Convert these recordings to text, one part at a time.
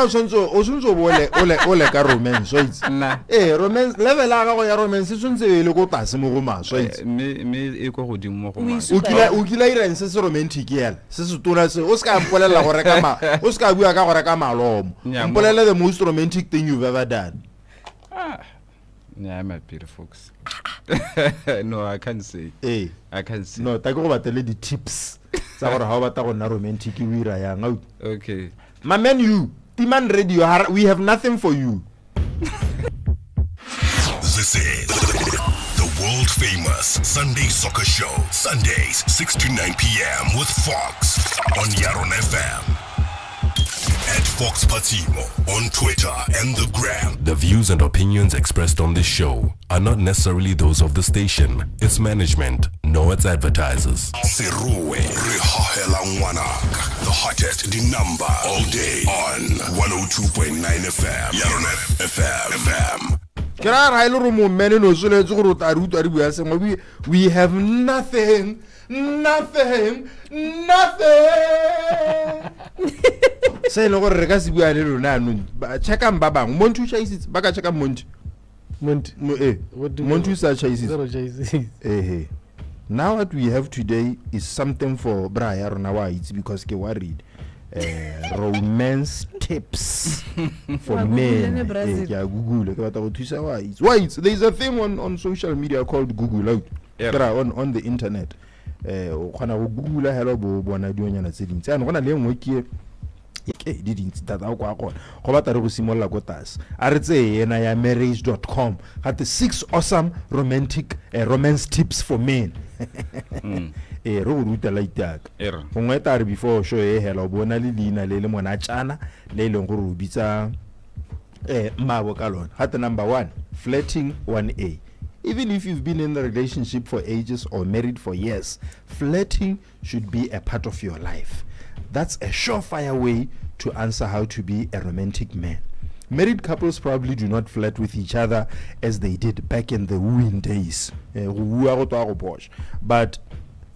o tshwantse ole ka romance right romance level a gago ya romance se tshwantse e le go tlase mo go maswa me e go godimo mo go maswa o kila ireng se romantic yela se se tona se o ska mpolela go reka o ska bua ka go reka malomo mpolela the most romantic thing you've ever done. Yeah, I'm at Peter folks. No, I can't say. I can't say. No, take over the tips. How about that romantic we okay. My man, you Timan Radio, we have nothing for you. This is the world famous Sunday soccer show. Sundays 6 to 9 p.m. with Fox on YaronaFM. At Fox Patimo on Twitter and the gram. The views and opinions expressed on this show are not necessarily those of the station, its management, nor its advertisers. Seruwe Rihahela Ngwanak, the hottest the number all day on 102.9 FM. YaronaFM. We have nothing. Say no gore re ka se bua le rona no check am ba bang montu chaisitse ba ka check am montu montu sa chaisitse now what we have today is something for bra ya rona wa itse because ke worried romance tips for men ya google ke batla go thusa wa itse there is a thing on social media called google out on the internet o khona go google hello bo bona dionyana tse dintsi ana gona le ngwe ke di dintsi tata go kwa gona go batla re go simolla go tase a re tse yena ya marriage.com got the 6 awesome romantic romance tips for men re go ruta la itaka go ngweta re before show e hela bona le lina le mona tjana le leng go rubitsa mabo ka lona got the number 1 flirting 1A. Even if you've been in a relationship for ages or married for years, flirting should be a part of your life. That's a surefire way to answer how to be a romantic man. Married couples probably do not flirt with each other as they did back in the wooing days. But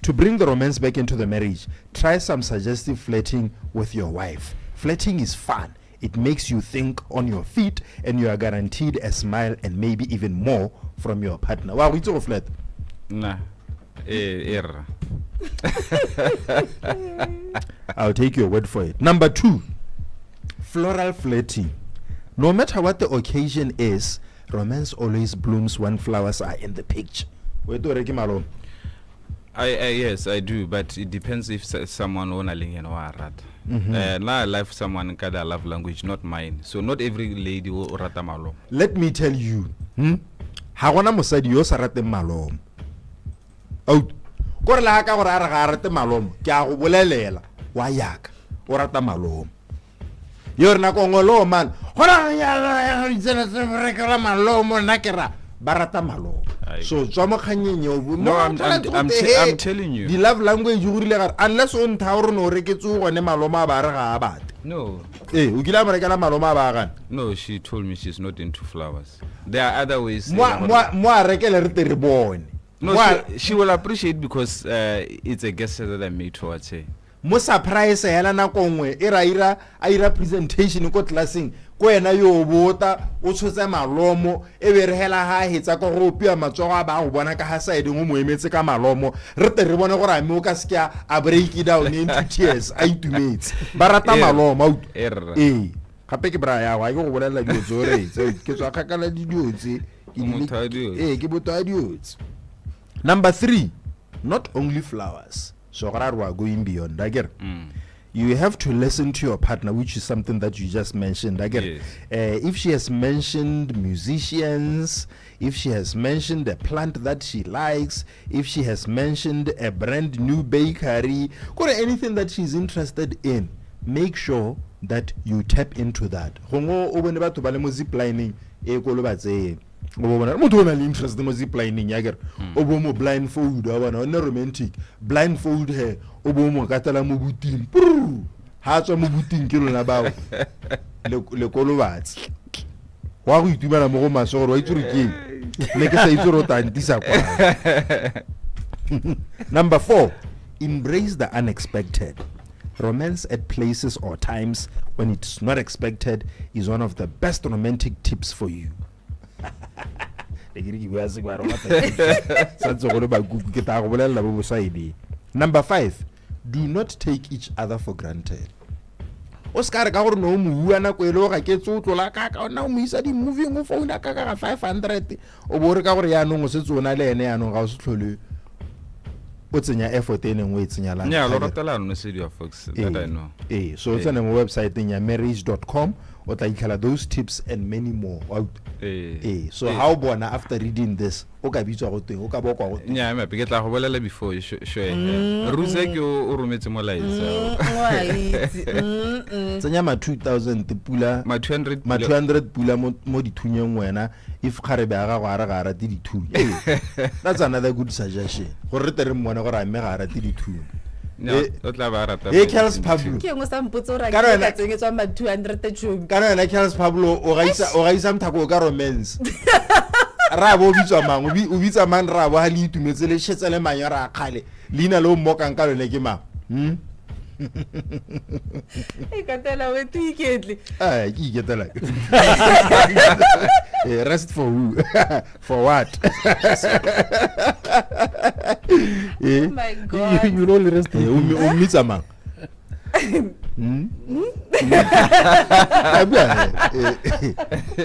to bring the romance back into the marriage, try some suggestive flirting with your wife. Flirting is fun. It makes you think on your feet, and you are guaranteed a smile and maybe even more from your partner. Wow, it's all flat. Nah. I'll take your word for it. Number 2, floral flirting. No matter what the occasion is, romance always blooms when flowers are in the picture. Yes, I do, but it depends if someone owns a link and rat. I love someone kind of love language, not mine. So not every lady will rata malom. Let me tell you, Hawana mosadi yo sa rate malom. Out. Gore la ka gore ara ga rate malom, ke a go bolelela wa yaka o rata malom. Yo rena ko ngolo man. Gona ya tsena se rekela malom na kera barata malom. So no, I'm telling you. The love language unless on tower no reketsu gone maloma ba re ga bat. No. O kila mo rekela maloma ba gan. No, she told me she's not into flowers. There are other ways. Mo rekele re tere bone. No, she will appreciate because it's a gesture that I made towards her. Mo surprise hela na kongwe ira presentation ko classing ko ena yo bota o tshotse malomo e be re hela ha hetsa ko go pia matsogo ba go bona ka ha side ngo mo emetse ka malomo re tle re bona gore a me o ka skia a break it down into tears a itumetse ba rata malomo out gape ke bra ya wa go bolela dio tsore ke tswa khakala dio tse ke botwa dio. Number 3, not only flowers. So we are going beyond. You have to listen to your partner, which is something that you just mentioned. Yes. If she has mentioned musicians, if she has mentioned a plant that she likes, if she has mentioned a brand new bakery, or anything that she's interested in, make sure that you tap into that. Motho ona le interest mo ziplining ya gere o bo mo blindfold wa bona ona romantic blindfold her o bo mo katala mo buting ha tswa mo buting ke lona bawo le kolobatsi wa go itumela mo go masoro wa itsuru ke le ke sa itsuru tantisa kwa. Number 4, embrace the unexpected. Romance at places or times when it's not expected is one of the best romantic tips for you. Number 5, do not take each other for granted. Oscar ka gore no mo bua na kwelo ga ke tsotlola ka na mo isa di movie mo phone ka 500 o bore ka gore ya no go se tsona le ene ya no ga o se tlhole o tsenya effort ene ngwe tsenya la yeah lo ratela no se dia folks that I know so it's on my website yamarriage.com o tla ikhala those tips and many more so how bona after reading this o ka bitswa go teng o ka bokwa go teng yeah me ke tla go bolela before sure ruze ke o rometse mo laetsa tsenya ma 2000 pula ma 200 pula mo dithunyeng wena if khare ba ga go ara ti dithu that's another good suggestion go re tere mmone gore a me ga ara ti dithu o tla ba rata Charles Pablo ke ngo sa mpotso ra ka tsengetswa ma 200 tshumi kana na Charles Pablo o ga isa mthako ka romance ra bo bitswa mang o bitsa man ra bo ha le itumetse le tshetse le manyora a khale lina lo mmokang ka lone ke mang e katela we tu iketli ke iketela rest for who for what oh my god you know the rest o mitsa mang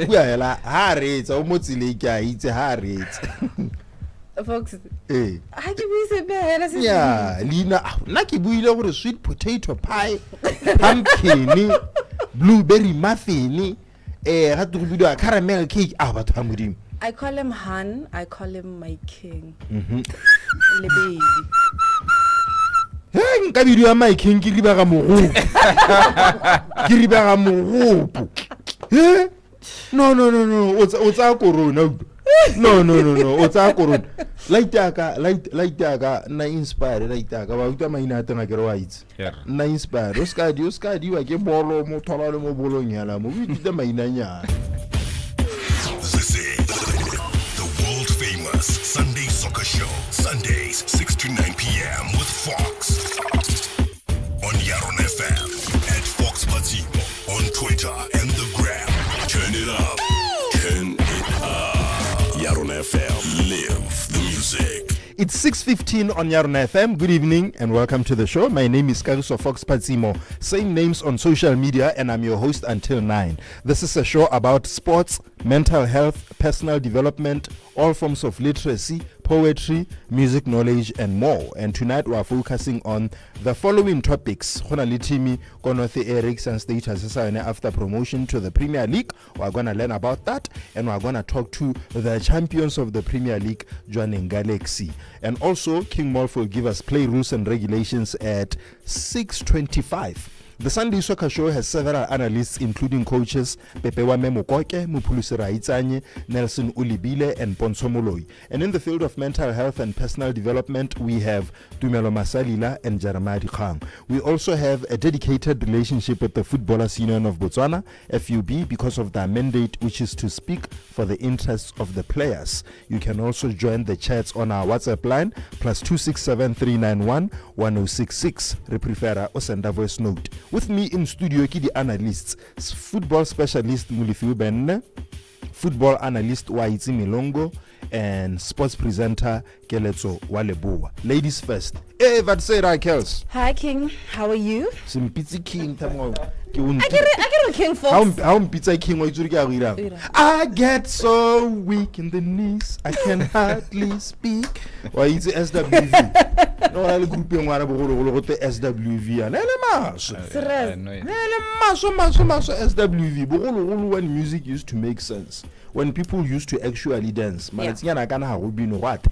bua hela ha retsa o motsile ke a itse ha retsa folks ha ke buise behela se lina na ke buile gore sweet potato pie pumpkin blueberry muffin ga tu buile caramel cake batho ba modimo I call him Han, I call him my king. Le baby. Hey, nka bidio ya my king ke riba ga mogopo. Ke riba ga mogopo. No, o tsa corona. No, o tsa corona. Light yaka na inspire light yaka ba uta maina a tena ke re wa itse. Na inspire. O ska di wa ke bolo mo thola le mo bolong yana mo uta maina nya. Sunday Soccer Show, Sundays 6 to 9 p.m. with Fox on YaronaFM at Fox Patimo on Twitter and the gram. Turn it up. YaronaFM, live the music. It's 6:15 on YaronaFM. Good evening and welcome to the show. My name is Kagiso Fox Patsimo. Same names on social media, and I'm your host until 9. This is a show about sports, mental health, personal development, all forms of literacy, poetry, music knowledge, and more. And tonight we are focusing on the following topics. Honalitimi Konothi Erickson status after promotion to the Premier League. We're going to learn about that, and we're going to talk to the champions of the Premier League, joining Galaxy. And also, King Molf will give us play rules and regulations at 6:25. The Sunday Soccer Show has several analysts, including coaches Pepe Wame Mokoke, Mupulusi Raitsanye, Nelson Ulibile, and Ponso Moloi. And in the field of mental health and personal development, we have Tumelo Masalila and Jeremiah Khang. We also have a dedicated relationship with the Footballers Union of Botswana, FUB, because of their mandate, which is to speak for the interests of the players. You can also join the chats on our WhatsApp line, +267 391 1066. Reprefera or send a voice note. With me in studio, the analysts, football specialist Mulifiu Ben, football analyst Waitsi Milongo, and sports presenter Keletso Waleboa. Ladies first. Hey, Vatsera Kels. Hi King, how are you? Simpitsi King tamo. I get King Fox. How pizza King I get so weak in the knees I can hardly speak. Why is it SWV? No, I'll group you one about SWV and maso SWV. But when music used to make sense, when people used to actually dance, Malatiana can have been what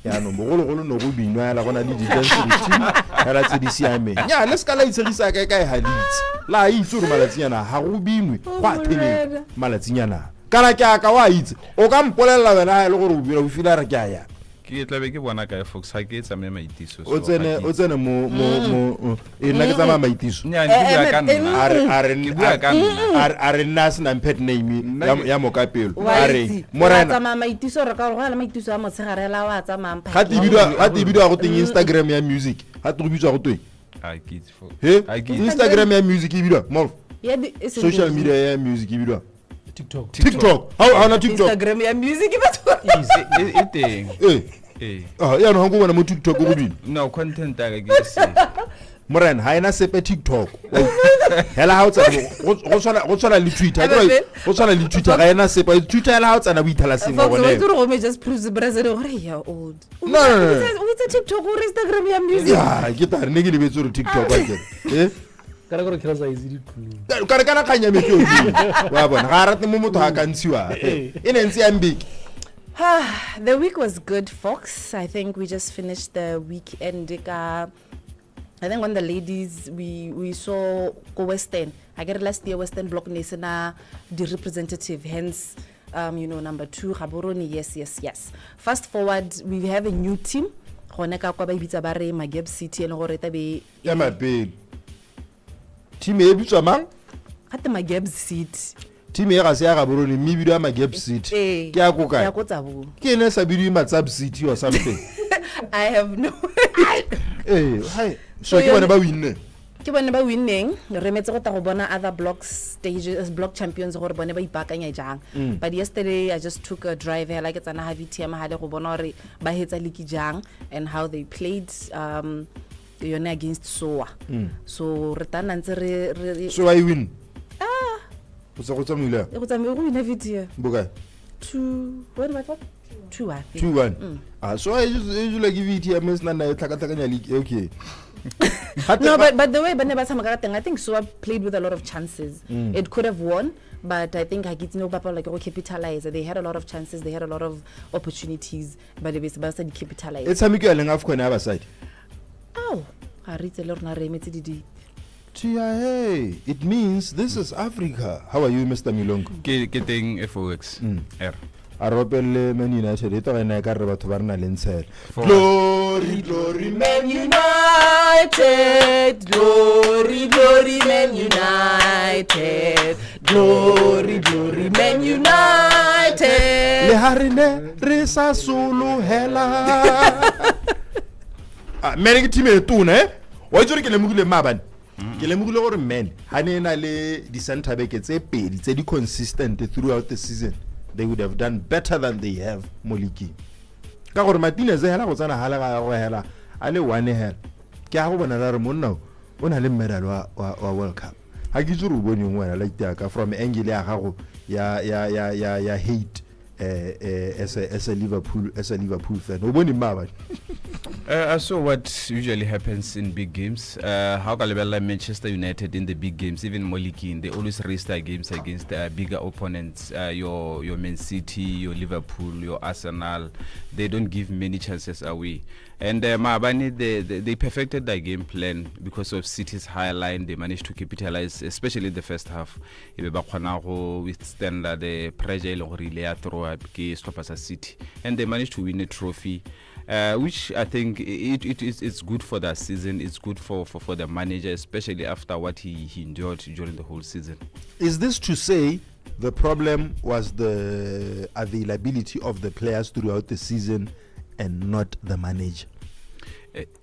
ya no bogolo no go binwa la gona le dance routine la tse di siame nya le ska la itserisa ka ka halitse la itsuru malatsinyana ha go binwe kwa tene malatsinyana kana ke aka wa itse o ka mpolella wena le gore o bira o fila re ke aya ke tla be ke bona ka Fox ha ke tsa me maitiso o tsene mo nna ke tsa maitiso nya ndi ya kana are nas na pet name ya mokapelo are morena tsa maitiso re ka go na maitiso a motshegarela wa tsa mampa ga ti video go teng Instagram ya music ha tu bitswa go teng I get for. Hey, I get Instagram ya music ibidwa Molf. Yeah, Social media ya music ibidwa TikTok. How na TikTok? Instagram ya music but ya no hangu wana mo TikTok go bini. No content I guess. Moran ha ina sepe TikTok. Hela ha o tsana le Twitter. O tsana le Twitter ga ina sepe Twitter hela ha o tsana buithala sengwe Fox, gone. go me just proves the president gore ya old. No. It's a TikTok or Instagram ya music. Ya, ke tare ne ke le betso TikTok ba ke. Kana gore kira sa easy dipulu. Kana kanya me ke o di. Wa bona ga rate mo motho ha ka ntshiwa. Ene ntse ya mbiki. The week was good, Fox. I think we just finished the weekend. I think when the ladies we saw go Western. I get last year Western Block Nesena the representative. Hence, number 2 Gaborone. Yes. Fast forward, we have a new team. Honeka kwa ba ibitsa ba re Mageb City and gore tabe. Ya mapedi. Team e bitswa mang? At the Mageb City. Team e ga se ya Gaborone mme bidwa Mageb City. Ke ya go kae? Ya go tsabo. Ke ene sa bidwi Matsap City or something. I have no. Hi. So ke bona ba winne. Ke bona ba winning. Re metse go ta go bona other block stages, block champions gore bone ba ipakanya jang. But yesterday I just took a drive here like it's ana ha VTM ha le go bona gore ba hetsa liki jang and how they played yone against Soa. So re tana ntse re So I win. O se go tsamile. go tsamile go win VTM. Boka. 2 what am I talking? 2-1. 2-1. So I usually give VTM is na tlhakatlhakanya league. Okay. No, but the way I think Soa played with a lot of chances. It could have won, but I think Hakitino Papa like capitalize. They had a lot of chances, they had a lot of opportunities, but they basically capitalized. It's Hamiko Alengaf on the other side. Oh, I read a lot of Hey, it means this is Africa. How are you, Mr. Milongo? Getting FOX. R. Aropele Man United. Ito ay naikare batho ba rena lensel. Glory, Man United. Glory, Man United. Glory, Man United. Le harine resa solo hela. Mene ke team e tuna wa itse re ke lemogile mabane. Ke lemogile gore men ha ne na le di center back tse pedi tse di consistent throughout the season. They would have done better than they have Moliki. Ka gore Martinez hela go tsana hala ga go hela ale one hela. Ke a go bona re monna o na le medal wa World Cup. Ha ke tsuru bone ngwana like that from angle ya gago ya hate as a Liverpool fan. O bone maba. I saw what usually happens in big games. How Galibella Manchester United in the big games, even Moliki, they always race their games against bigger opponents. Your Man City, your Liverpool, your Arsenal. They don't give many chances away. And Maabani, they perfected their game plan because of City's high line. They managed to capitalize, especially the first half. Withstand the pressure throw City, and they managed to win a trophy. Which I think it's good for that season. It's good for the manager, especially after what he endured during the whole season. Is this to say the problem was the availability of the players throughout the season and not the manager?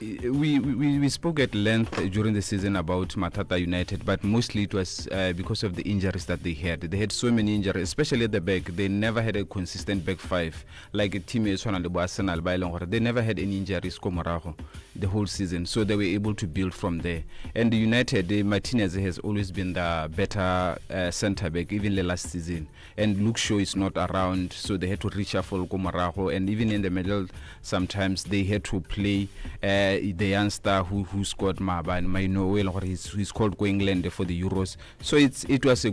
We spoke at length during the season about Matata United, but mostly it was because of the injuries that they had. They had so many injuries, especially at the back. They never had a consistent back five like a team Arsenal. They never had any injuries the whole season, so they were able to build from there. And the United, Martinez has always been the better centre back, even the last season. And Luke Shaw is not around, so they had to reshuffle Komaraho. And even in the middle, sometimes they had to play the youngster who scored Maba and Maino, he's called Go England for the Euros. So it was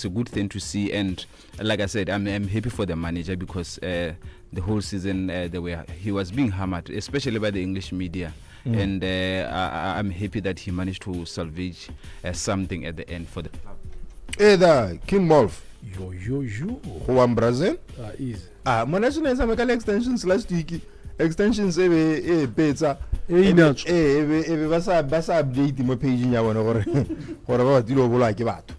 a good thing to see, and like I said, I'm happy for the manager because the whole season he was being hammered, especially by the English media. And I'm happy that he managed to salvage something at the end for the club. Hey there, King Wolf. Yo. Who am Brazil? Easy. My national mechanical extensions last week. Extensions pizza. Basa basa update mo page nya bona gore ba dilo bola ke batho.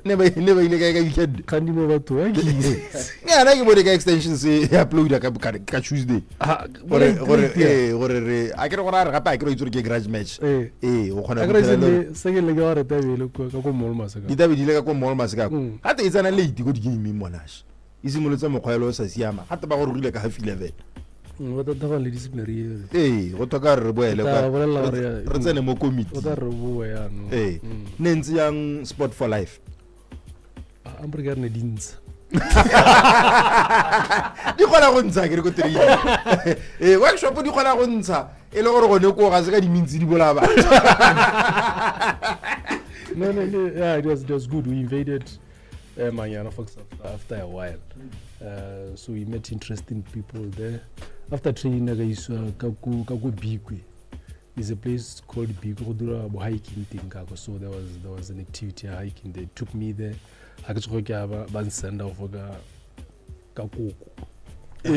never ile ka weekend Can't you know to ya na ke bone ka extension se upload ka Tuesday gore re a ke re gona re gape a ke re itse ke garage match o khona go le sekele ga re tabele ka ko mall masaka ditabe di le ka ko mall masaka ga te itsana late go di game monash isimolotsa mokgwelo o sa siama ga te ba go rile ka half 11 what the le disciplinary go toka re boele re tsene mo committee o da re boe ya no ne ntse yang sport for life ambrigare ne dintsa di gona go ntsha ke re go tiri workshop di gona go ntsha e le gore gone ko ga se ka di mintsi di bola ba no yeah, it was good. We invaded YaronaFM after a while, so we met interesting people there. After training, Kaku Bigwe is a place called Bigwe. Hiking thing, so there was an activity hiking. They took me there. I got to bansanda of Kaku.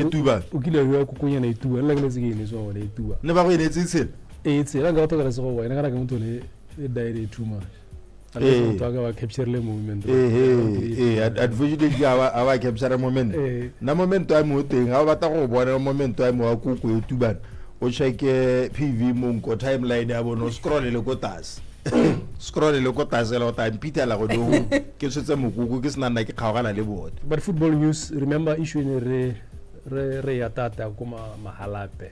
Tuba. Ukile huwa kukunya na ituba. Nla kile zigi ni swa na ituba. Ne ba go ile tsitse. It's la ga to ga so wa. Na ga mtu ne daire too much. To capture le movement. Advocate awa capture moment. Na moment wa mo teng ha ba ta go bona moment wa mo wa kuku YouTube o check PV mo ko timeline ya bona scroll le ko tas. Scroll le ko tas le ta mpita la go do ke tshetse mo kuku ke sena nna ke kgaogana le bone. But football news, remember issue in re ya tata kuma mahalape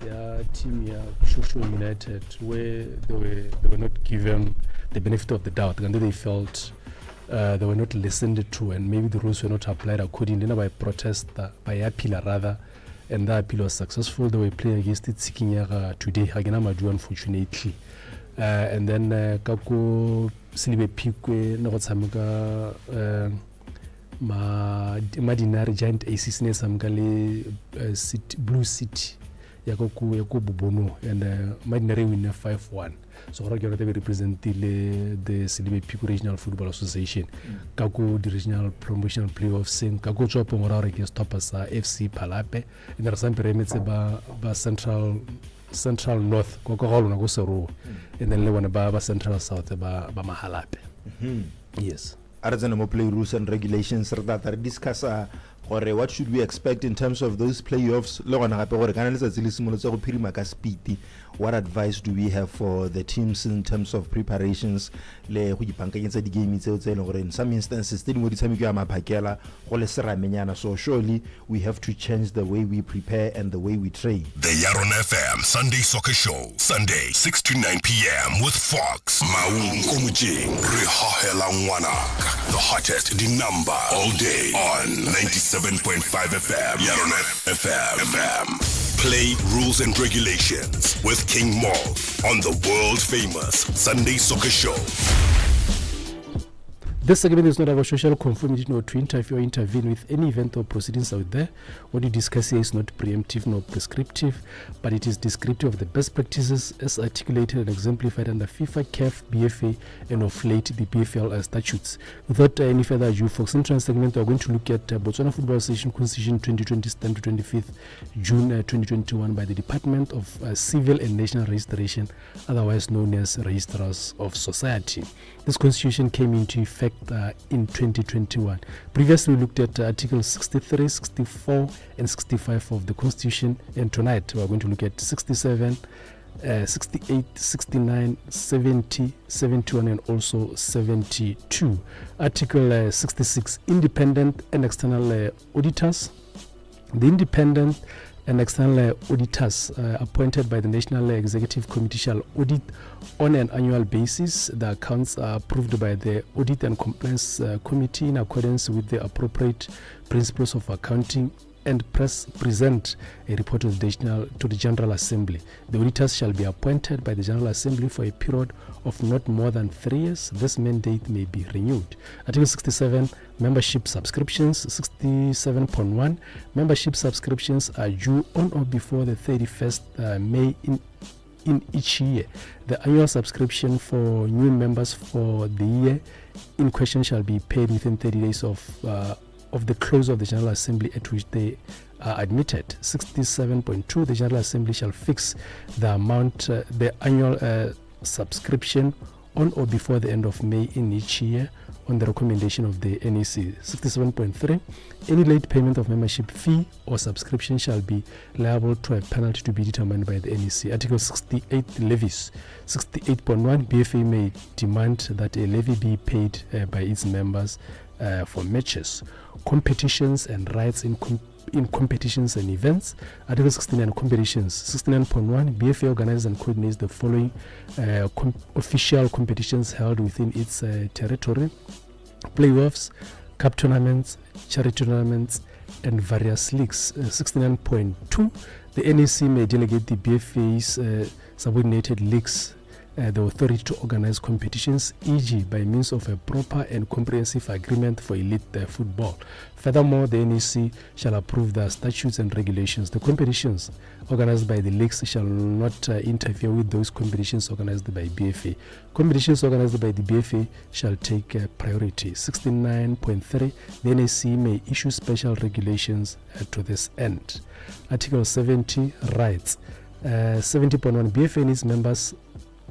ya team ya Shushu United where they were not given the benefit of the doubt and they felt they were not listened to and maybe the rules were not applied accordingly by protest by appeal rather, and that appeal was successful. They were playing against it Sikinyara today Hagena Madu unfortunately, and then kako Silibe Pikwe no tsameka Madinari Giant Aces ne samkale Blue City yako Bubono and Madinari win 5-1. So we represent the Silibe Pico Regional Football Association. Kako the regional promotional playoff scene. Kako chopo morare against toppers FC Palape. In the same perimeter ba Central North. Kako holo na gosero. And then lewana ba Central South ba Mahalape. Yes. Arizona mo play rules and regulations that discuss what should we expect in terms of those playoffs. What advice do we have for the teams in terms of preparations? In some instances, so surely we have to change the way we prepare and the way we train. The YaronaFM Sunday Soccer Show, Sunday 6 to 9 p.m. with Fox. Maung Komujing, Rihahela Ngwanak, the hottest the number all day on 97.5 FM, YaronaFM. Play rules and regulations with King Morph on the world famous Sunday Soccer Show. This segment is not about social conformity nor to interfere or intervene with any event or proceedings out there. What you discuss here is not preemptive nor prescriptive, but it is descriptive of the best practices as articulated and exemplified under FIFA, CAF, BFA, and of late the BFL statutes. Without any further ado, for Central segment, we are going to look at Botswana Football Association Constitution 2020 stand to 25th June 2021 by the Department of Civil and National Registration, otherwise known as Registrars of Society. This constitution came into effect in 2021. Previously, we looked at Articles 63, 64, and 65 of the Constitution, and tonight we are going to look at 67, 68, 69, 70, 71, and also 72. Article 66, independent and external auditors. The independent and external auditors appointed by the National Executive Committee shall audit on an annual basis. The accounts are approved by the Audit and Compliance Committee in accordance with the appropriate principles of accounting and present a report to the General Assembly. The auditors shall be appointed by the General Assembly for a period of not more than 3 years. This mandate may be renewed. Article 67, membership subscriptions. 67.1, membership subscriptions are due on or before the 31st May in each year. The annual subscription for new members for the year in question shall be paid within 30 days of the close of the General Assembly at which they are admitted. 67.2, the General Assembly shall fix the amount, the annual subscription on or before the end of May in each year on the recommendation of the NEC. 67.3. Any late payment of membership fee or subscription shall be liable to a penalty to be determined by the NEC. Article 68. Levies. 68.1. BFA may demand that a levy be paid by its members for matches, competitions and rights in competitions and events. Article 69. Competitions. 69.1. BFA organizes and coordinates the following official competitions held within its territory: playoffs, cup tournaments, charity tournaments, and various leagues. 69.2. The NEC may delegate the BFA's subordinated leagues the authority to organize competitions, e.g. by means of a proper and comprehensive agreement for elite football. Furthermore, the NEC shall approve the statutes and regulations. The competitions organized by the leagues shall not interfere with those competitions organized by BFA. Competitions organized by the BFA shall take priority. 69.3. The NEC may issue special regulations to this end. Article 70. Rights. 70.1. BFA and its members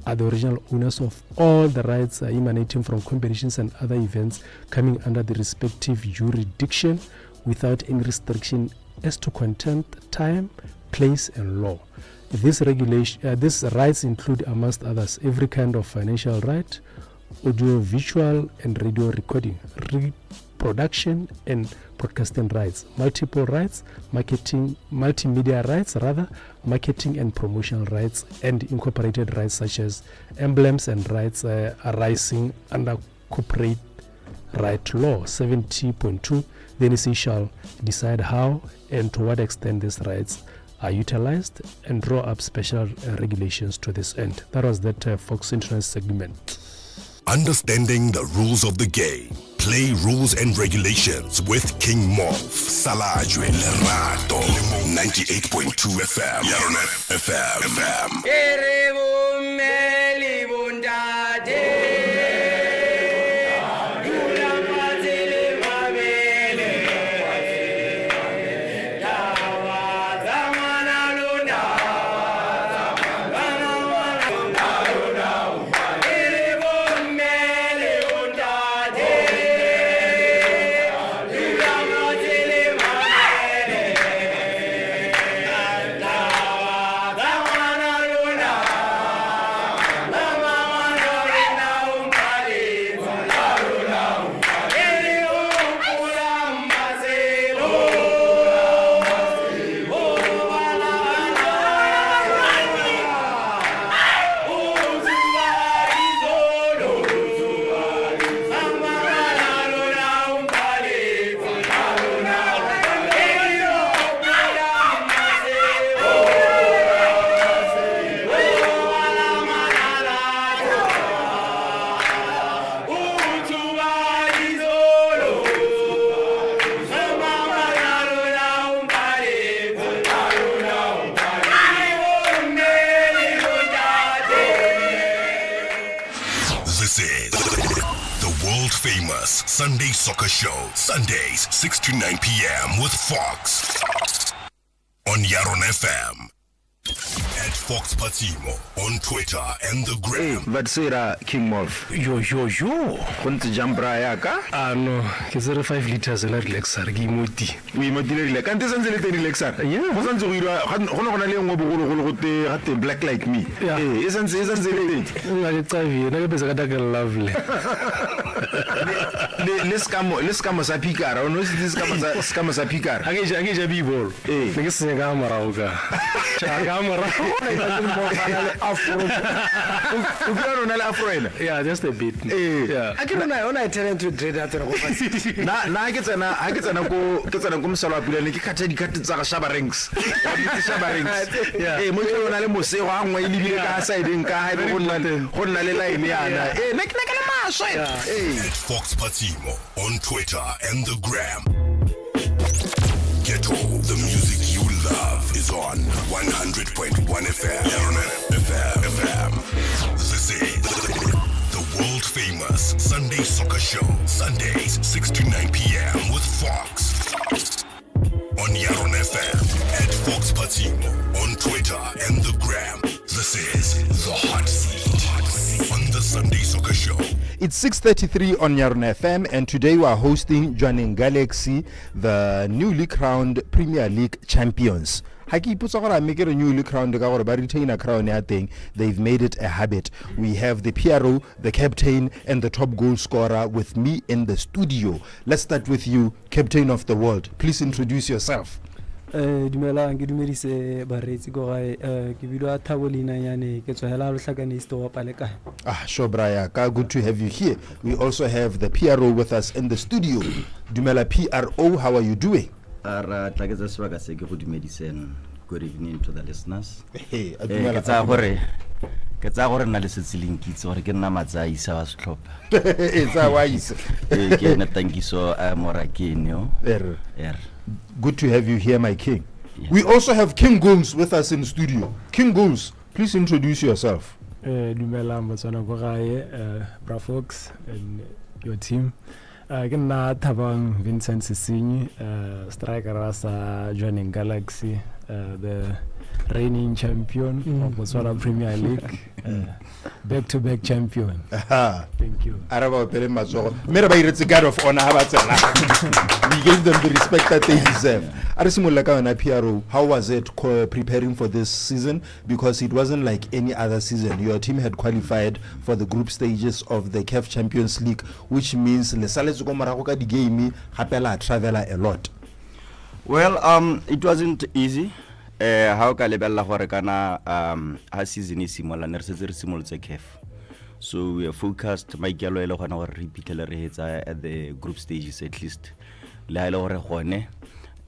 are the original owners of all the rights emanating from competitions and other events coming under the respective jurisdiction without any restriction as to content, time, place, and law. These rights include, amongst others, every kind of financial right, audio, visual, and radio recording, reproduction, and broadcasting rights, multiple rights, multimedia rights, marketing and promotional rights, and incorporated rights such as emblems and rights arising under corporate right law. 70.2. The NEC shall decide how and to what extent these rights are utilized and draw up special regulations to this end. That was that Fox Internet segment. Understanding the rules of the game. Play rules and regulations with King Morph. Salajwe Lerato. 98.2 FM. YaronaFM. Famous Sunday Soccer Show, Sundays 6 to 9 p.m. with Fox on YaronaFM. At Fox Patimo on Twitter and the gram. But Sira King Morph. Yo. Want to jump Rayaka? No. Is there 5 liters of relaxer? Gimoti. We motivate like, and this is a little relaxer. Yeah. Black like me. Yeah. Isn't it? Lovely. Let's come as a picar. Or no, this come as a picar. I get a b-ball. Because I yeah, just a bit. Yeah. I can only tell to trade that. I get an Salapila, Shabarings. Yeah. Fox Patimo on Twitter and the gram. Ghetto, the music you love is on 100.1 FM. YaronaFM. This is the world famous Sunday Soccer Show, Sundays 6 to 9 p.m. with Fox on YaronaFM. At Fox Patimo on Twitter and the gram. This is the hot seat. It's 6:33 on YaronaFM, and today we are hosting Joining Galaxy, the newly crowned Premier League champions. Newly crowned, retain a crown. They've made it a habit. We have the PRO, the captain, and the top goal scorer with me in the studio. Let's start with you, captain of the world. Please introduce yourself. Dumelang ke dumedise baretsi go gae ke bilwa Thabolina yane ke tswela lo hlakaniste wa paleka. Sure, Braya. Good to have you here. We also have the PRO with us in the studio. Dumela PRO, how are you doing? Good evening to the listeners. Hey, ke tsa gore na le setsileng kitse gore ke nna matsaisa wa setlhopha. It's a wise. Ke na tankiso morakenyo. Good to have you here, my king. Yes. We also have King Goals with us in the studio. King Goals, please introduce yourself. Dumelang batswana go gae Bra Fox and your team. Ke nna Thabang Vincent Sisinyi, striker sa Joining Galaxy, the reigning champion of Botswana Premier League, back-to-back champion. Thank you. Araba pele matsogo. Mera ba iretse guard of honor ha ba tsela. We gave them the respect that they deserve. Arisimola ka na PRO, how was it preparing for this season? Because it wasn't like any other season. Your team had qualified for the group stages of the CAF Champions League, which means le saletse go morago ka di game gape la traveler a lot. Well, it wasn't easy. How ka lebella gore kana ha season e simola ne re setse re simolotse CAF. So we are focused my gelo ele gona gore re iphitlhele re hetsa at the group stages at least. La ile gore gone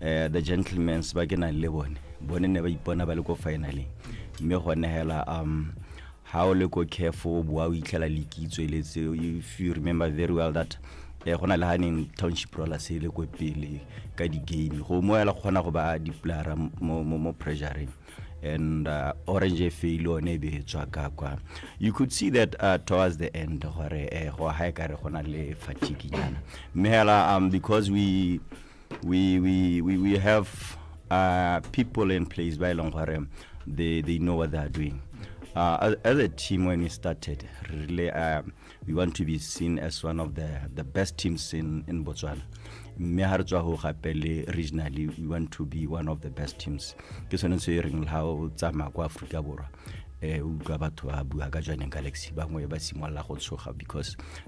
the gentlemen ba ke na le bone ne ba ipona ba le go finally. Mme gone hela how le go CAF o bua o itlhela lekitsweletse. If you remember very well that gona le haning township roller se le go pele ka di game go moela gona go ba di player mo pressuring and orange fail on e be tswa ka kwa. You could see that towards the end gore go ha ka re gona le fatigue nyana mehela because we have people in place by long gore they know what they are doing. As a team, when we started, really, we want to be seen as one of the best teams in Botswana. Regionally, we want to be one of the best teams. Because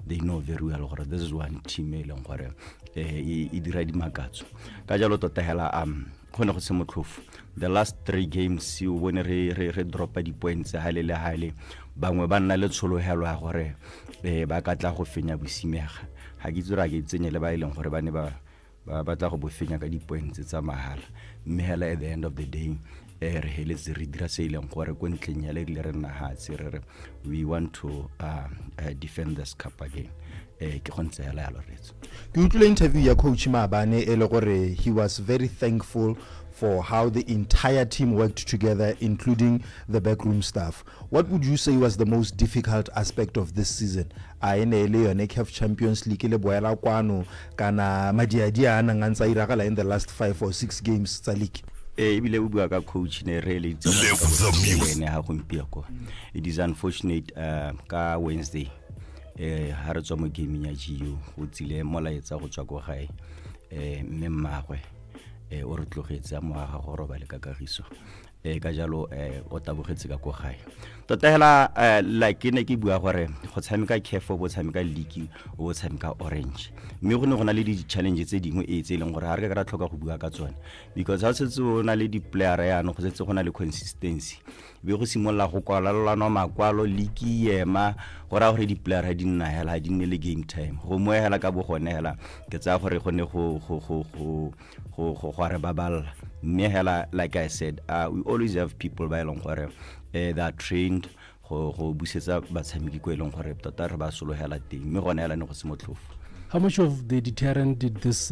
they know very well this is one team the last 3 games you when re drop di points hale bangwe ba nna le tshologelo gore ba ka tla go fenya bosimega ha ke tsura ke tsenye le ba ileng gore ba ne ba tla go bofenya ka di points tsa mahala mmehela at the end of the day re heletse re dira se ileng gore ko ntleng ya le re nna ha tsere we want to defend this cup again. Ke gontse ya la loretso ke utlwile interview ya coach Mabane ele gore he was very thankful for how the entire team worked together, including the backroom staff. What would you say was the most difficult aspect of this season? CAF Champions League le boela kwano kana madiadia ana ngantsa iragala in the last 5 or 6 games tsa league. Ebile o bua ka coach ne really it is unfortunate ka Wednesday ha re tswa mo game ya GU go tsile molaetsa go tswa go gae mme mmagwe o re tlogetse mo ga go roba le ka kagiso ka jalo o tabogetse ka go gae tota hela like ne ke bua gore go tshameka CAF bo tshameka league o tshameka orange mme go ne go na le di challenge tse dingwe tse leng gore ha re ka ra tlhoka go bua ka tsone because ha setse o na le di player ya no go setse go na le consistency be go simolla go kwala lwana makwalo league yema gora gore di player ha di nna hela di nne le game time go mo hela ka bo gone hela ke tsa gore go ne go re babal mme hela like I said we always have people by long gore they are trained go busetsa batshameki go eleng gore tota re ba solo hela teng mme gone hela ne go se motlhofu. How much of the deterrent did this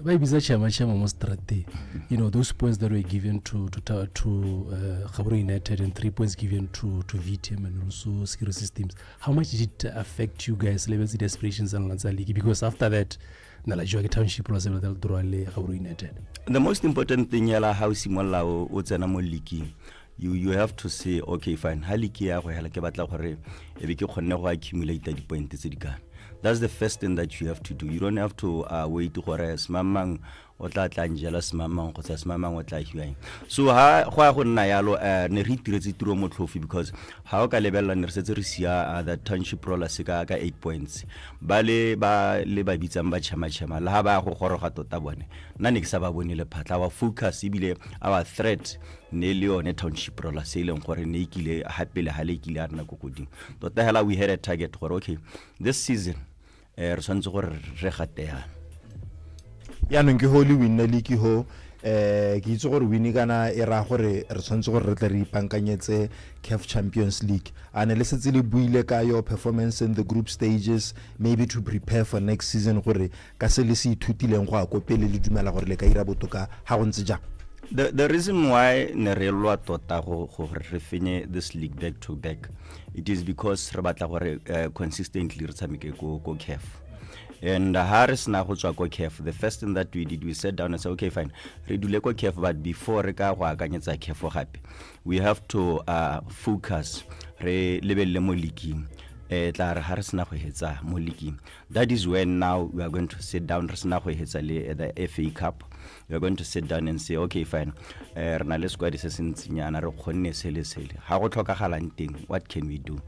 maybe chama mostrate those points that were given to Gaborone United and 3 points given to VTM and also security systems, how much did it affect you guys levels the aspirations and Lanza League? Because after that Nalajoa Township was able to draw Gaborone United. The most important thing yala how simola o tsena mo league you have to say, okay, fine, ha league ya go hela ke batla gore e be ke kgonne go accumulate di points tse di kana. That's the first thing that you have to do. You don't have to wait gore smamang o tla njela smamang go tsa smamang o tla hiwang. So ha go nna yalo ne re itiretse tiro motlhofi because ha o ka lebella ne re setse re sia the township roller se ka 8 points. Ba le bitsang ba chama la ha ba go goroga tota bone. Nna ne ke sa ba bone le phatla wa focus ibile our threat ne le yone township roller se ileng gore ne ikile hape le halekile a rena go godimo. Tota hela we had a target gore okay, this season re santse gore re gatea. Ya nong ke holy win na league ho ke itse gore win kana e ra gore re tshwantse gore re tle re ipankanyetse CAF Champions League. Ane le setse le buile ka your performance in the group stages, maybe to prepare for next season gore ka se le se ithutileng go a kopele le dumela gore le ka ira botoka ha go ntse ja. The reason why ne re lwa tota go re fenye this league back to back, it is because re batla gore consistently re tshameke go CAF. And Harris na go tswa go CAF, the first thing that we did, we sat down and said, okay, fine, re dule go CAF, but before re ka go akanyetsa CAF go gape, we have to focus re lebelle mo league. That is when now we are going to sit down the FA Cup. We are going to sit down and say, okay, fine, what can we do?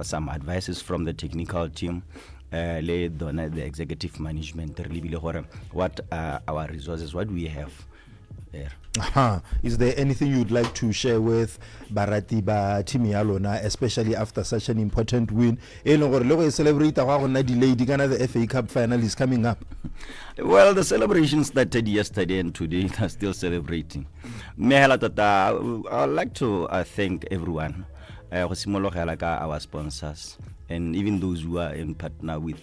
Some advices from the technical team, the executive management, what are our resources, what do we have there. Is there anything you'd like to share with Barati ba team ya lona, especially after such an important win? Celebrate the FA Cup final is coming up. Well, the celebration started yesterday and today they're still celebrating. I would like to thank everyone, our sponsors, and even those who are in partner with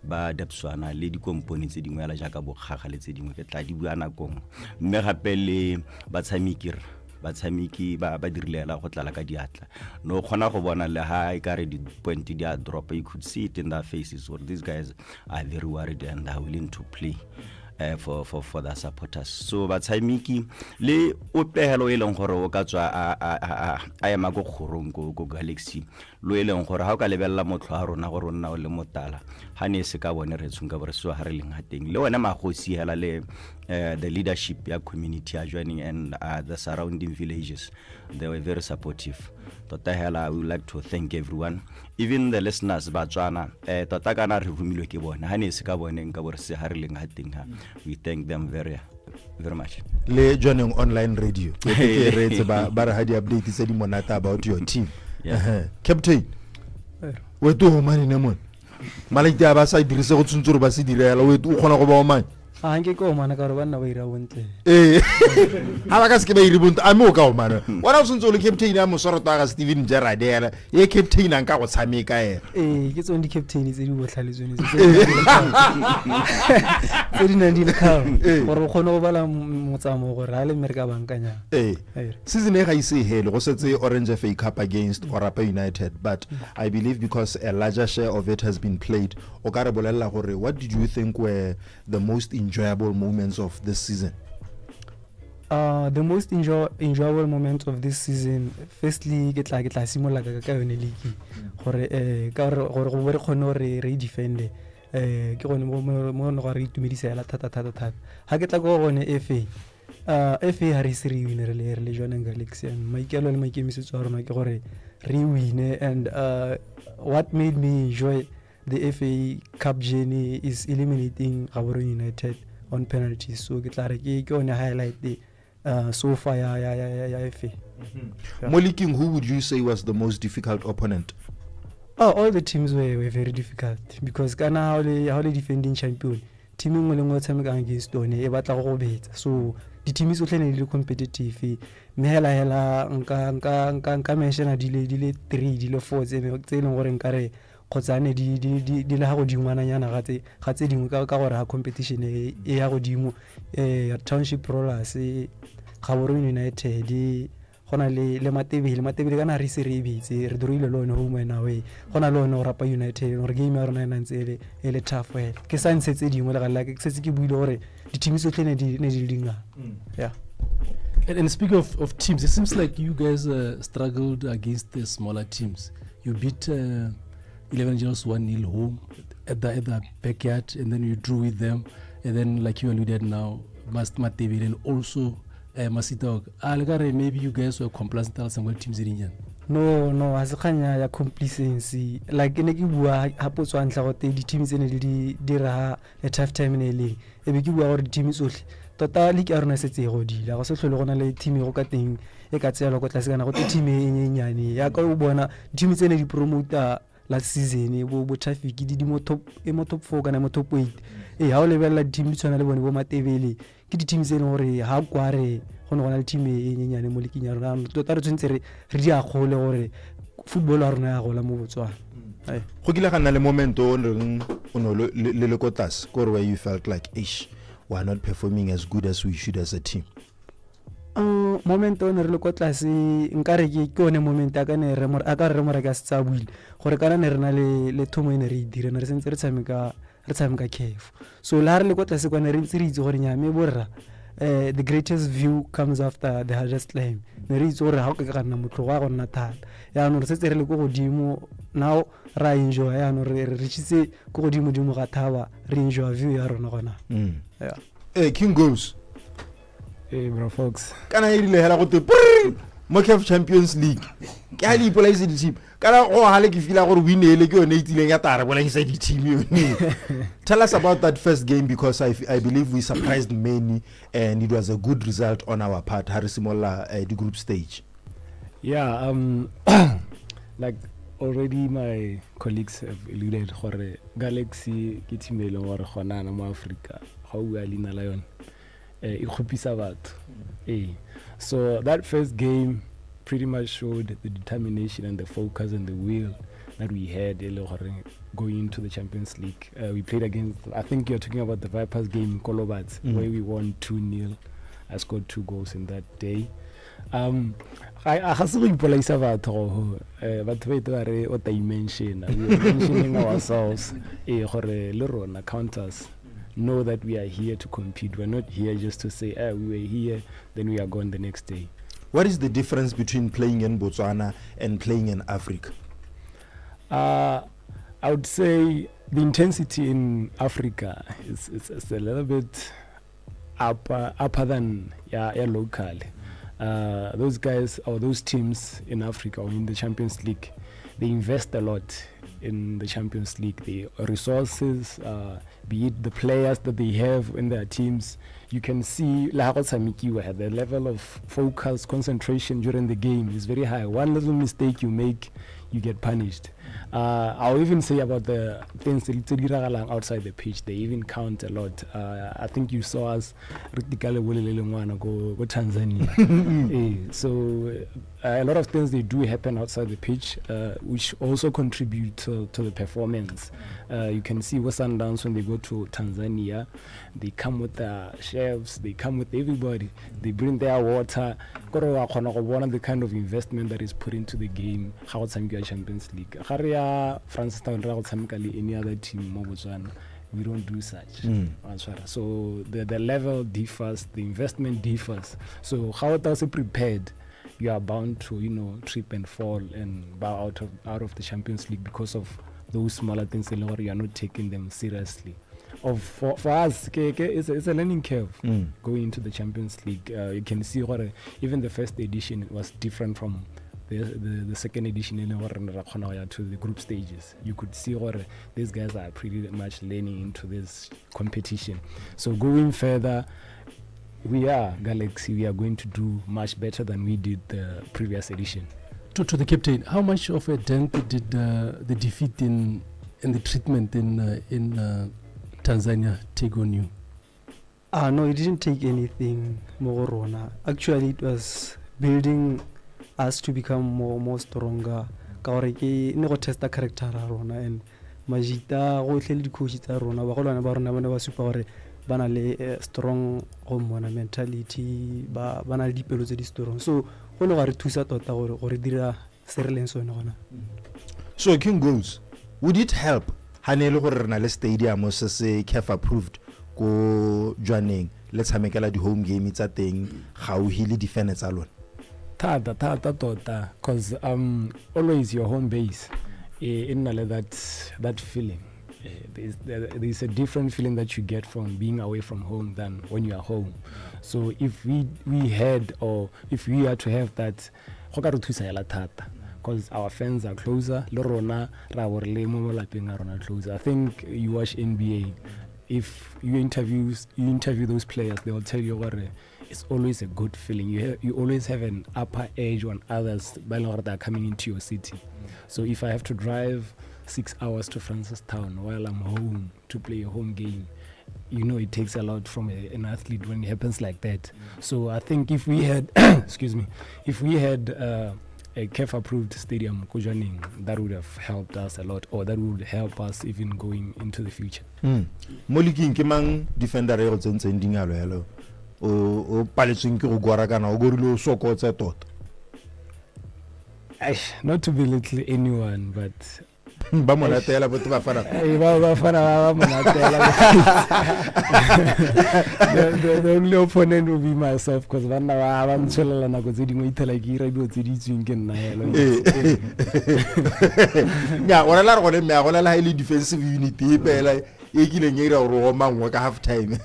ba dapswana le di components dingwe la jaka bo kgaga le tse dingwe ke tla di bua nakong mme gape le batshamiki ba dirilela go tlala ka diatla no khona go bona le ha e ka re di point di a drop, you could see it in their faces or these guys are very worried and are willing to play for the supporters. So batshamiki le o pehelo e leng gore o ka tswa a ema go khorong go Galaxy lo e leng gore ha o ka lebella motho a rona gore nna o le motala ha ne se ka bone re tsunga bore so ha re leng hateng le wena magosi hela le the leadership ya community are joining and the surrounding villages, they were very supportive. Tota hela, I would like to thank everyone, even the listeners Batswana tota kana re rumilwe ke bona ha ne se ka bone nka bore se ha re leng hateng ha. We thank them very much. Le joining online radio ke re ba re ha di update tse di monata about your team. Captain we to mani ne mon malaki ba sa dirise go tsuntsuro ba se direla we o khona go ba o mani anke ko mana ka re bana ba ira bontle ha ba ka se ke ba iri bontle a mo ka o mana wena o tsuntsolo captain ya mo sorota ga Steven Gerrard ya ye captain an ka go tshameka ke tsone di captain tse di botlhaletsone tse di nang di le ka gore o khona go bala motsamo gore a le America bankanya season e ga ise hele go setse Orange FA Cup against Orapa United, but I believe because a larger share of it has been played o ka re bolella gore what did you think were the most enjoyable moments of this season? The most enjoyable moment of this season, firstly ke tla simola ka yone league gore ka gore go re khone re defend ke gone mo no re itumedisela thata ha ke tla go gone FA ha re se re win re le jona Galaxy and maikelo le maikemisetso a rona ke gore re win, and what made me enjoy the FA Cup journey is eliminating YaronaFM United on penalties. So ke tla re ke on highlight the so far ya FA. Moliking, who would you say was the most difficult opponent? All the teams were very difficult because kana how the defending champion team ngwe le ngwe tshameka against one e batla go betsa, so the team is also really competitive. Mehela nka mention di le 3 di le 4 tse leng gore nkare khotsane di le ha go dingwana nyana ga tse dingwe ka gore ha competition e ya go dimo Township Rollers YaronaFM United gona le matebele kana re se re bitse re dirile lone home and away gona lone Orapa United or game ya rona ntsele e le tough ke sanse tse dingwe le ga ke setse ke buile gore di teams tsotlhe ne di dinga. Yeah. And speaking of teams, it seems like you guys struggled against the smaller teams. You beat 11 Angels 1-0 home at the backyard, and then you drew with them. And then, like you alluded now, Matebele and also Masitog. Maybe you guys were complacent with some teams in India. No, as a kanya ya complacency. Like ne ki bua hapo tswa ntla go te di teams ene di dira a tough time in a league. E be ki bua gore di teams tsotlhe tota league ya rona setse go di la go se tlhole gona le team go ka teng e ka tsela go tlase kana go te team e nyenyane ya ka o bona team tsene di promoter last season bo traffic di mo top 4 kana mo top 8 ha o lebella team di tshwana le bone bo Matebele ke di team tsene gore ha kware go no gona le team e nyenyane mo league ya rona tota re tsentse re di a gole gore football ya rona ya gola mo Botswana. Go kile ga nna le moment o no le ko tlase gore where you felt like ish we are not performing as good as we should as a team? Moment o ne re le ko tlase nkare ke one moment a ka ne re mo ka se tsa buile gore kana ne re na le thomo ene re dire ne re sentse re tshameka careful. So la re le ko tlase kwana re ntse re itse gore nyame borra the greatest view comes after the hardest climb. Ne re itse gore ha o ka kana motlo wa gona thata ya no re setse re le go godimo now ra enjoy ya no re reachitse go godimo ga thaba re enjoy view ya rona gona. Yeah. King goes. Hey bro Fox. Kana irile hela go te Mokef Champions League. Ke a le ipolaise di team. Kana go hale ke fila gore winele ke yone itileng ya tare bola inside the team yone. Tell us about that first game because I believe we surprised many and it was a good result on our part. Harisimola the group stage. Yeah, like already my colleagues have alluded gore Galaxy ke team e leng gore gona na mo Africa how we are lina lion e khopisa batho. So that first game pretty much showed the determination and the focus and the will that we had going into the Champions League. We played against, I think you're talking about the Vipers game in Kolobats, where we won 2-0. I scored 2 goals in that day. I has to police about but wait what I mentioned. We are mentioning ourselves counters. Know that we are here to compete. We're not here just to say, we were here, then we are gone the next day. What is the difference between playing in Botswana and playing in Africa? I would say the intensity in Africa is a little bit upper than local. Those guys or those teams in Africa or in the Champions League, they invest a lot in the Champions League. The resources, be it the players that they have in their teams, you can see the level of focus, concentration during the game is very high. One little mistake you make, you get punished. I'll even say about the things outside the pitch, they even count a lot. I think you saw us go Tanzania. So a lot of things they do happen outside the pitch, which also contribute to the performance. You can see what Sundowns when they go to Tanzania, they come with the chefs, they come with everybody, they bring their water. One of the kind of investment that is put into the game, how Champions League. France, any other team, we don't do such. So the level differs, the investment differs. So how it also prepared, you are bound to trip and fall and bow out of the Champions League because of those smaller things. You are not taking them seriously. For us, it's a learning curve going into the Champions League. You can see even the first edition was different from the second edition to the group stages. You could see these guys are pretty much learning into this competition. So going further, we are Galaxy, we are going to do much better than we did the previous edition. To the captain, how much of a dent did the defeat and the treatment in Tanzania take on you? No, it didn't take anything more, Rona. Actually, it was building us to become more stronger. Kaoreke ne go testa character ra rona and majita go tlele di coach tsa rona ba go lwana ba rona ba ne ba supa gore bana le strong home mentality bana le dipelo tse di strong. So go le ga re thusa tota gore dira sereleng sone gona. So King goes, would it help hanele gore rena le stadium se CAF approved go Jwaneng le tshamekela di home game tsa teng ga o hile defense tsa lona? Thata tota, cause always your home base in that feeling. There's a different feeling that you get from being away from home than when you are home. So if we had, or if we are to have that, because our fans are closer. I think you watch NBA. If you interview those players, they will tell you what it's always a good feeling. You always have an upper edge on others that are coming into your city. So if I have to drive 6 hours to Francistown while I'm home to play a home game, it takes a lot from an athlete when it happens like that. So I think if we had, if we had a CAF-approved stadium, Kujaning, that would have helped us a lot, or that would help us even going into the future. Moliking Kimang defender sending hello. O paletsweng ke go Guaragana o gorilo soko tsa tota. Not to belittle anyone, but ba monatela botho ba fana the only opponent will be myself, because ba ntshwelela nako tse dingwe itela ke ira dio tse di tsweng ke nna helo. Nya ona la re gone me a gola la ile defensive unit e pela e kileng e ira go go mangwe ka half time.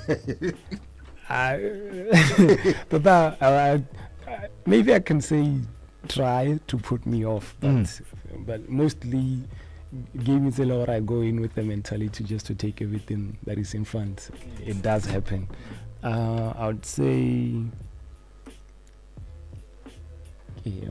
Maybe I can say try to put me off, but mostly game is a lot. I go in with the mentality just to take everything that is in front. It does happen. I would say yeah,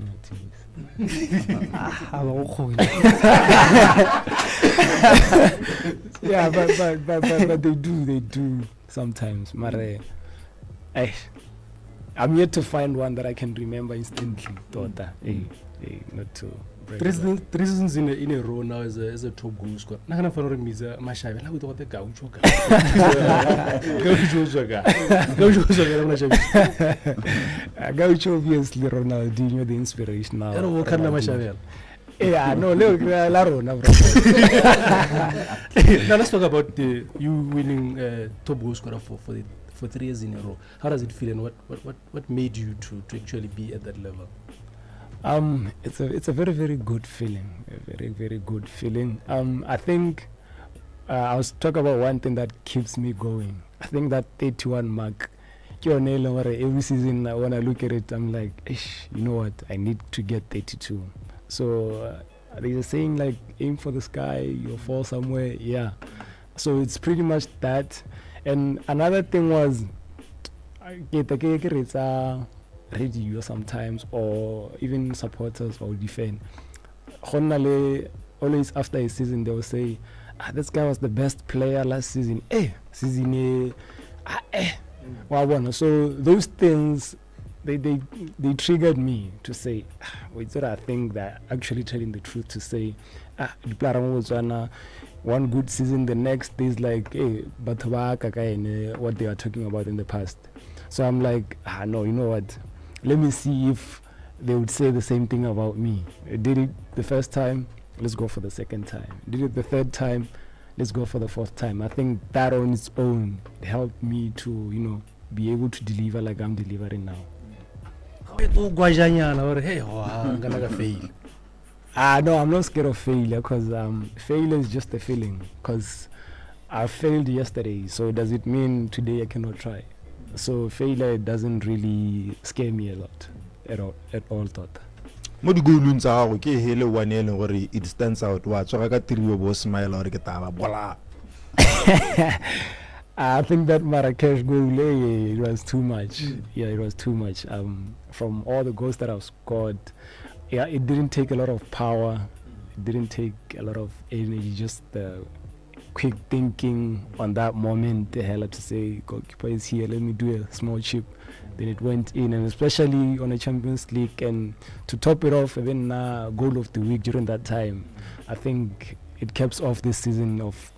but they do sometimes. Mare, I'm yet to find one that I can remember instantly. Not to. Three seasons in a row now as a top goal scorer. Na kana fana re miza mashabe la go tloga ka o choka. Gaucho obviously Ronaldinho the inspiration now. Ero ka na mashabe. Yeah, no, la Rona. Now let's talk about you winning top goal scorer for 3 years in a row. How does it feel, and what made you to actually be at that level? It's a very, very good feeling. A very, very good feeling. I think I was talking about one thing that keeps me going. I think that 31 mark. Every season when I look at it, I'm like, you know what? I need to get 32. So there's a saying like, aim for the sky, you'll fall somewhere. Yeah. So it's pretty much that. And another thing was, radio sometimes, or even supporters will defend. Always after a season they will say, this guy was the best player last season. So those things they triggered me to say, I think that actually telling the truth, to say one good season, the next is like what they are talking about in the past. So I'm like, no, you know what? Let me see if they would say the same thing about me. I did it the first time, let's go for the second time. Did it the third time, let's go for the fourth time. I think that on its own helped me to, be able to deliver like I'm delivering now. No, I'm not scared of failure, because failure is just a feeling. Because I failed yesterday, so does it mean today I cannot try? So failure doesn't really scare me a lot at all. Thought. Mo di goalung tsa gago ke hele one ene gore it stands out wa tsoga ka tiriwe bo smile gore ke taba bola. I think that Marrakesh goal, it was too much. Yeah, it was too much. From all the goals that I've scored, it didn't take a lot of power. It didn't take a lot of energy. Just quick thinking on that moment. The hell to say, goalkeeper is here. Let me do a small chip. Then it went in, and especially on a Champions League, and to top it off, even goal of the week during that time. I think it caps off this season of.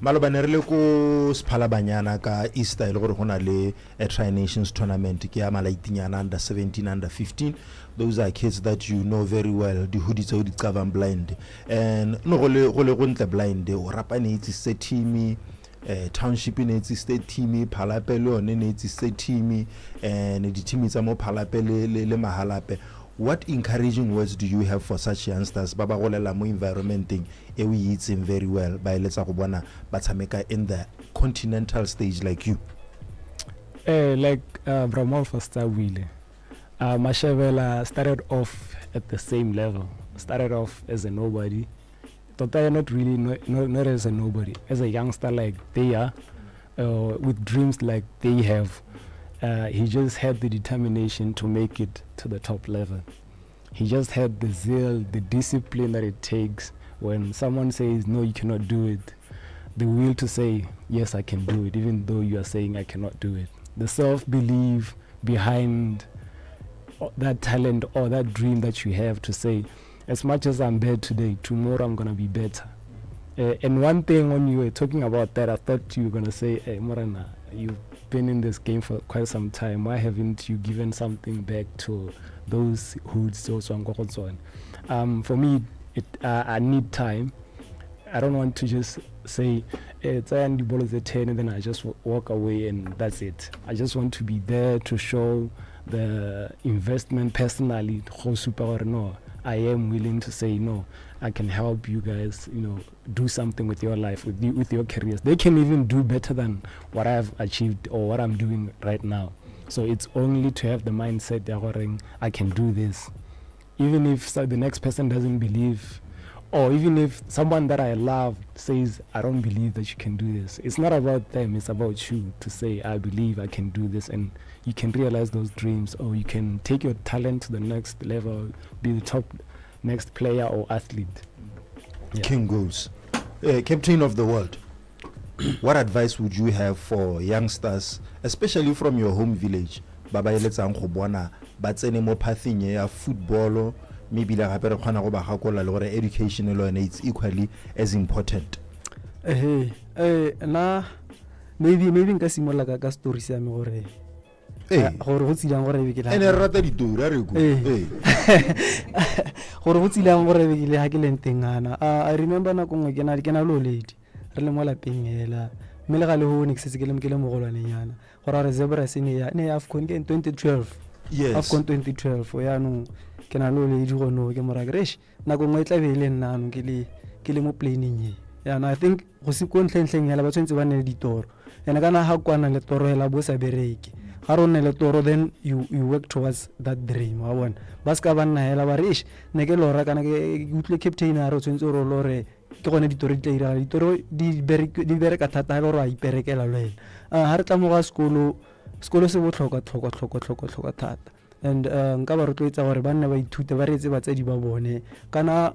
Maloba ne re le ko Sphala Banyana ka Easter le gore gona le a Tri-Nations tournament ke ya malaitinyana under 17 under 15. Those are kids that you know very well, the hoodies tse o di qaban blind, and no go le gontle blind o rapane itse se team township in its state team, Palapelo and its state team, and the team is a more Palapele le Mahalape. What encouraging words do you have for such youngsters? Baba Golela mo environment thing, we eats him very well by Let's Akubana Batameka in the continental stage like you. Like Bramol Foster Wheeler. Mashevela started off at the same level. Started off as a nobody. Totally not really not as a nobody. As a youngster like they are, with dreams like they have. He just had the determination to make it to the top level. He just had the zeal, the discipline that it takes when someone says, no, you cannot do it. The will to say, yes, I can do it, even though you are saying I cannot do it. The self-belief behind that talent or that dream that you have to say, as much as I'm bad today, tomorrow I'm going to be better. And one thing, when you were talking about that, I thought you were going to say, hey, Morana, you've been in this game for quite some time. Why haven't you given something back to those hoods? For me, I need time. I don't want to just say, it's the ball is a 10 and then I just walk away and that's it. I just want to be there to show the investment personally. No, I am willing to say, no, I can help you guys, do something with your life, with your careers. They can even do better than what I've achieved or what I'm doing right now. So it's only to have the mindset that I can do this. Even if the next person doesn't believe, or even if someone that I love says, I don't believe that you can do this. It's not about them, it's about you to say, I believe I can do this, and you can realize those dreams, or you can take your talent to the next level, be the top next player or athlete. Yeah. King goals. Captain of the world. What advice would you have for youngsters, especially from your home village? Baba eletsa ngobona ba tsene mo pathing ya football, maybe la gape re khona go ba gakola le gore education alone it's equally as important. Na maybe nka simola ka story sa me gore gore go tsilang gore be ke la ene rata ditura re go gore go tsilang gore be ke le ha ke lenteng ana. I remember na kongwe ke na lo lady re le mo lapeng hela mme le ga le ho ne ke se ke le mogolwane nyana gore re zebra sene ya ne AFCON ke in 2012. Yes, AFCON 2012 ya no ke na lo lady go no ke mora gresh na kongwe tla be le nna no ke le mo planning ye ya na. I think go se ko ntlentleng hela ba tsentse ba ne ditoro ena kana ha kwana le toro hela bo sa bereke ga ro ne le toro, then you work towards that dream wa bona ba ska ba nna hela ba rish ne ke lora kana ke utlwe captain a ro tsentse ro lore ke gone ditoro di bereka thata le ro a iperekela lwela ha re tla mo ga skolo se botlhokwa thata. And nka ba rotloetsa gore ba nne ba ithute ba retse batsadi ba bone kana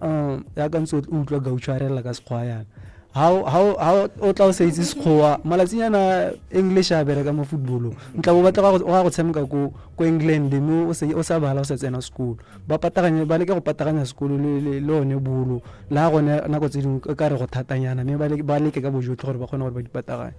ya ka ntse o utlwa gautsharela ka sekgwayana how o tla o se itse sekgowa malatsinyana English a bereka mo football ntla bo batla go tshameka ko England mme o sa bala o sa tsena school ba pataganya ba le ke go pataganya school le one bolo la gone nako tse dingwe ka re go thatanyana mme ba le ke ka bojotlhe gore ba kgone gore ba di pataganya.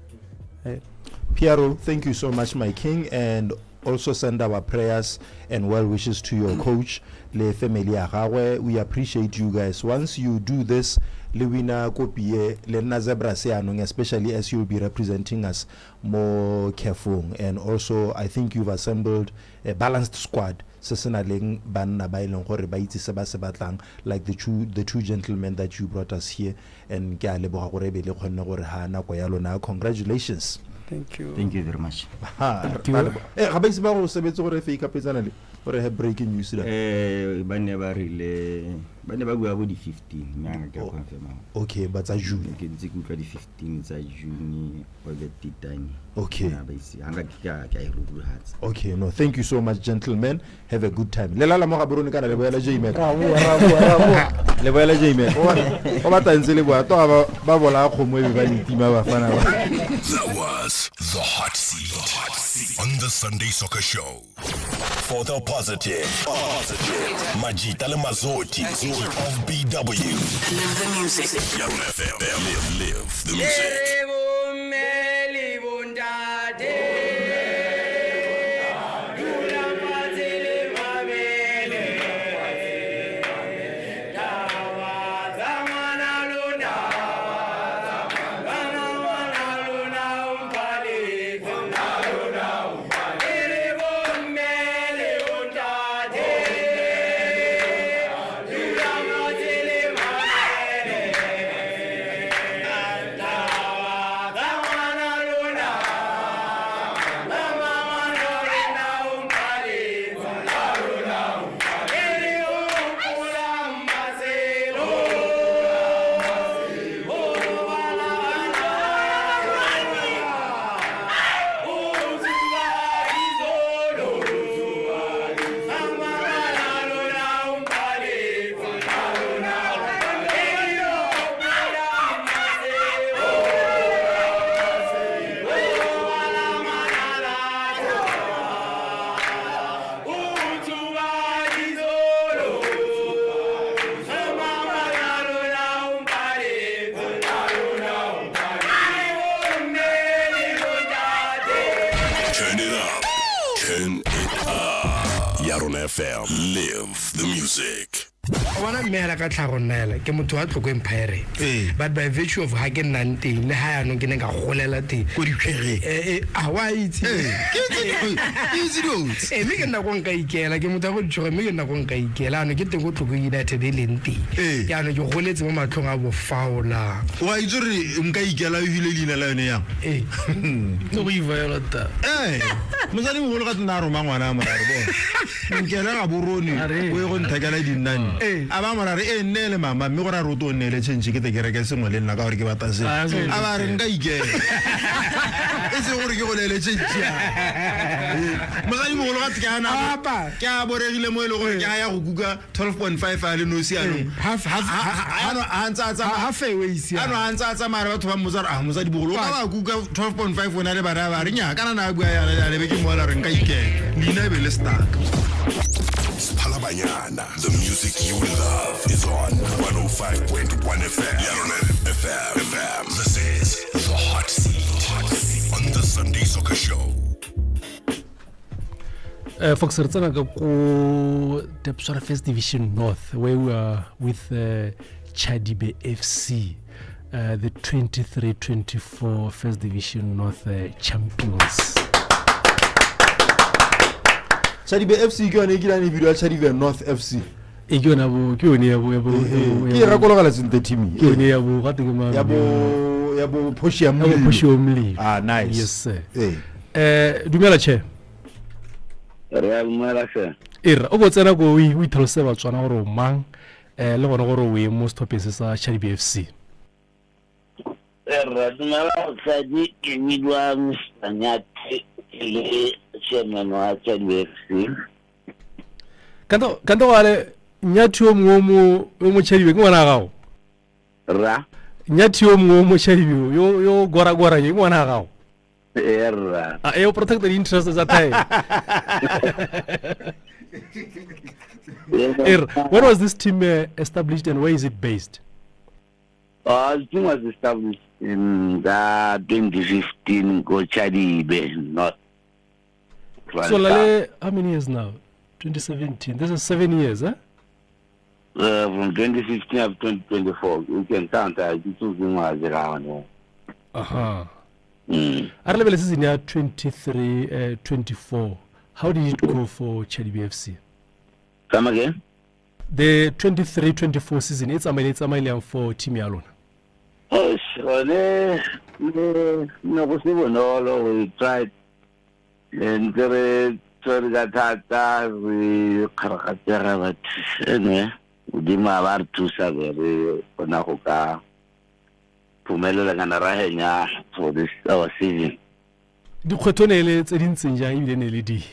Piero, thank you so much, my king, and also send our prayers and well wishes to your coach, le family ya gagwe. We appreciate you guys. Once you do this, le wina kopie le nna zebra se anong, especially as you'll be representing us more careful. And also, I think you've assembled a balanced squad. Sesenaleng banna ba ileng gore ba itse se ba se batlang, like the two gentlemen that you brought us here. And ke a leboga gore be le khonne gore ha nako ya lona. Congratulations. Thank you very much. Ga ba itse ba go sebetse gore fake kapetsana le gore have breaking news da ba ne ba bua go di 15 mme ga confirm. Okay, but tsa June ke ntse ke utlwa di 15 tsa June o be titani. Okay, ba itse hanga ka e rubuhatsa. Okay, no, thank you so much, gentlemen. Have a good time. Le la mo ga borone kana le boela Jaimek. Le boela Jaimek. O ba tantse le bua to ba bola khomo e ba ditima ba fana ba. That was the hot seat on the Sunday Soccer Show. For the positive, Majita le Mazoti of BW. Live the music. YaronaFM. Live the music. Turn it up. Turn it up. YaronaFM. Live the music. Wana mmela ka tlhagonela ke motho wa tlhoko empire but by virtue of ha ke nnang teng le ha ya no ke ne ka golela teng go di khege a wa itse me ke nna go nka ikela ke motho go tshoga me ke nna go nka ikela ano ke teng go tlhoko United e leng teng ya no ke goletse mo matlhong a bo faula wa itse re nka ikela o hile lina la yone yang no go ivela ta mosadi mo go ka tsena ro mangwana mo ra re bona nkela ga boroni o go nthakela dinane aba mara re nnele mama mme go ra roto nnele change ke te kereke sengwe le nna ka gore ke bata se aba re nka ikela e se gore ke go lele change ya mosadi mo go ka tsana ke a boregile mo ile gore ke ya go kuka 12.5 a le no siano half half ways ya ano antsa mara batho ba mozara mosadi bogolo ka ba kuka 12.5 wona le bara ba re nya kana na bua ya le be ke mo la re nka ikela lina be le stuck. The music you love is on 105.1 FM. YaronaFM. This is the hot seat on the Sunday Soccer Show. Fox re tsena ka go Depswara First Division North where we are with Chadibe FC, the 23-24 First Division North champions. Chadibe FC ke yone ke la ne video ya Chadibe North FC e ke yona bo ke yone ya bo ke ra kologala tsente team ke yone ya bo ga teng ma ya bo Poshia Mli nice yes sir dumela che re dumela se ira o botsena go o ithalose ba tswana gore o mang le gona gore o e mo stopese sa Chadibe FC re dumela sa di ke midwa msanyati le chairman wa Chadibe FC kanto wale nyati o mo Chadibe ke ngwana gago ra nyati o mo Chadibe yo gora ye ngwana gago ra you protect the interests of that time. When was this team established and where is it based? The team was established in 2015 go Chadibe North. So Lale, how many years now? 2017. This is 7 years, huh? From 2015 up to 2024, we can count as 2 years around. I remember this is in year 23-24. How did it go for Chadibe FC? Come again? The 23-24 season, it's a million for Team Yalona. Oh, sure. No, we tried. And we anyway, we didn't have to say for this our season. Du khotonele tse dintseng jang ile ne le di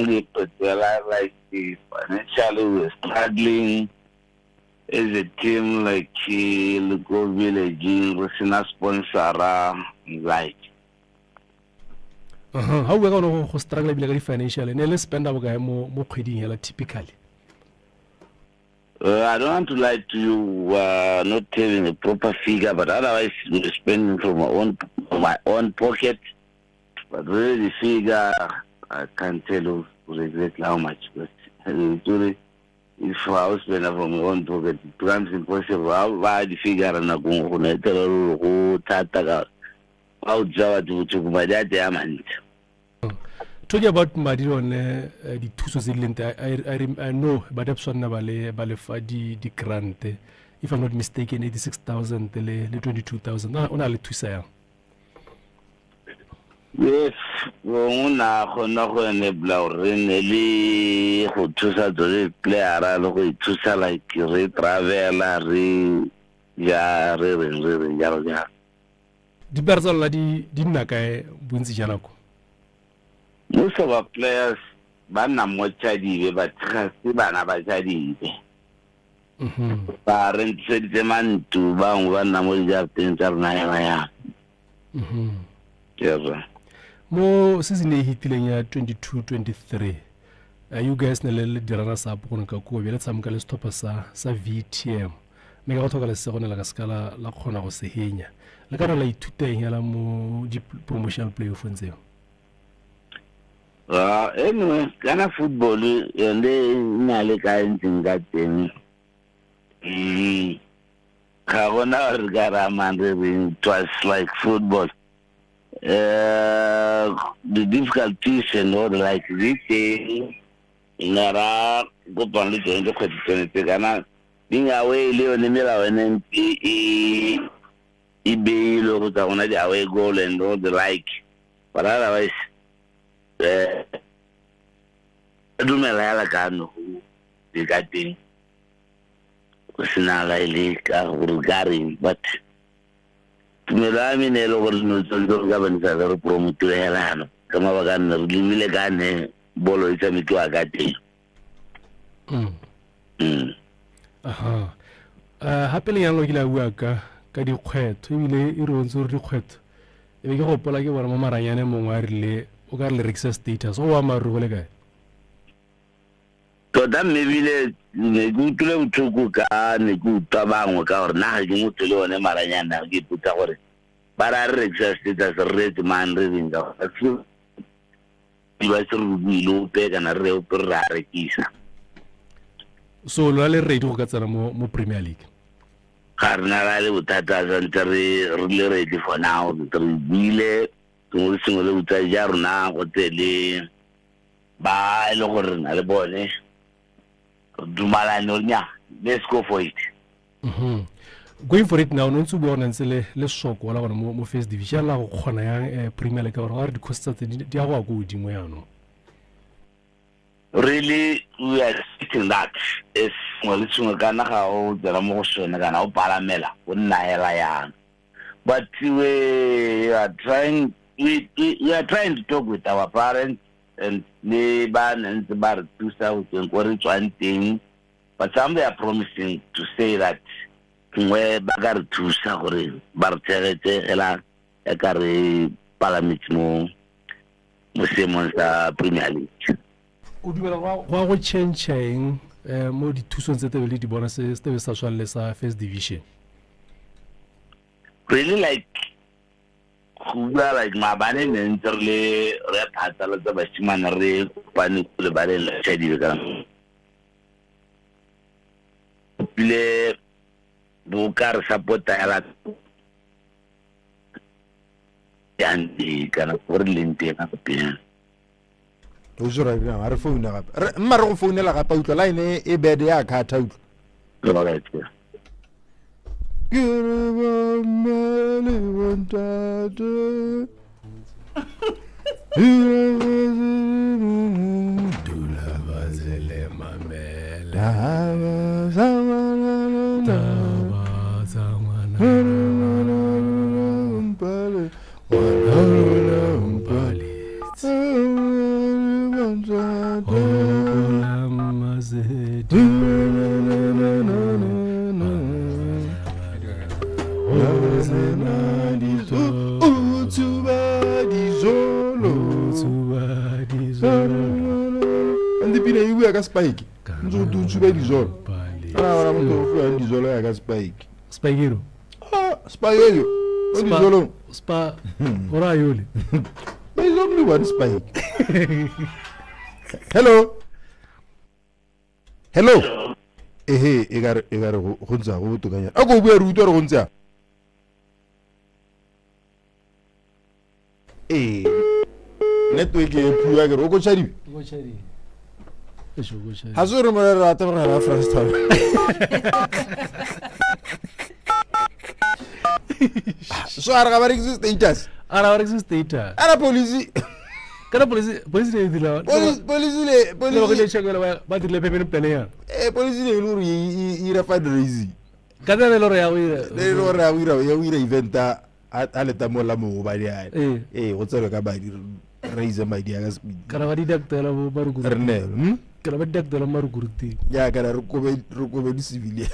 like financially we're struggling as a team, like go village Rosina sponsor like how we going to struggle with financially ne le spend ba ga mo kgweding hela typically. I don't want to lie to you, not having a proper figure, but otherwise we're spending from my own pocket. But really the figure, I can't tell you exactly how much. But actually, if I was spending from my own pocket, it becomes impossible. Why the figure and I'm going to tell you how to my dad. Talking about Madrid on the two society, I know, but that's one balefadi the grant. If I'm not mistaken, 86,000, the 22,000. On a little say. Yes, on a really to say player, to say like travel, the Berzal di Nakai Bunzi Janako. Most of our players bana mo Chadibe but bana ba Chadibe. Parents demand to bana mo Japten Tarnaya. Yes. Mo season e hitileng ya 22-23. You guys ne dirana sa go ka go bele tsamka le stopper sa VTM. Me ga go thoka le se gone la ka skala la khona go se henya. le ka la ithuteng ya la mo di promotional playoff tseo. Anyway, kana football yonde nale ka ntseng ka teng. Ka bona re ka ra mandre it was like football. The difficulties and all like this inara go pan le teng go kwetsa kana dinga we le yone mela wena e be lo go tsa gona di away goal and all the like, but otherwise dumela ya la kano di ka teng o sina la ile ka regarding, but tumela mi ne lo go no tso ga bana re promote le helano kama ba ka nna re lebile ka ne bolo e tsamikiwa ka teng. Aha. Hape le yang lo kila bua ka dikgwetho ebile e re ntse re dikgwetho e be ke gopola ke bona mo maranyane mongwe a rile o ka le register status o wa maru le kae to da mebile ne go tule botlhoko ka ne go twa bangwe ka gore na ga ke motho le one maranyana ke puta gore ba ra register status re man re dinga ba se re lo pe kana re o re ra rekisa. So lo le ready go ka tsena mo Premier League. Karna la le botata tsa re le ready for now re bile go sengwe le botsa ja rona go tele ba le gore na le bone dumala nonya, let's go for it. Going for it now no ntse bona ntse le shoko wala bona mo first division la go khona ya Premier League gore di cost tsa di a go go dimo yano. Really, we are expecting that. It's well, it's going to go the emotion and our paramela. But we are trying. We are trying to talk with our parents and neighbors and about 2,000 encourage one thing. But some they are promising to say that we bagar to Sakuri, Barterete, Ela, Ekari, Palamitmo, Muslims, Premier League. O dumela wa go changeng mo di thusong tse tebele di bona se tebe sa tshwanele sa first division. Really like kuba like mabane nenterle re phatala tsa bashimana re pani le bale la tshedi ka bile bukar supporta ya la yandi kana por lente ka pena. o jura bia a re founa gape mma re go founela gape utla line e bede ya ka tha utla Lo right. ke re ba mele bontate Dula bazele mamela Taba zamana taba zamana umpale wala umpali ola mazedi andipina ibu ya ka spike nzo tu tsuba dizolo ara mo fu dizolo ya ka spike spike spike yo dizolo spa ora yole there's only one spike. Hello egar go ntsa go tokanya a go bua ruto re go ntsa network e pua ke go tshadi ha zo re mo rata re ra first time so ara ga ba re status ara police kana police le dila police le chekela ba dire pepe pele ya police le lori i ra fundraising kana le lori ya o ira event a le tamo la mo ba dia go tsela ka ba di raise my dia gas kana ba di daktela bo ba ruku erne kana ba daktela marukuruti ya kana ro ko be di civilian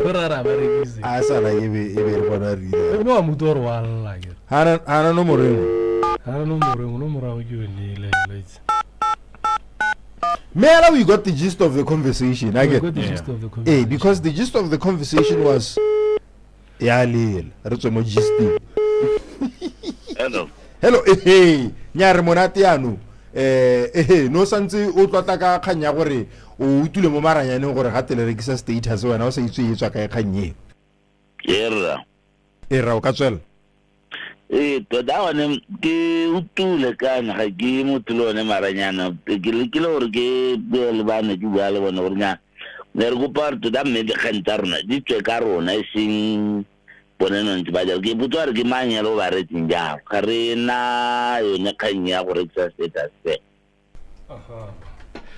rara ba re kise a sala e be re bona ri no motor wala ke ana no moreng no morago ke yone le Mela, we got the gist of the conversation. I We get. got the gist of the conversation. Because the gist of the conversation was, yeah, Lil, Retsomo gisting. Hello. Hello, nyare monate anu. No santse o tlotla ka kganya gore o utule mo maranyane gore ga tele rekisa status wena o sa itse e tswa ka kganye. Era. Ra o ka tswela. To da one ke utule kana ga ke motulone maranyana ke le gore ke le bana ke bua le bona gore nya ne re go parto da me di khantarna di tswe ka rona sing poneno ntse ba ja ke butwa re ke manyelo ba re tsinja ga re na yone kanya gore tsa status se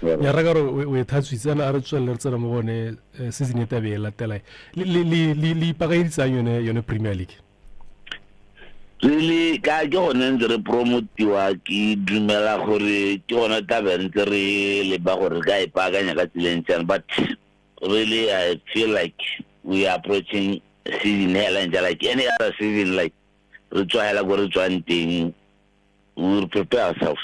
ya raka we thatswitsana a re tswelle re tsena mo bone season e tabe la tela le ipagaeditsa yone Premier League. really ka ke gone ntse re promotiwa ke dumela gore ke gona tabe ntse re le ba gore ka ipakanya ka tsilentšana, but really I feel like we are approaching season hela like any other season, like re tswa hela gore tswang teng. We will prepare ourselves,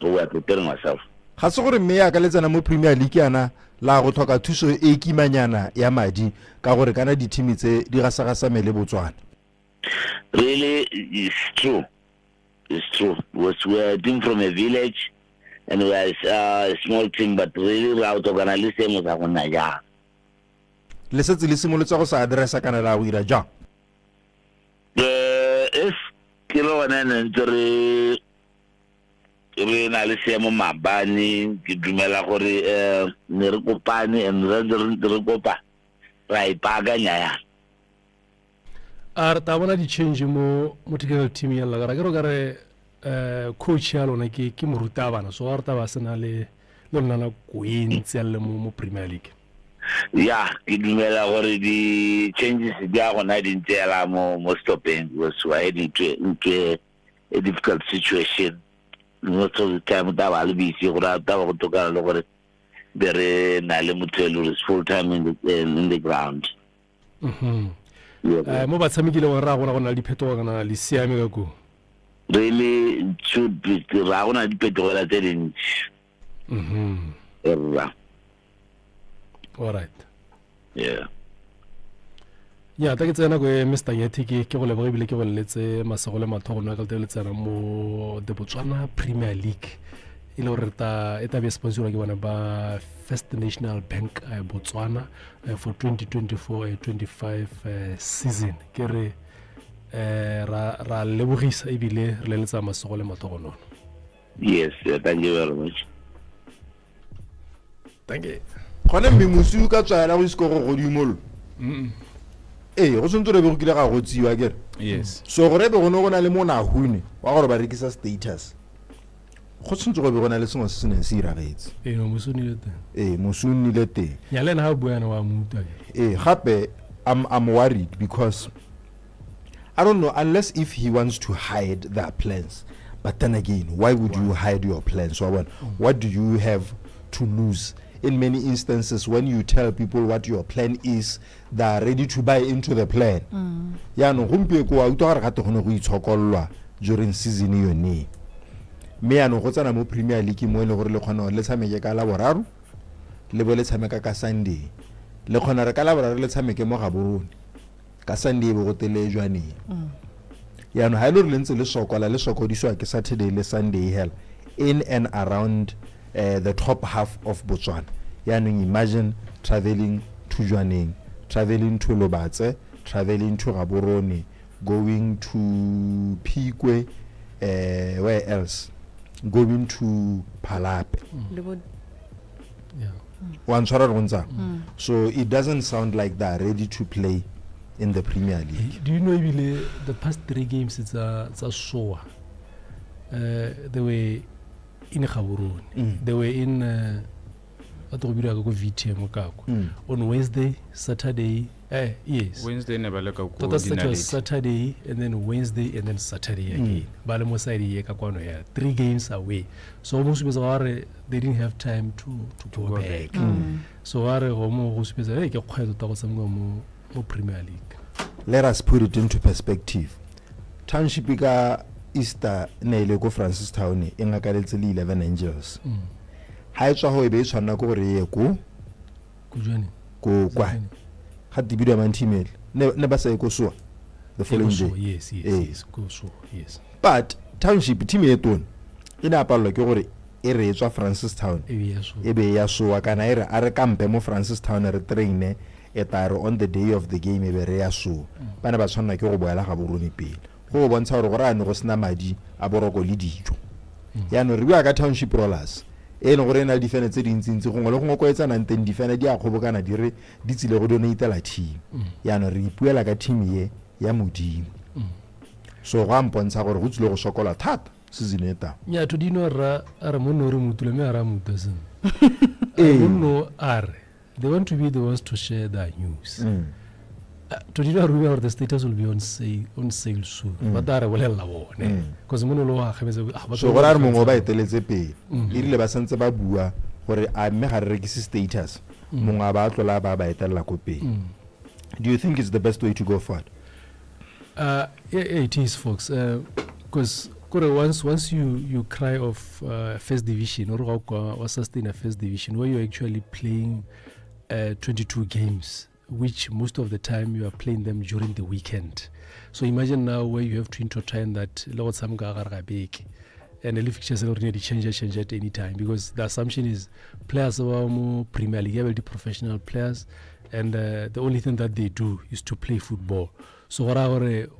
so we are preparing ourselves. Ga se gore mme ya ka letsana mo Premier League yana la go tlhoka thuso e kimanyana ya madi ka gore kana di team tse di gasagasa mele Botswana. Really, it's true. It's true. We are a team from a village, and we are a small team, but really we are organized same as our ya. Le setse le simolotse go sa addressa kana la o ira jang. If ke lo bona ntse re na le seemo mabane ke dumela gore ne re kopane and re kopa ra ipakanya ya. A re ta bona di change mo technical team ya la gara ke ro gare coach ya lona ke morutabana, so a re ta ba sena le lona na kwentse le mo Premier League. Yeah, ke dumela gore di changes di a gona di ntela mo stopping was why into a difficult situation. Most of the time da ba le busy gore da ba go toka le gore bere na le motelo is full time in the ground. Mo ba tshamekile gore ra gona le diphetogo kana le siame ka go. Really should be ra gona diphetogo la tse dintsi. All right. Yeah. Ya ta ke tsena go Mr. Yeti ke go leboga bile ke go letse masegole mathogo nna ka le tsena mo the Botswana Premier League ile gore eta be sponsor ke bona ba First National Bank Botswana for 2024-25 season ke re ra lebogisa ebile re le letsa masegole mathogo nono. Yes, thank you very much. Thank you. Gone mme musu ka tswela go isko go godimolo. Go sontse re be go kile ga go tsiwa kere. Yes. So gore be gone gona le mona hune wa gore ba rekisa status. Go sontse go be gona le sengwe se se neng se iragetse. No musuni le teng. Musuni le teng. Ya lena ha buana wa muta. Gape I'm worried because I don't know, unless if he wants to hide their plans. But then again, why would you hide your plans? So what do you have to lose? In many instances, when you tell people what your plan is, they are ready to buy into the plan. Ya no gompieko wa utwa ga togone go itshokollwa during season yo ne. Me ya no go tsana mo Premier League mo le gore le khona le tshameke ka la boraro le bo le tshameka ka Sunday. Le khona re ka la boraro le tshameke mo gaborone. Ka Sunday bo go tele jwane. Ya no ha ile le ntse le sokola le sokodiswa ke Saturday le Sunday hell in and around the top half of Botswana. Yani imagine traveling to Jwaneng, traveling to Lobatse, traveling to Gaborone, going to Pikwe, where else? Going to Palape. So it doesn't sound like they're ready to play in the Premier League. Do you know the past 3 games it's a show. They were in Gaborone. They were in on Wednesday, Saturday. Yes. Wednesday never look at Saturday and then Wednesday and then Saturday again. Balemo 3 games away. So almost they didn't have time to go back. So Premier League. Let us put it into perspective. Township Easter Nele go Francis Town in 11 Angels. ha e tswa ho e be e tshwanna ko gore ye ko Kujani. kwa ha dibido man team ne ba sa ko so the following day. Yes, go so, yes. But township team e tone ina pallo ke gore e re tswa Francis Town e be ya so kana e re a re kampe mo Francis Town re train e tare on the day of the game e be re ya so bana ba tshwanna ke go boela ga boroni pele go bontsha gore gore a ne go sna madi a boroko le dijo ya no re bua ka township rollers e no gore na defend tse dintsintsi go ngole go go etsana nteng defend di a khobokana dire di tsile go donate la team ya no re ipuela ka team ye ya modimo so ga mpontsha gore go tsile go sokola thata season eta ya to dino ra mono re mutule me ara mutasen mono are they want to be the ones to share the news to dino ruby or the status will be on sale soon but are bolela bone because mono lo ha khabetse so gore mo go ba eteletse pele irile ba santse ba bua gore a mme ga re rekise status monga ba tlola ba etella ko pele. Do you think it's the best way to go forward? Yeah, it is, folks, because once you cry of first division or sustain a first division where you're actually playing 22 games, which most of the time you are playing them during the weekend. So imagine now where you have to intertwine that Lord some big and the fixtures already change at any time, because the assumption is players are more Premier League able to professional players, and the only thing that they do is to play football. So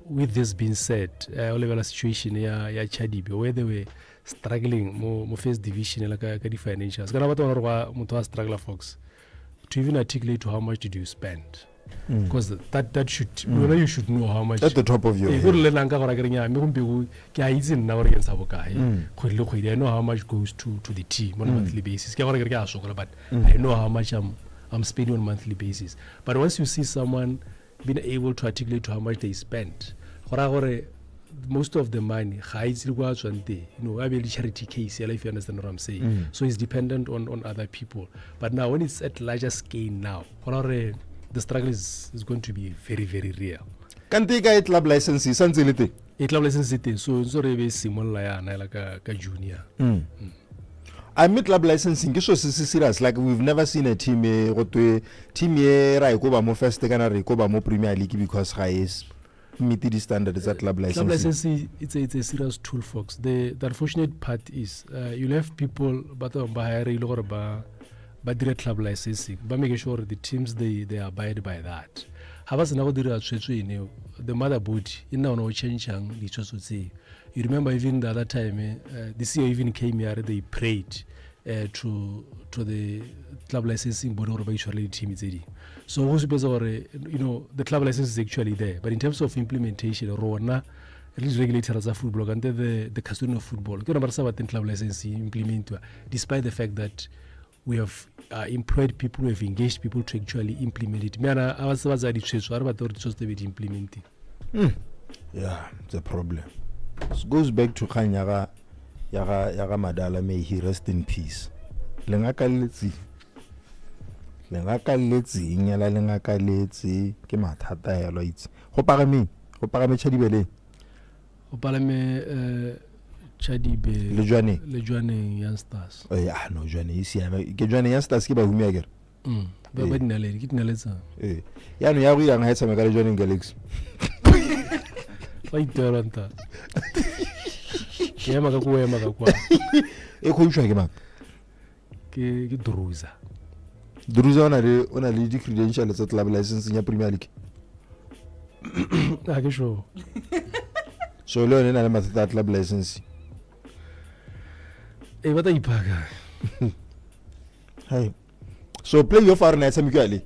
with this being said, all level situation ya Chadibe where they were struggling more first division like the financials. Kana batho ba motho struggle, folks, to even articulate to how much did you spend, because that should you should know how much at the top of your head. I know how much goes to the team on a monthly basis, but I know how much I'm spending on a monthly basis. But once you see someone being able to articulate how much they spent, most of the money, I will charity case, if you understand what I'm saying. So it's dependent on other people. But now when it's at larger scale now, the struggle is going to be very, very real. Can take a club license, something. A club license, so very similar like a junior. I meet club licensing so serious, like we've never seen a team ra mo first kana re ko ba mo Premier League because highest meet the standards at club licensing. Club licensing, it's a serious tool, folks. The unfortunate part is you'll have people but direct club licensing, but making sure the teams they abide by that. The motherboard in now no change. You remember even the other time, this year even came here, they prayed to the club licensing board or actually team. So the club license is actually there, but in terms of implementation, at least regulators of football and the custodian of football, club license implement, despite the fact that we have employed people, we have engaged people to actually implement it. Yeah, it's a problem. It goes back to Yaga Madala, may he rest in peace. Lengaka letsi ingela lengaka letsi ke mathata ya loitse go pagame Chadibele go palame Chadibe le jwane youngsters. Yeah, no jwane isi ke jwane youngsters ke ba humi agere ba dinale ke dinaletsa ya no ya go yang ha etsa me ka le jwane Galaxy Iteranta. Ke ema ka kwa. E go utswa ke mang? Ke Druza. Druza ona le di credentials tsa club license ya Premier League. Ke sure. So le ona le mathata club license. E bata ipaga. Hey. So play your foreign night samikale.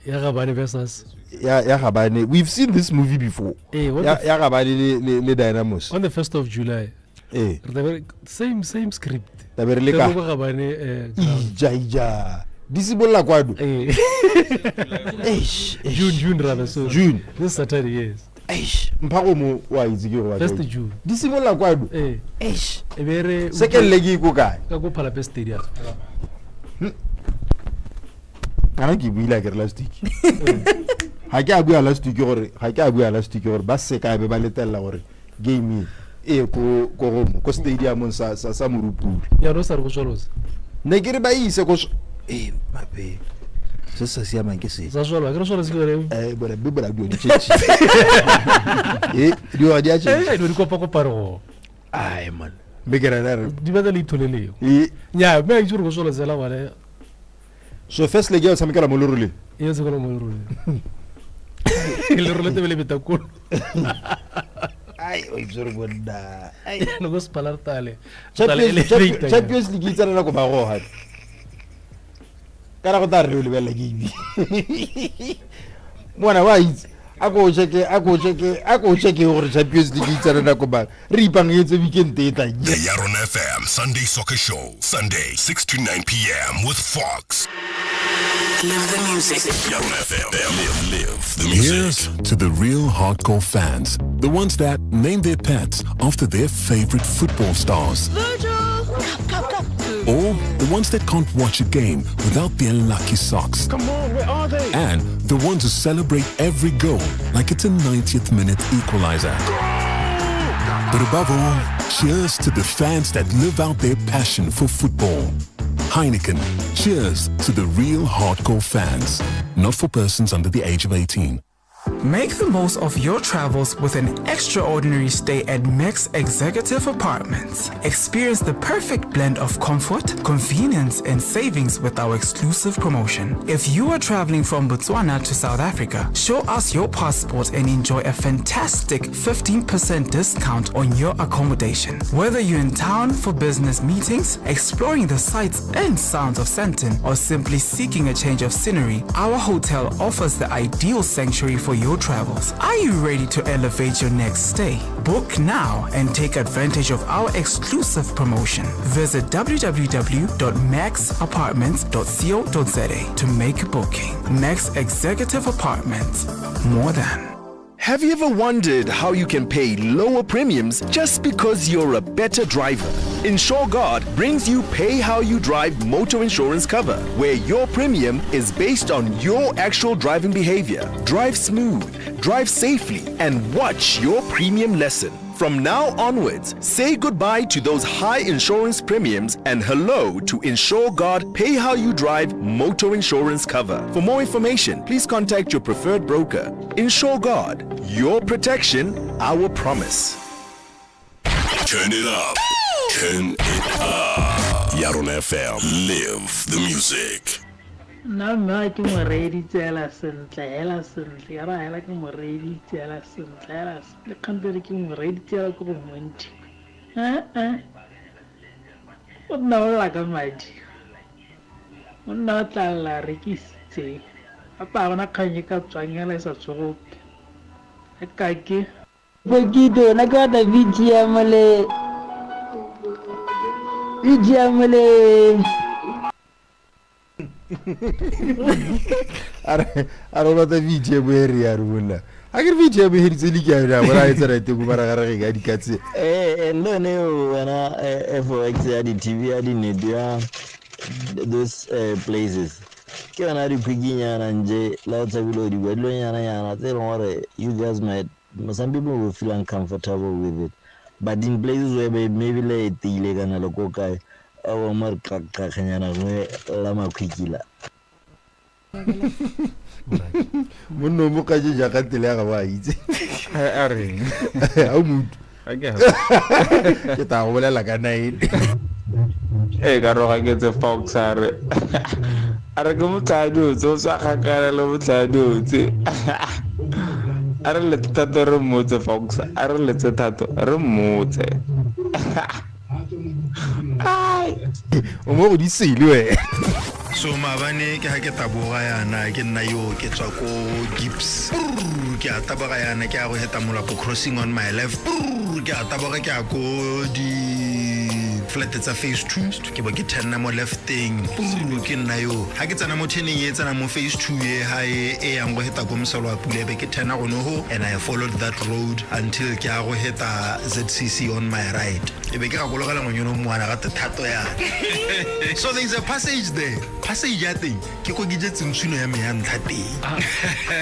Ya Gabane versus Ya Gabane. We've seen this movie before. Ya Gabane le Dynamos. On the 1st of July. Same script. Taberleka. Gabane Jaija. Disibola kwado. June rather so. June. This Saturday, yes. Mpako mo wa iziki wa. 1st June. Disibola kwado. Ebere second leg go kae? Ka go Palace Stadium. Ana ki buila ke last week. Ha ke a bua last week gore ba se ka be ba letella gore game e ko stadium sa Morupuri. Ya no sa re go tsolosa. ne ke re ba ise go mabe se sa siamang ke se Za swalo, akere swalo se ke re. bora be bora di tshetse di wa dia tshetse di kopa ro. ai man be ke ra Di ba le itholeleo. Nya, me a itse go swalo zela bana. so first le ke o tshamekela mo lorole Ye se go mo role. Le role te bele beta ko. ai o ibzore bona ai No go spalar tale. Champions League itsa rena go ba go ha kana go tare le bela game mona wa itse a go cheke gore Champions League itsa rena go ba re ipangetse weekend e tla The YaronaFM Sunday Soccer Show, Sunday 6 to 9 p.m. with Fox. Live the music. YaronaFM, live the music. Here's to the real hardcore fans, the ones that name their pets after their favorite football stars. Or the ones that can't watch a game without their lucky socks. Come on, where are they? And the ones who celebrate every goal like it's a 90th minute equalizer. But above all, cheers to the fans that live out their passion for football. Heineken, cheers to the real hardcore fans. Not for persons under the age of 18. Make the most of your travels with an extraordinary stay at Max Executive Apartments. Experience the perfect blend of comfort, convenience, and savings with our exclusive promotion. If you are traveling from Botswana to South Africa, show us your passport and enjoy a fantastic 15% discount on your accommodation. Whether you're in town for business meetings, exploring the sights and sounds of Sandton, or simply seeking a change of scenery, our hotel offers the ideal sanctuary for your travels. Are you ready to elevate your next stay? Book now and take advantage of our exclusive promotion. Visit www.maxapartments.co.za to make a booking. Max Executive Apartments. More than. Have you ever wondered how you can pay lower premiums just because you're a better driver? InsureGuard brings you Pay How You Drive motor insurance cover, where your premium is based on your actual driving behavior. Drive smooth, drive safely, and watch your premium lessen. From now onwards, say goodbye to those high insurance premiums and hello to InsureGuard Pay How You Drive motor insurance cover. For more information, please contact your preferred broker. InsureGuard, your protection, our promise. Turn it up. Turn it up. YaronaFM, live the music. Na ma ke mo ready tsela sentle hela sentle ra hela ke mo ready tsela sentle hela le khampere ke mo ready tsela ko go monti o nna o la ka madi o nna o tla la rekisitse apa gona khanye ka tswanyela sa tsogo e ka ke bokido na ka da VGM le are ba ta video bo re ya rona a ke video bo hiritse le ke ya bona e tsara te go bara gare ga dikatse no wena FOX ya di TV ya di media those places ke wena di piginyana nje la o tsabilo di wedlo yana tse gore you guys might some people will feel uncomfortable with it, but in places where maybe le tile kana lo kokai awa mar kakanyana ngwe la makhikila monno mo ka je ka tile ga ba itse a re a mutho a ke ke ta go bolela ka nine ka roga ke tse Fox are ke motlado tso sa khakala le motlado tse are le tato re motse Fox are le tse tato re motse ai o mo go di sile so mabane ke ha ke taboga yana ke nna yo ke tswa ko Gibbs ke a taboga yana ke a go heta molapo crossing on my left ke a taboga ke a ko di flat tsa phase 2 ke bo ke tena mo lefteng ke nna yo ha ke tsana mo turning e tsana mo phase 2 ye ha e yang go heta ko msalo wa pule be ke tena go no ho and I followed that road until ke a go heta ZCC on my right e be ke ga gologela ngonyolo mwana ga thato ya so there is a passage there passage ya teng ke go ke jetse ntshino ya me ya ntha teng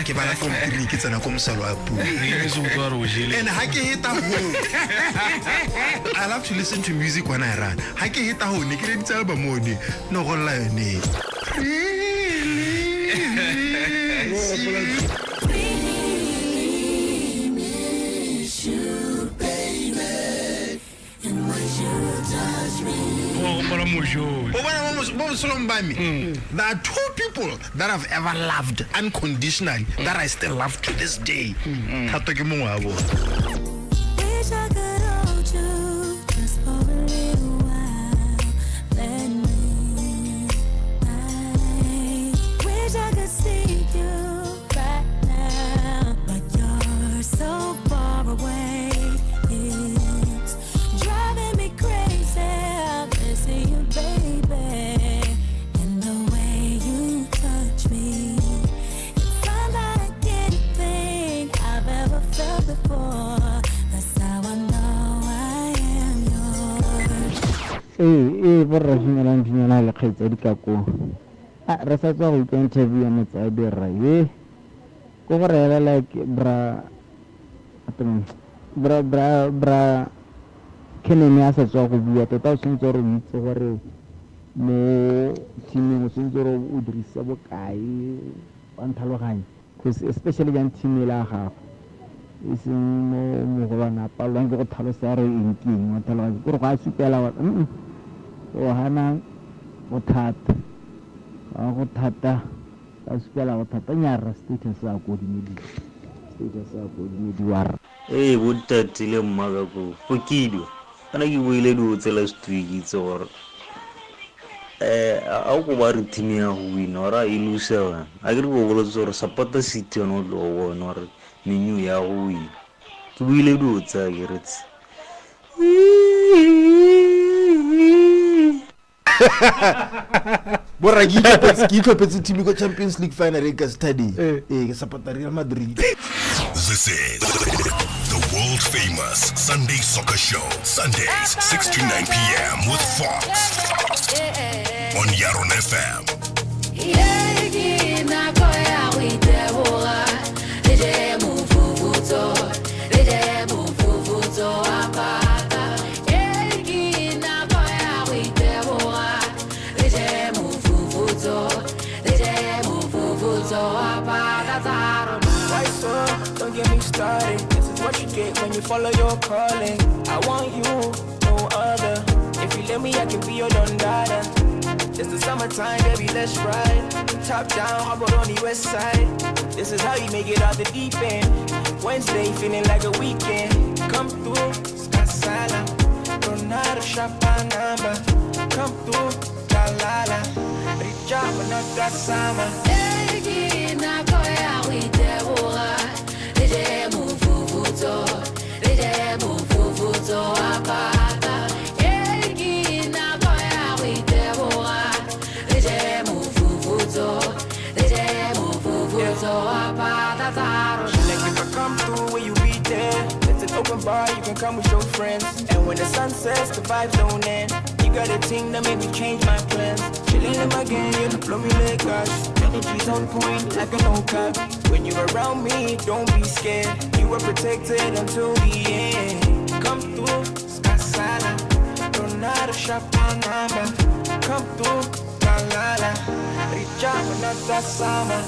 ke bala from three ke tsana ko msalo wa pule and ha ke heta ho I love to listen to music when I run ha ke hita ho ne ke le ditsa ba mone no go la yone There are two people that I've ever loved unconditionally that I still love to this day. Thato ke mongwe wa bona. Wish I could hold you just for a little while. Let me. I wish I could see you right now, but you're so far away. It's driving me crazy. I'm missing you, baby, and the way you touch me. It's unlike anything I've ever felt before. Borra Jimela Jimela le kgetsa dikako re sa tswa go interview ya motsadi ra go gore like bra kenene a sa tswa go bua tota o sentse gore o itse gore mo teaming o sentse gore o dirisa bokae wa ntlhaloganya because especially yang team la gago e seng mo go bana palwang ke go tlhalosa re eng wa tlhaloganya gore go a supela wa o hana go thata ka supela go thata nyara status sa go dimedi wa botatile mmaga go fokidio ana ke boile di o tsela street tse gore a go ba re team ya go win ora e lose a ke re go bolotsa gore supporter city no lo bona gore menu ya go win ke boile di o tsa ke re Borra ke itlhopetse team ko Champions League final e ka study ke supporter Real Madrid. This is the world famous Sunday Soccer Show, Sundays 6 to 9 p.m. with Fox on YaronaFM. Don't get me started. This is what you get when you follow your calling. I want you, no other. If you let me, I can be your don dada. It's the summertime, baby, let's ride. Top down, hop out on the west side. This is how you make it out the deep end. Wednesday, feeling like a weekend. Come through, Scasala. Ronaldo, Shapa number. Come through, Galala. Reach out, but not that summer. If I come through, will you be there? It's an open bar, you can come with your friends. And when the sun sets, the vibes don't end. You got a team that made me change my plans. Chilling in my game, you blow me like gosh. Energy's on point, like a no cap. When you're around me, don't be scared. You were protected until the end. Come through, Scasala. Ronaldo, Shapa number. Come through, Galala. Reach out, but not that summer.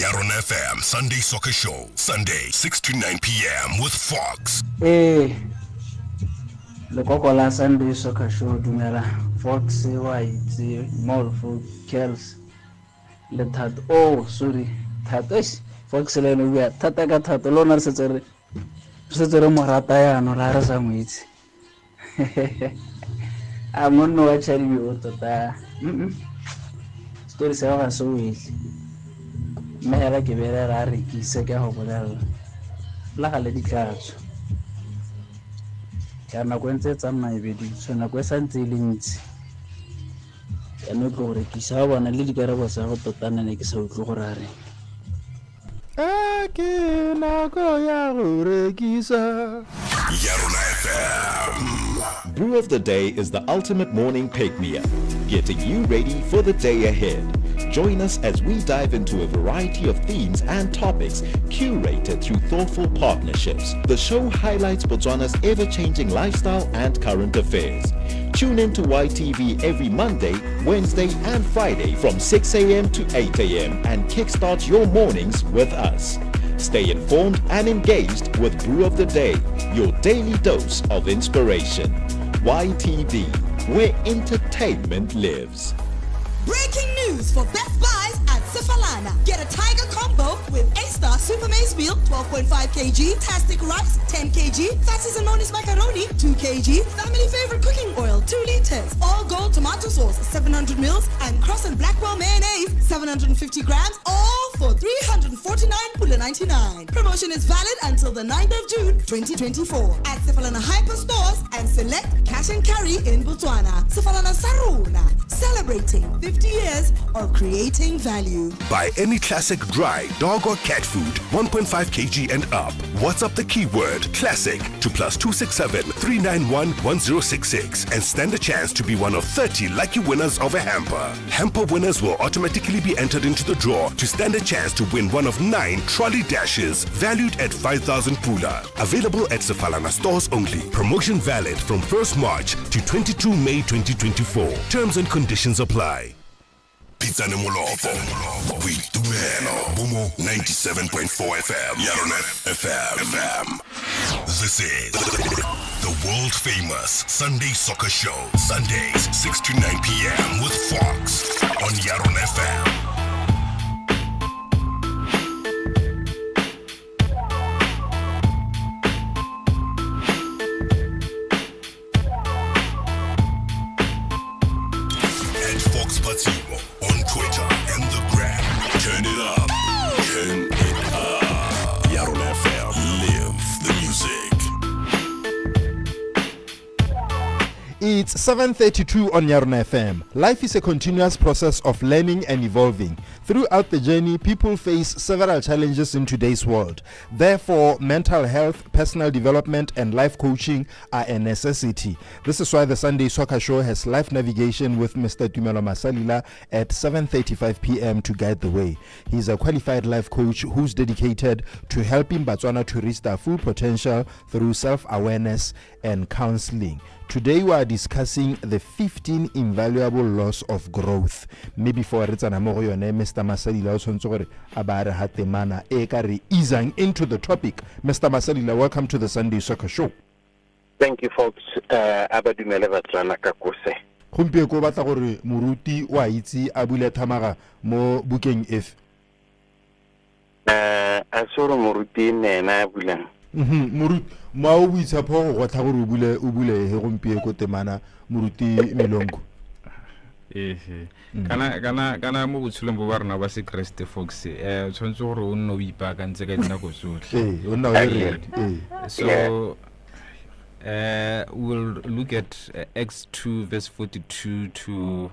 YaronaFM Sunday Soccer Show, Sunday 6 to 9 p.m. with Fox. Le kokola Sunday Soccer Show dumela Fox wa itse more for Kels le Thato. Oh, sorry. Thato is Fox le no bua thata ka Thato lo na se tsere mo rata yana la re sa moitse. A monno wa chari o tota. Story se ga so wele. Mehera ke bere ra re ki se ka ho bolela. La ga le ditlatso. Ya na kwentse tsamaya bedi tsona kwa santse le ntsi. Ya no tlo re kisa bona le dikarabo sa go totana ne ke sa utlo go rare. Ke na go ya go rekisa. YaronaFM. Brew of the Day is the ultimate morning pick-me-up, getting you ready for the day ahead. Join us as we dive into a variety of themes and topics curated through thoughtful partnerships. The show highlights Botswana's ever-changing lifestyle and current affairs. Tune in to YTV every Monday, Wednesday and Friday from 6 a.m. to 8 a.m. and kickstart your mornings with us. Stay informed and engaged with Brew of the Day, your daily dose of inspiration. YTV, where entertainment lives. Breaking news for Best Buys at Sifalana. Get a Tiger combo with A-Star Super Maize Meal, 12.5 kg, Tastic Rice, 10 kg, Fatties and Monis Macaroni, 2 kg, Family Favorite Cooking Oil, 2 liters, All Gold Tomato Sauce, 700 mils, and Cross and Blackwell Mayonnaise, 750 grams, all for $349.99. Promotion is valid until the 9th of June, 2024 at Sifalana Hyper Stores and select Cash and Carry in Botswana. Sifalana Saruna, celebrating 50 years of creating value. Buy any classic dry dog or cat food, 1.5 kg and up. WhatsApp the keyword classic to +267 391 1066 and stand a chance to be one of 30 lucky winners of a hamper. Hamper winners will automatically be entered into the draw to stand a chance to win one of 9 trolley dashes valued at 5,000 pula. Available at Sifalana stores only. Promotion valid from 1st March to 22 May 2024. Terms and conditions apply. Pizza Nemolofo. We do Bomo 97.4 FM. YaronaFM. This is the world famous Sunday soccer show. Sundays 6 to 9 p.m. with Fox on YaronaFM. On Twitter and the gram. Turn it up. Turn it up. YaronaFM. Live the music. It's 7:32 on YaronaFM. Life is a continuous process of learning and evolving. Throughout the journey, people face several challenges in today's world. Therefore, mental health, personal development, and life coaching are a necessity. This is why the Sunday Soccer Show has life navigation with Mr. Tumelo Masalila at 7:35 p.m. to guide the way. He's a qualified life coach who's dedicated to helping Botswana to reach their full potential through self-awareness and counseling. Today we are discussing the 15 invaluable laws of growth. Maybe for Mr. Masalila abare hatemana ekari easing into the topic. Mr. Masalila, welcome to the Sunday Soccer Show. Thank you, folks. Abadumele batlana ka kose. Gompieno go batla gore moruti wa itse a bule thamaga mo bukeng efe? A soro moruti nena bulang. Moruti ma o buitshepo go tla gore o bule he gompieno ko temana moruti Melongo. kana mo botshilong bo ba rena ba se Kriste Fox tshwantse gore o nne o ipaakantse ka dinako tsotlhe o nna o le so we'll look at Acts 2 verse 42 to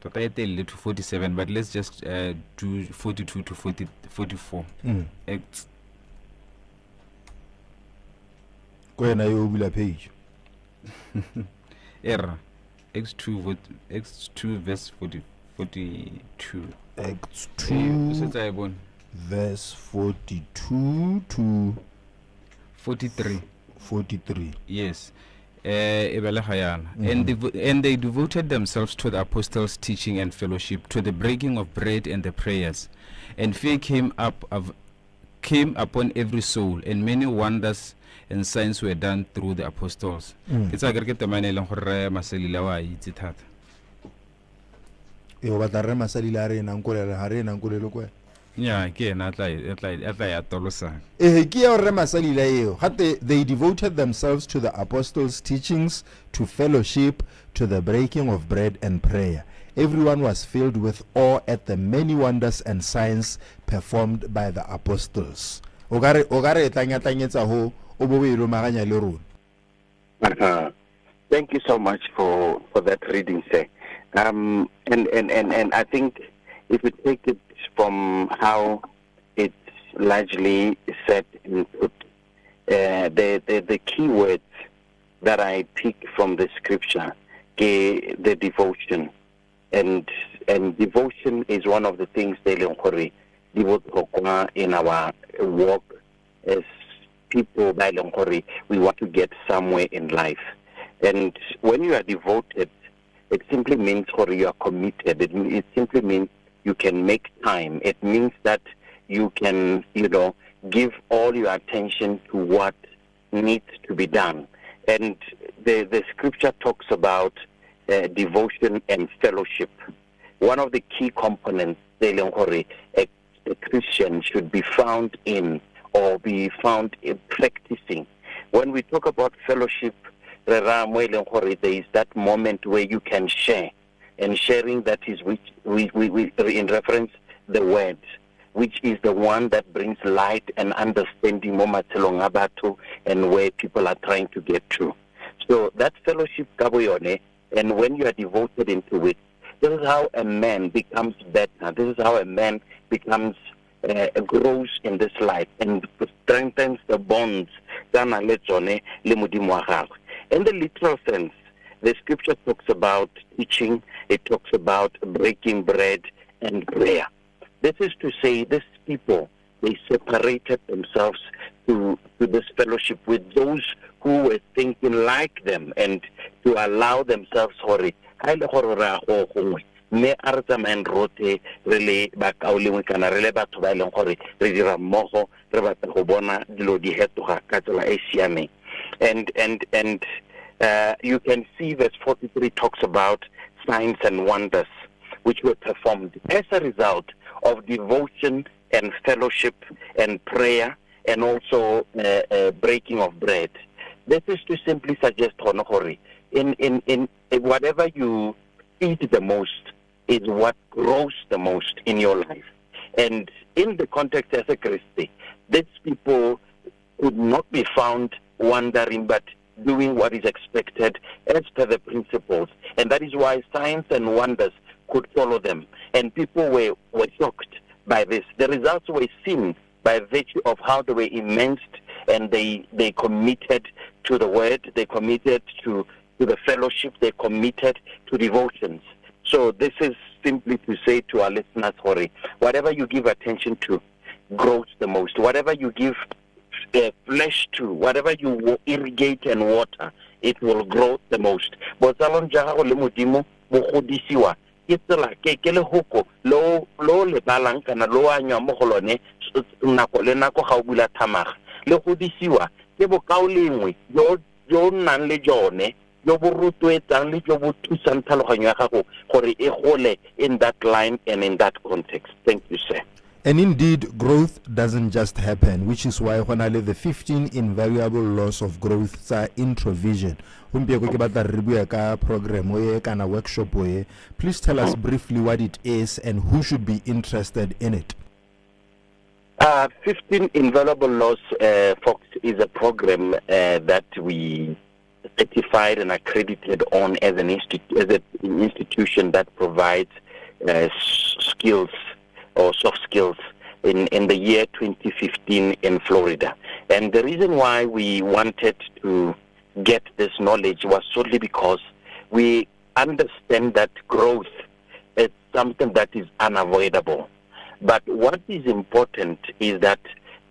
47, but let's just do 42 to 44. Acts. Go ahead, you will page. Error. Acts 2 verse 42. Acts 2 verse 42 to 43. Yes. And they devoted themselves to the apostles' teaching and fellowship, to the breaking of bread and the prayers. And fear came upon every soul, and many wonders and signs were done through the apostles. It's a great man yo batla re masalile a re nang kolela ha re nang kolelo kwa yeah ke ena a tla ya tolosa ke ya re masalile eo gate they devoted themselves to the apostles' teachings, to fellowship, to the breaking of bread and prayer. Everyone was filled with awe at the many wonders and signs performed by the apostles. Ogare tanyetsa ho o bo e romaganya le rona. Thank you so much for that reading, sir. And I think if we take it from how it's largely said and put, the key words that I pick from the scripture, the devotion, and devotion is one of the things in our walk as people. We want to get somewhere in life. And when you are devoted, it simply means you are committed. It simply means you can make time. It means that you can, give all your attention to what needs to be done. And the scripture talks about devotion and fellowship. One of the key components a Christian should be found in or be found in practicing. When we talk about fellowship, there is that moment where you can share, and sharing that is which we in reference the word, which is the one that brings light and understanding and where people are trying to get to. So that fellowship, and when you are devoted into it, this is how a man becomes better. This is how a man becomes grows in this life and strengthens the bonds. In the literal sense, the scripture talks about teaching, it talks about breaking bread and prayer. This is to say, these people, they separated themselves to this fellowship with those who were thinking like them, and to allow themselves me arta man rote rele ba kaulengwe kana rele batho ba ileng gore re dira mmogo re batla go bona dilo di hetoga ka tsela e siameng. And you can see verse 43 talks about signs and wonders which were performed as a result of devotion and fellowship and prayer, and also breaking of bread. This is to simply suggest in whatever you eat the most is what grows the most in your life. And in the context as a Christian, these people could not be found wandering, but doing what is expected as per the principles. And that is why signs and wonders could follow them. And people were shocked by this. The results were seen by virtue of how they were immersed, and they committed to the word, they committed to the fellowship, they committed to devotions. So this is simply to say to our listeners, whatever you give attention to grows the most. Whatever you give flesh to, whatever you irrigate and water, it will grow the most. In that line and in that context. Thank you, sir. And indeed, growth doesn't just happen, which is why the 15 invariable laws of growth are introvision. Program workshop. Please tell us briefly what it is and who should be interested in it. 15 Invaluable Laws, Fox, is a program that we certified and accredited on as an institution that provides skills or soft skills in the year 2015 in Florida. And the reason why we wanted to get this knowledge was solely because we understand that growth is something that is unavoidable. But what is important is that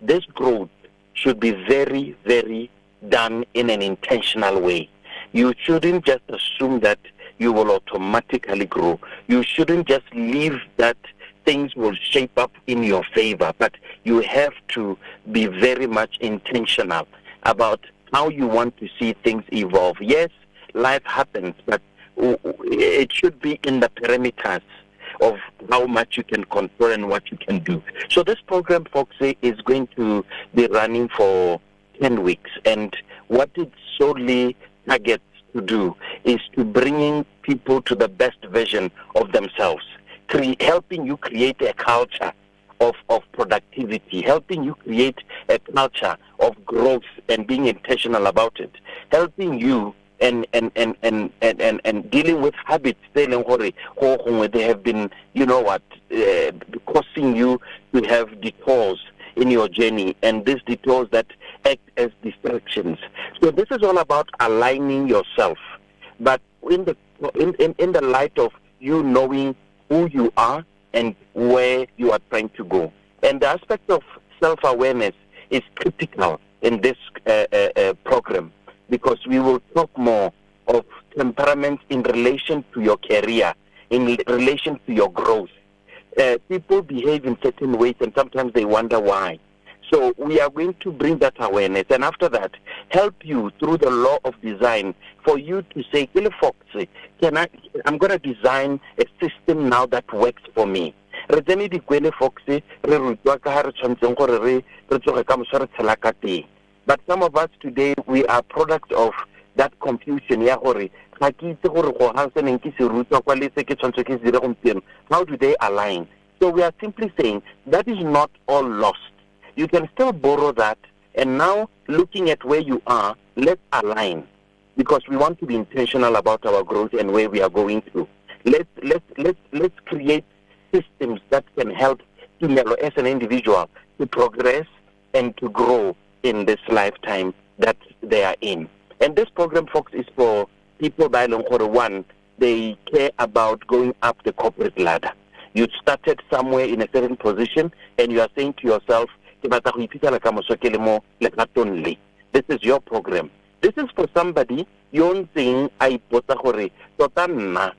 this growth should be very, very done in an intentional way. You shouldn't just assume that you will automatically grow. You shouldn't just leave that things will shape up in your favor, but you have to be very much intentional about how you want to see things evolve. Yes, life happens, but it should be in the parameters of how much you can control and what you can do. So this program, folks, is going to be running for 10 weeks, and what it solely targets to do is to bringing people to the best version of themselves, helping you create a culture of productivity, helping you create a culture of growth and being intentional about it, helping you and dealing with habits they have been, causing you to have detours in your journey, and these detours that act as distractions. So this is all about aligning yourself, but in the light of you knowing who you are and where you are trying to go. And the aspect of self-awareness is critical in this program, because we will talk more of temperaments in relation to your career, in relation to your growth. People behave in certain ways and sometimes they wonder why. So we are going to bring that awareness, and after that, help you through the law of design for you to say, I'm going to design a system now that works for me. But some of us today, we are products of that confusion. How do they align? So we are simply saying that is not all lost. You can still borrow that, and now looking at where you are, let's align, because we want to be intentional about our growth and where we are going to. Let's create systems that can help Tumelo as an individual to progress and to grow in this lifetime that they are in. And this program, folks, is for people by one, they care about going up the corporate ladder. You started somewhere in a certain position, and you are saying to yourself, this is your program. This is for somebody you're saying I totanna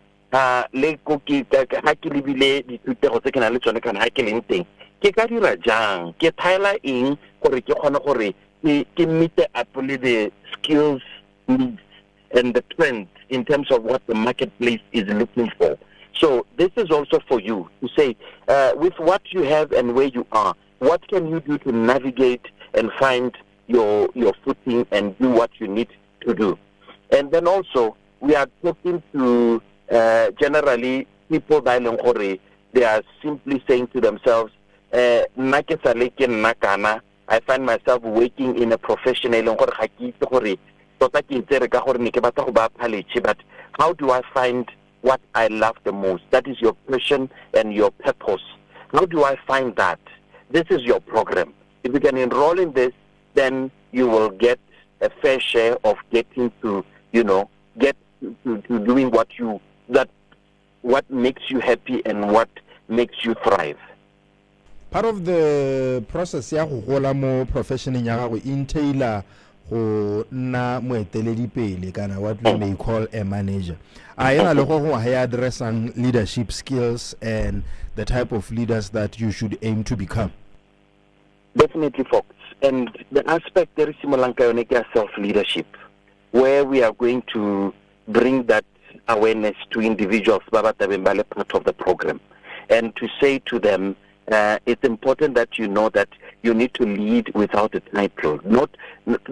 le cookie hakilibile di tutte go sekena le tsone kana hakeleng teng ke ka dira jang ke thaela eng gore ke kgone gore ke meet up le the skills needs and the trends in terms of what the marketplace is looking for. So this is also for you to say, with what you have and where you are, what can you do to navigate and find your footing and do what you need to do? And then also, we are talking to generally people by Longore, they are simply saying to themselves, I find myself working in a profession, but how do I find what I love the most? That is your passion and your purpose. How do I find that? This is your program. If you can enroll in this, then you will get a fair share of getting to, get to doing what makes you happy and what makes you thrive. Part of the process ya go gola mo profession ya gago entaila go na moeteledipele kana what we may call a manager. I am le go address on leadership skills and the type of leaders that you should aim to become. Definitely, folks. And the aspect there is similar to self-leadership, where we are going to bring that awareness to individuals, part of the program, and to say to them, it's important that you know that you need to lead without a title.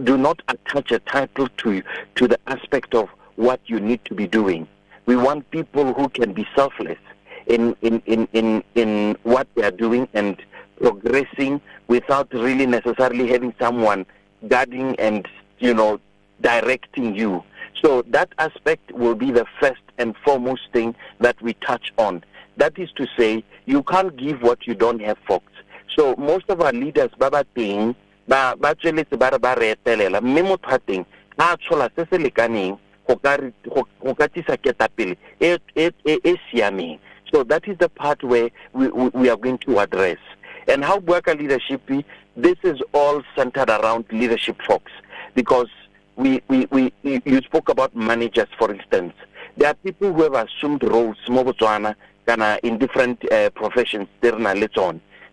Do not attach a title to the aspect of what you need to be doing. We want people who can be selfless in what they are doing and progressing without really necessarily having someone guiding and directing you. So that aspect will be the first and foremost thing that we touch on. That is to say, you can't give what you don't have, folks. So most of our leaders, mme motho a teng a tshola se se lekaneng go ka tisa ketapele e siameng. So that is the part where we are going to address. And how Buaka leadership, this is all centered around leadership, folks, because you spoke about managers, for instance. There are people who have assumed roles in different professions.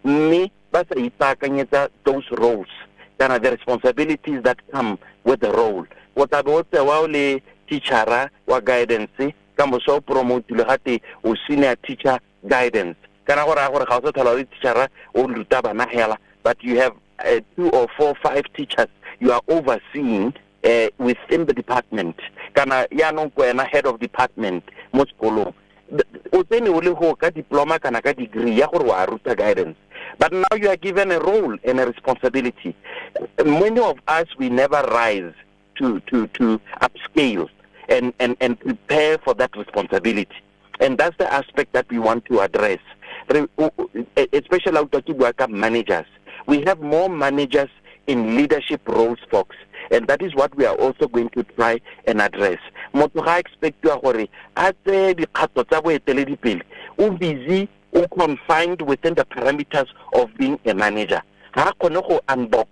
Me, those roles, the responsibilities that come with the role. What about the teacher or guidance? Come so promote o senior teacher guidance. Kana gore gore ga o thola le teacher o luta bana hela, but you have 2 or 4, 5 teachers you are overseeing within the department. Kana ya no kwena head of department mo sekolong. O tsene o le ho ka diploma kana ka degree ya gore wa ruta guidance. But now you are given a role and a responsibility. Many of us, we never rise to upscale and prepare for that responsibility. And that's the aspect that we want to address. Especially out of managers. We have more managers in leadership roles, folks. And that is what we are also going to try and address. Motho ga expect you gore a tse dikgato tsa boeteledipele o busy o confined within the parameters of being a manager. Ha kgone go unbox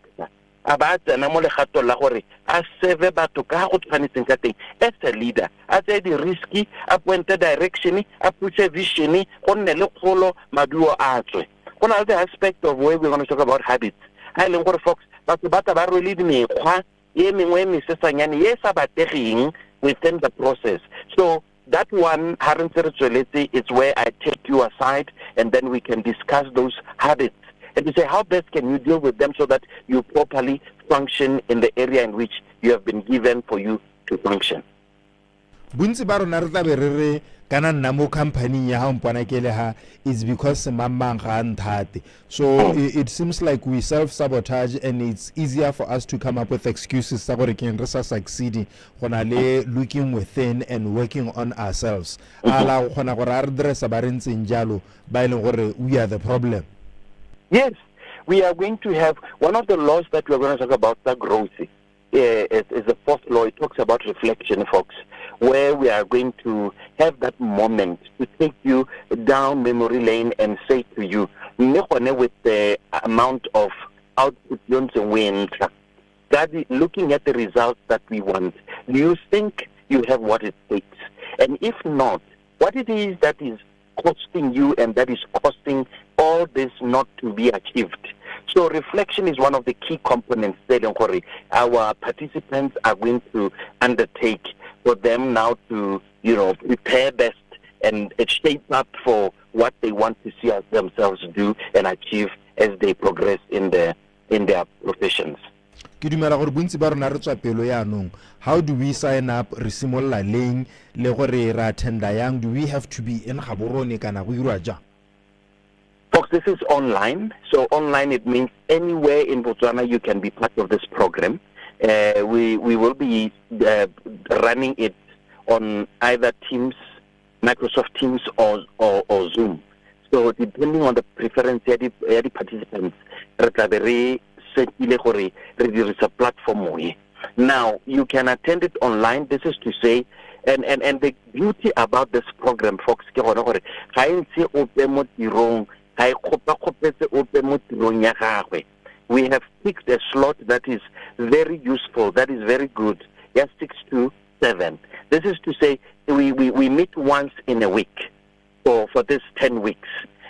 a ba tsena mo legato la gore a serve batho ka go tshwanetseng ka teng as a leader, a tse di risky, a pointe direction, a push vision, go nne le kgolo maduo a tswe. Go na le the aspect of where we're going to talk about habits. Ha ile gore folks batho ba ba re le mekgwa ye mengwe mesesanyane ye sa bategeng within the process. So that one, it's where I take you aside and then we can discuss those habits and to say how best can you deal with them so that you properly function in the area in which you have been given for you to function. Bontsi ba rona re tla be re kana nna mo company ya ha mpona kele ha is because mamang ga nthate. So it seems like we self-sabotage and it's easier for us to come up with excuses sa gore ke re sa succeed gona le looking within and working on ourselves. Ala gona gore re dressa ba rentseng jalo ba ile gore we are the problem. Yes, we are going to have one of the laws that we are going to talk about, the growth. Is the 4th law. It talks about reflection, folks, where we are going to have that moment to take you down memory lane and say to you, with the amount of output and wins, that looking at the results that we want, do you think you have what it takes? And if not, what it is that is costing you and that is costing all this not to be achieved? So reflection is one of the key components that our participants are going to undertake for them now to, prepare best and shape up for what they want to see themselves do and achieve as they progress in their professions. Ke dumela gore bontsi ba rona re tswa pelo ya nong. How do we sign up re simolla leng le gore ra attenda yang? Do we have to be in Gaborone kana go irwa ja? Folks, this is online. So online, it means anywhere in Botswana you can be part of this program. We will be running it on either Teams, Microsoft Teams, or Zoom. So depending on the preference of the participants, it's a platform. Now, you can attend it online. This is to say, and the beauty about this program, folks, we have fixed a slot that is very useful, that is very good. Yes, 6 to 7. This is to say we meet once in a week for this 10 weeks.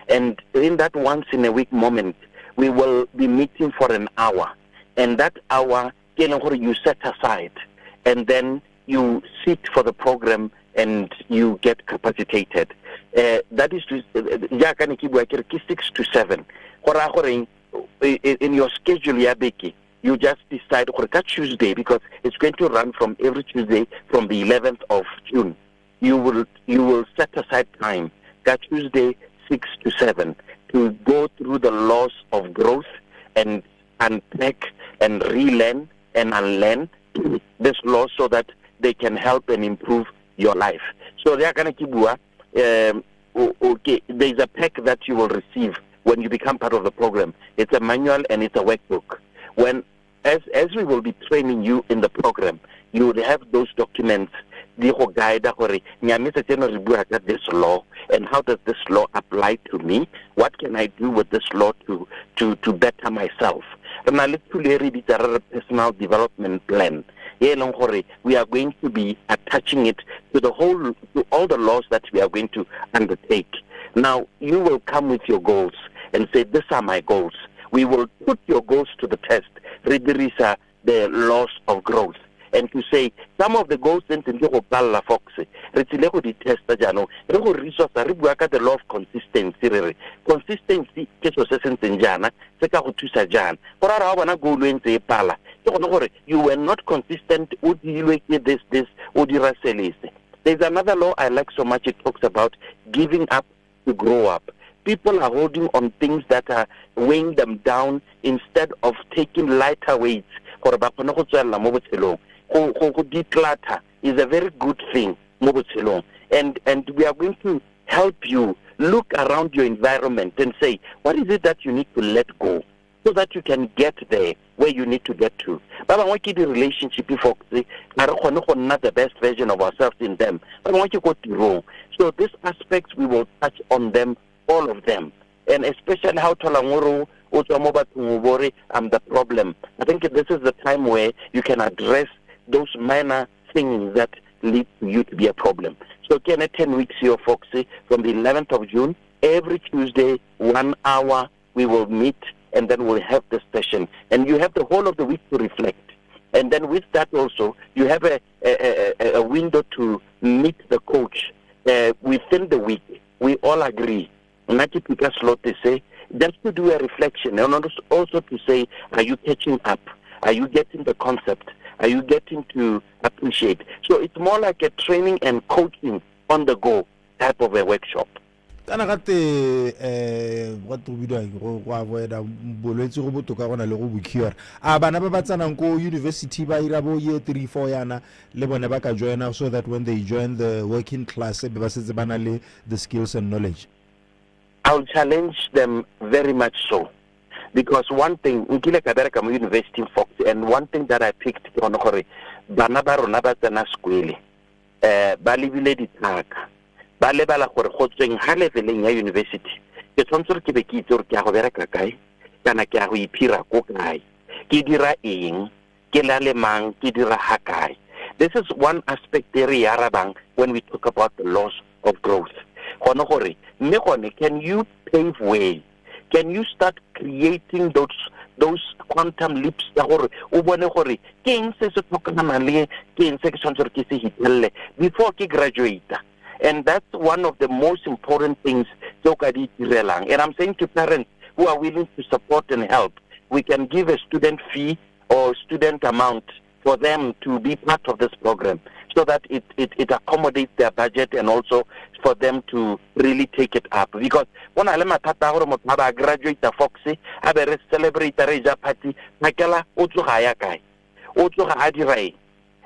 And in that once in a week moment, we will be meeting for an hour. And that hour, you set aside. And then you sit for the program and you get capacitated. That is to 6 to 7. In your schedule, you just decide Tuesday, because it's going to run from every Tuesday from the 11th of June. You will set aside time, that Tuesday 6 to 7, to go through the laws of growth and unpack and relearn and unlearn this law so that they can help and improve your life. So they are going to there's a pack that you will receive when you become part of the program. It's a manual and it's a workbook. As we will be training you in the program, you will have those documents. This law, and how does this law apply to me? What can I do with this law to better myself? And I literally read it a personal development plan. We are going to be attaching it to all the laws that we are going to undertake. Now, you will come with your goals and say, these are my goals. We will put your goals to the test. Read the laws of growth. and to say some of the goals in go balla fox re tsile go di testa jano re go resource re bua ka the law of consistency consistency ke so se sentseng jana se ka go thusa jana go ra ra bona goal entse e pala ke gone gore you were not consistent o dilwe ke this o dira selese. There's another law I like so much. It talks about giving up to grow up. People are holding on things that are weighing them down instead of taking lighter weights. Declutter is a very good thing. And we are going to help you look around your environment and say, what is it that you need to let go so that you can get there where you need to get to. But want the relationship folks are not the best version of ourselves in them. But want you go to wrong. So these aspects we will touch on them, all of them. And especially how Tolangoro I'm the problem. I think this is the time where you can address those minor things that lead to you to be a problem. So again, 10 weeks here, folks, from the 11th of June, every Tuesday, 1 hour, we will meet, and then we'll have the session. And you have the whole of the week to reflect. And then with that also, you have a window to meet the coach within the week. We all agree. Nati Pika Slot to say, just to do a reflection, and also to say, are you catching up? Are you getting the concept? Are you getting to appreciate? So it's more like a training and coaching on the go type of a workshop. Kana gate what we doing go avoid bolwetse go botoka gona le go bukhiwa a bana ba batsanang ko university ba ira bo year 3-4 yana le bone ba ka join so that when they join the working class be ba setse bana le the skills and knowledge. I'll challenge them very much so, because one thing nkile ka bereka mo university folks, and one thing that I picked on gore bana ba rona ba tsena school ba lebile ditaka ba lebala gore go tsweng ha leveleng ya university ke tshwanetse ke be ke itse gore ke a go bereka kae kana ke a go iphira ko kae ke dira eng ke la le mang ke dira ha kae. This is one aspect there yarabang when we talk about the laws of growth. Can you pave way? Can you start creating those quantum leaps before you graduate? And that's one of the most important things. And I'm saying to parents who are willing to support and help, we can give a student fee or student amount for them to be part of this program, so that it accommodates their budget and also for them to really take it up. Because when I graduate the Foxy, I will celebrate the Reja party,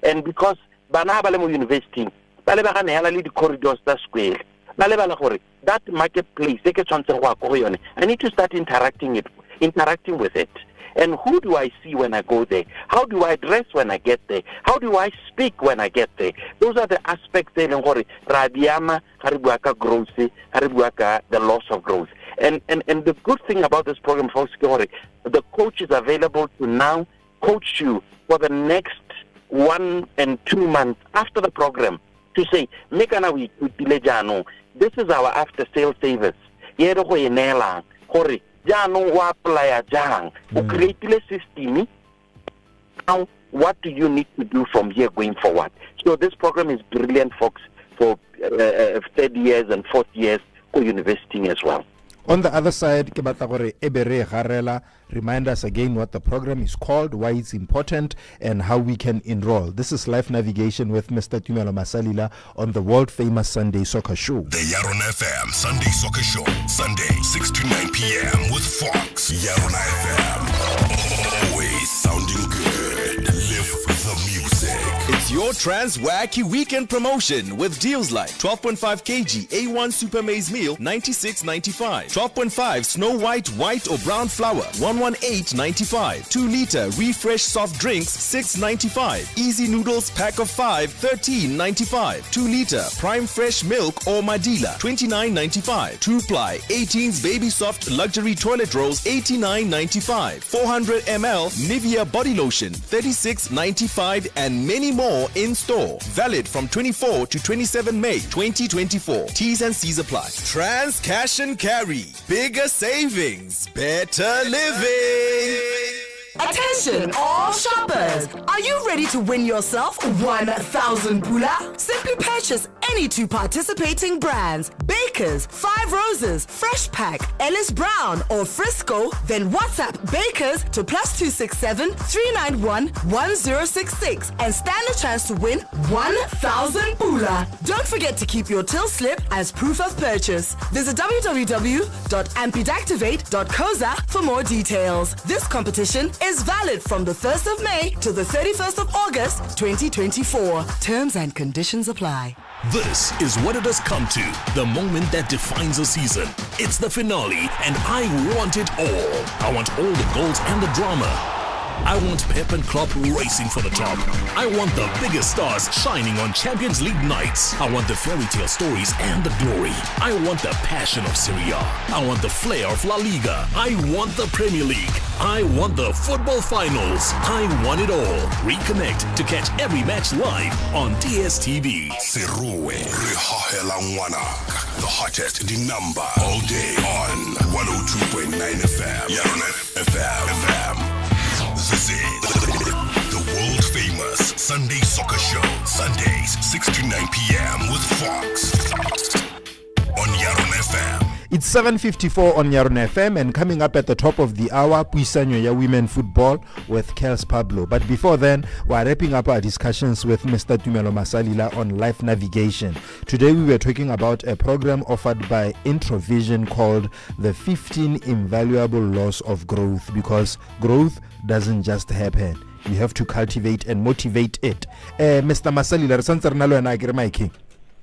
and because Banabalemo University, the corridors that square, that marketplace, I need to start interacting with it. And who do I see when I go there? How do I dress when I get there? How do I speak when I get there? Those are the aspects there. Rabiama, Haribuaka growth, Haribuaka, the loss of growth. And the good thing about this program, folks, the coach is available to now coach you for the next 1 and 2 months after the program to say, this is our after sale service. Jano wa playa jang create a system. Now what do you need to do from here going forward? So this program is brilliant, folks, for 3rd years and 4th years for university as well. On the other side, remind us again what the program is called, why it's important, and how we can enroll. This is Life Navigation with Mr. Tumelo Masalila on the world-famous Sunday Soccer Show. The YaronaFM Sunday Soccer Show, Sunday 6 to 9 p.m. with Fox. YaronaFM, always sounding good. Live the music. It's your Trans Wacky Weekend promotion with deals like 12.5 kg A1 Super Maize Meal, $96.95. 12.5 Snow White or Brown Flour, $118.95. 2 liter Refresh Soft Drinks, $6.95. Easy Noodles Pack of 5, $13.95. 2 liter Prime Fresh Milk or Madila, $29.95. 2-ply 18's Baby Soft Luxury Toilet Rolls, $89.95. 400 ml Nivea Body Lotion, $36.95, and many more in store. Valid from 24 to 27 May 2024. T's and C's apply. Trans Cash and Carry. Bigger savings, better living. Attention, all shoppers! Are you ready to win yourself 1,000 pula? Simply purchase any 2 participating brands: Baker's, 5 Roses, Fresh Pack, Ellis Brown, or Frisco. Then WhatsApp Baker's to +267 391 1066 and stand a chance to win 1,000 pula. Don't forget to keep your till slip as proof of purchase. Visit www.ampidactivate.coza for more details. This competition is valid from the 1st of May to the 31st of August 2024. Terms and conditions apply. This is what it has come to, the moment that defines a season. It's the finale, and I want it all. I want all the goals and the drama. I want Pep and Klopp racing for the top. I want the biggest stars shining on Champions League nights. I want the fairy tale stories and the glory. I want the passion of Serie A. I want the flair of La Liga. I want the Premier League. I want the football finals. I want it all. Reconnect to catch every match live on DSTV. Seruwe Rihahela Ngwanaka. The hottest the number all day on 102.9 FM. YaronaFM. This is the world famous Sunday soccer show. Sundays 6 to 9 p.m. with Fox on YaronaFM. It's 7:54 on YaronaFM, and coming up at the top of the hour, Puisanyo ya Women Football with Kels Pablo. But before then, we're wrapping up our discussions with Mr. Tumelo Masalila on life navigation. Today we were talking about a program offered by Introvision called the 15 Invaluable Laws of Growth, because growth doesn't just happen. You have to cultivate and motivate it. Mr. Masalila,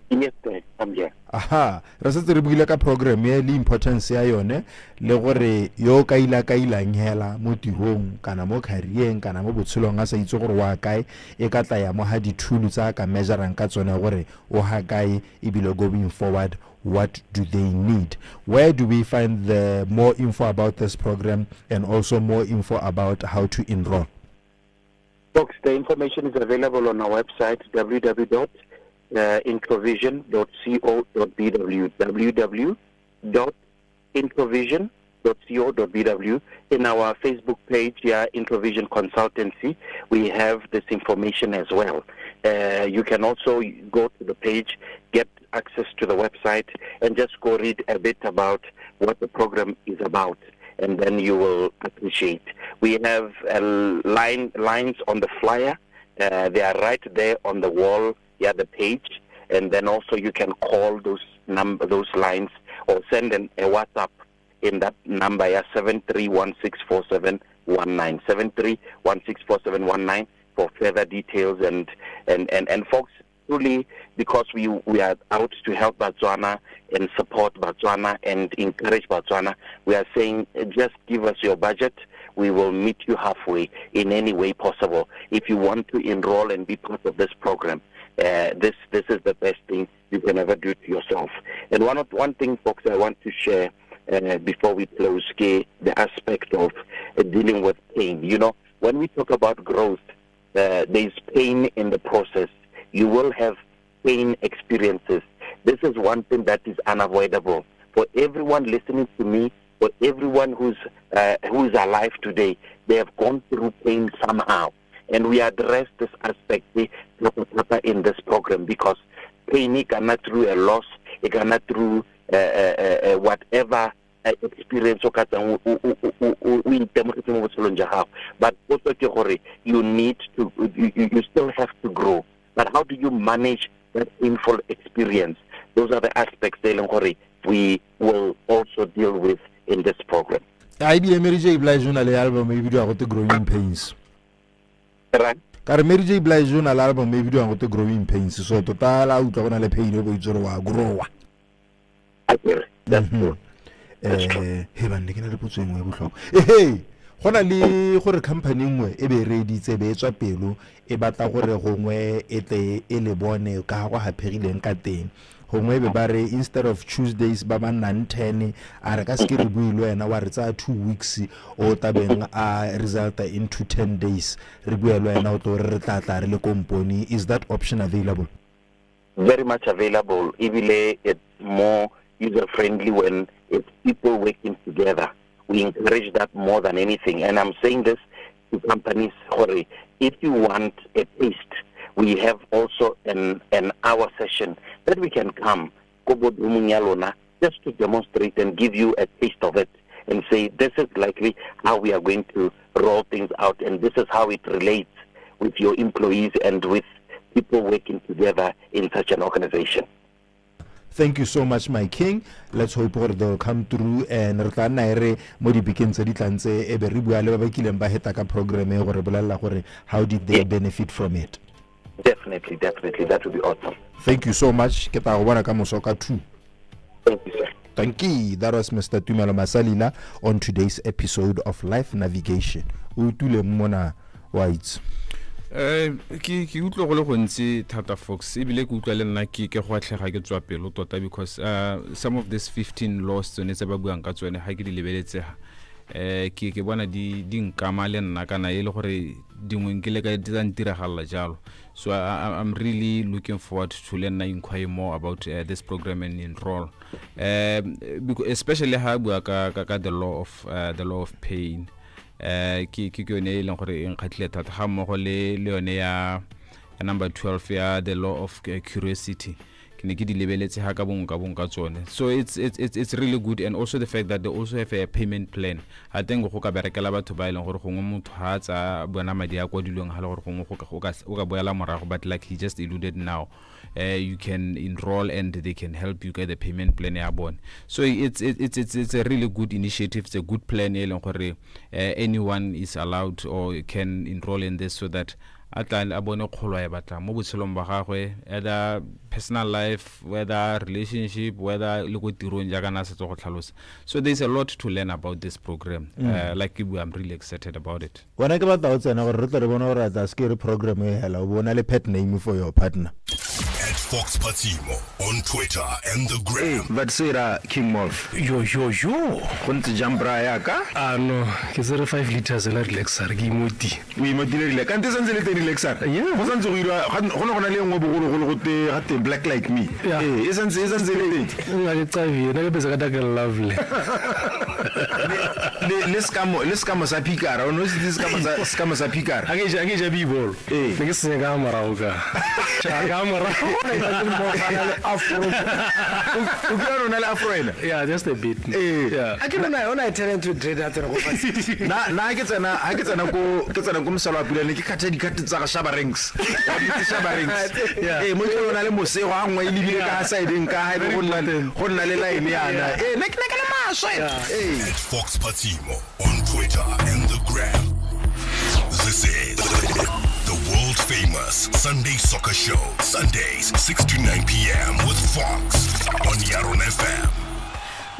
Yes, sir. I'm here. Aha, re setse re buile ka program ye le importance ya yone le gore yo kaila ngela mo tirong kana mo career kana mo botshelong a sa itse gore wa kae e ka tla ya mo ha dithulo tsa ka measurang ka tsone gore o ha kae e bile going forward. What do they need? Where do we find the more info about this program and also more info about how to enroll? Folks, the information is available on our website, www.introvision.co.bw, www.introvision.co.bw. In our Facebook page, Introvision Consultancy, we have this information as well. You can also go to the page, get access to the website, and just go read a bit about what the program is about, and then you will appreciate. We have lines on the flyer. They are right there on the wall, the page, and then also you can call those lines or send a WhatsApp in that number, 73164719, 73164719 for further details and folks. Truly, because we are out to help Botswana and support Botswana and encourage Botswana, we are saying just give us your budget. We will meet you halfway in any way possible. If you want to enroll and be part of this program, this is the best thing you can ever do to yourself. And one thing, folks, I want to share before we close, the aspect of dealing with pain. You know, when we talk about growth, there's pain in the process. You will have pain experiences. This is one thing that is unavoidable. For everyone listening to me, for everyone who's alive today, they have gone through pain somehow. And we address this aspect in this program, because pain is not through a loss, it cannot through whatever experience, but also you need to, you still have to grow. But how do you manage that painful experience? Those are the aspects we will also deal with in this program. IBM Mary J. Blige album maybe do about the growing pains. Right. Mary J. Blige album maybe do about the growing pains. So total out of an pain over grow. That's true. Hey, gona le gore company nngwe e be ready tse be tswa pelo e batla gore gongwe e tle e le bone ka go hapegileng ka teng gongwe be ba re instead of Tuesdays ba ba nang 10 a re ka se ke re buile wena wa re tsa 2 weeks o tabeng a result into 10 days re buile wena o tlo re tla re le komponi. Is that option available? Very much available. Even it's more user friendly when it's people working together. We encourage that more than anything. And I'm saying this to companies, if you want a taste, we have also an hour session that we can come just to demonstrate and give you a taste of it and say, this is likely how we are going to roll things out, and this is how it relates with your employees and with people working together in such an organization. Thank you so much, my king. Let's hope they'll come through and how did they benefit from it? Definitely, that would be awesome. Thank you so much. Thank you, sir. Thank you. That was Mr. Tumelo Masalila on today's episode of Life Navigation. Utule mona whites. Ke utlwa go le gontsi thata Fox ebile ke utlwa le nna ke go atlega ke tswa pelo tota because some of these 15 laws tsone tse ba buang ka tsone ha ke di lebeletse ke bona di nkama le nna kana e le gore dingwe ke le ka tiragalla jalo. So I'm really looking forward to learn and inquire more about this program and enroll, because especially how bua ka the law of pain. Ke yone e leng gore en khatlile thata ha mmogo le yone ya number 12 ya the law of curiosity. So it's really good, and also the fact that they also have a payment plan. I think go ka berekela batho ba ileng gore gongwe motho ha tsa bona madi a kwadilweng ha le gore gongwe go ka boela morago, but like he just alluded now, you can enroll and they can help you get the payment plan ya bone. So it's a really good initiative. It's a good plan anyone is allowed or can enroll in this, so that either personal life, whether relationship, whether so there's a lot to learn about this program. Like I'm really excited about it. When I about that program, pet name for your partner. Fox Patimo on Twitter and the gram. But Sira King Morph. Yo. Want to jump Rayaka? No. Is there 5 liters of relaxer? Gimuti. We relax. And this is a little relaxer. Yeah. Wasn't black like me. Yeah. Isn't it? Lovely. Let's come as a picar. Or no, this come as a picar. I get a b-ball. Because I yeah, just a bit. Yeah. I can I tell him to trade that. I get an sala pila ki kata di kata tsa shaba rings. Yeah. Mo mo se wa ngwa ile ka side nka ha go nna le line yana. Fox Patimo on Twitter and the gram. This is the world famous Sunday Soccer Show. Sundays 6 to 9 p.m. with Fox on YaronaFM.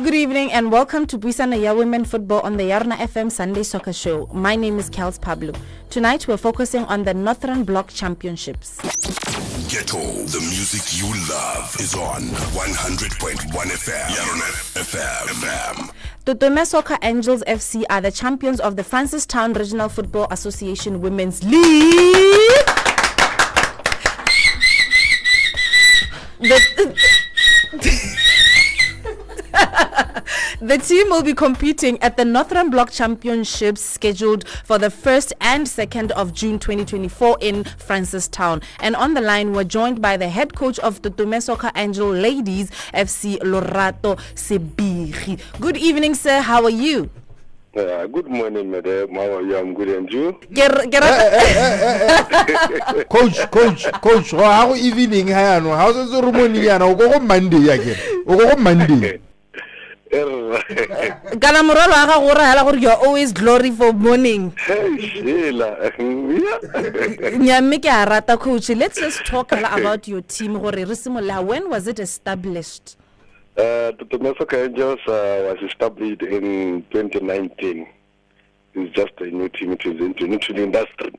Good evening and welcome to Buisana Ya Women Football on the YaronaFM Sunday Soccer Show. My name is Kels Pablo. Tonight we're focusing on the Northern Block Championships. Ghetto, the music you love is on 100.1 FM. YaronaFM. The YaronaSoccer Angels FC are the champions of the Francistown Regional Football Association Women's League. The team will be competing at the Northern Block Championships scheduled for the 1st and 2nd of June 2024 in Francistown. And on the line, we're joined by the head coach of the YaronaSoccer Angel Ladies FC, Lorato Sebiri. Good evening, sir. How are you? Good morning, madam. How are you? I'm good, and you? Coach, how evening? How's the ceremony? Go Monday again. Go Monday. You're always glory for morning. Coach, let's just talk about your team. When was it established? The YaronaSoccer Angels was established in 2019. It's just a new team. It is into the industry.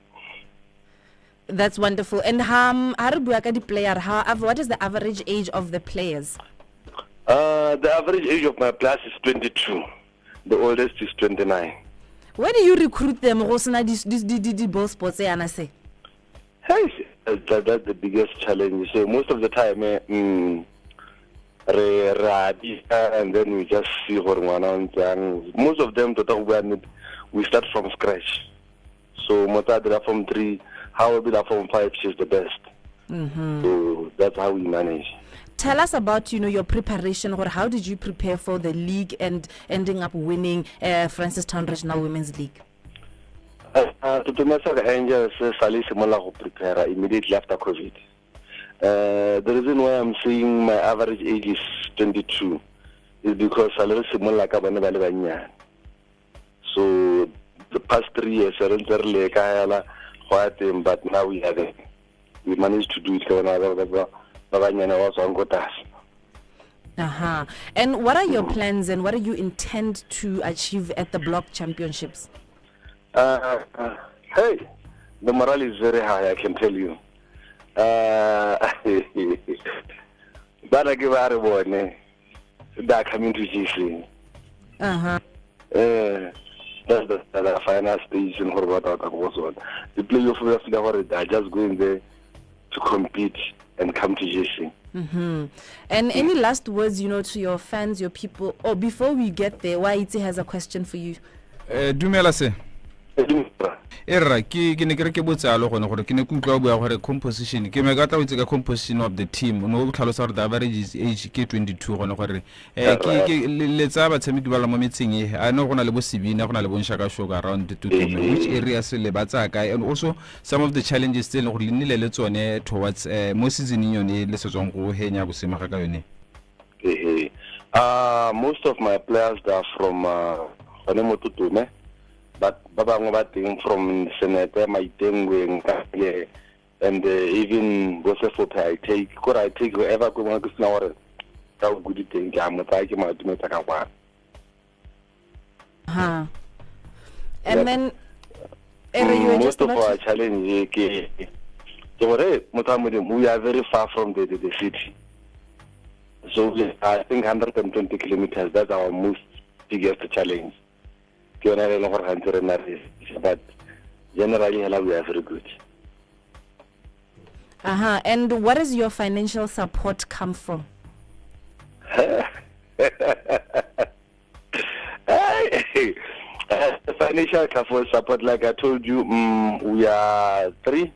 That's wonderful. And what is the average age of the players? The average age of my players is 22. The oldest is 29. Where do you recruit them? Ball sports, say. Hey, that's the biggest challenge. So most of the time, and then we just see what one. Most of them, we start from scratch. So Motadra Form 3, how will be Form 5, she's the best. So that's how we manage. Tell us about, your preparation, or how did you prepare for the league and ending up winning Francistown Regional Women's League? To the Angels, Sally Simola prepare immediately after COVID. The reason why I'm saying my average age is 22 is because Sally Simola Cabanabanya. So the past 3 years, but now we have it. We managed to do it. And what are your plans and what do you intend to achieve at the block championships? Hey, the morale is very high, I can tell you. But I give out a warning that coming to GC. That's the final stage in what I was on. The playoff are just going there to compete and come to GC. And any last words, to your fans, your people? Or before we get there, YT has a question for you. Dumela se. Era ke ne ke botsa lo gone gore ke ne ke utlwa bua gore composition ke me gata o tseka composition of the team no go tlhalosa gore the average age ke 22 gone gore ke letsa ba tshameki ba la mo metseng e a no gona le bo Sibina gona le bo Nshaka Sugar around to which areas le batsa kae, and also some of the challenges still go le nile le tsone towards mo season yone le setsong go henya go semaga ka yone. Most of my players are from Motutume, but Baba Ngobating from Senator Maitengwe and even Gosefope I take wherever go on to Snore. How good it think I'm not taking my Tumetaka. And then most of our challenge we are very far from the city. So I think 120 kilometers, that's our most biggest challenge. But generally we are very good. And where does your financial support come from? Financial support, like I told you, we are 3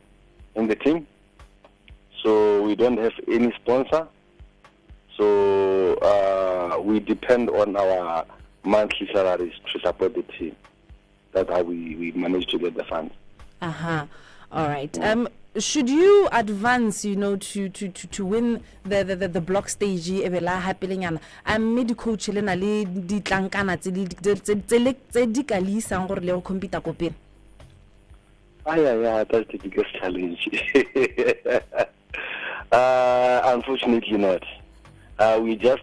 in the team, so we don't have any sponsor. So we depend on our monthly salaries to support the team. That's how we manage to get the funds. All right. Should you advance, to win the block stage, ebela happening and medical chilena le ditlankana tse di ka le isang gore le go compete kopeng? Yeah, that's the biggest challenge. Unfortunately not. We just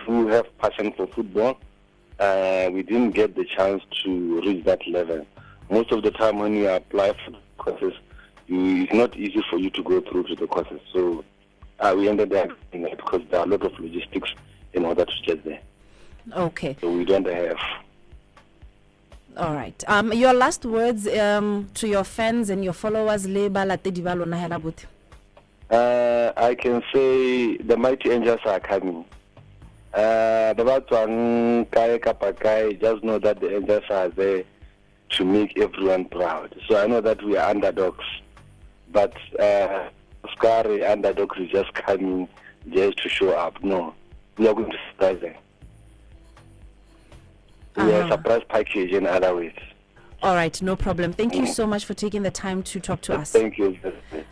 who have passion for football. We didn't get the chance to reach that level. Most of the time when you apply for courses, it's not easy for you to go through to the courses. So we ended up doing it because there are a lot of logistics in order to get there. Okay. So we don't have. All right. Your last words to your fans and your followers, I can say the mighty angels are coming. Just know that the angels are there to make everyone proud. So I know that we are underdogs, but scary underdogs is just coming just to show up. No, we are going to surprise them. We are a surprise package in other ways. All right, no problem. Thank you so much for taking the time to talk to us. Thank you.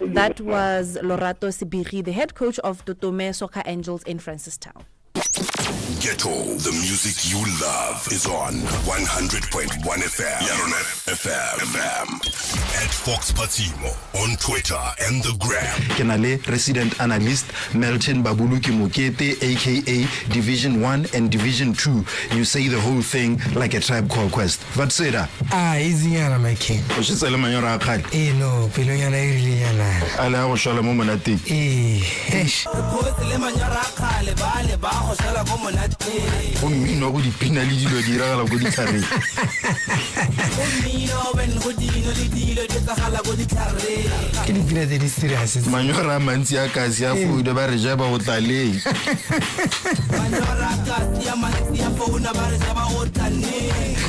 That was Lorato Sibiri, the head coach of Totome Soccer Angels in Francistown. Ghetto, the music you love is on 100.1 FM. YaronaFM. At Fox Patimo on Twitter and the gram. Kenale, resident analyst Melton Babuluki Mukete, aka Division 1 and Division 2. You say the whole thing like a Tribe Called Quest. Vatseda. Easy yana my king. Oshitsela manyora akali. No, pelo yana really yana. Ala go shola mo monate. Eish. go mmino go dipina le dilo di iragala go ditlhareng ke dipina tse di serious manyora a mantsi a kasi a foune ba re ja ba go tlaleng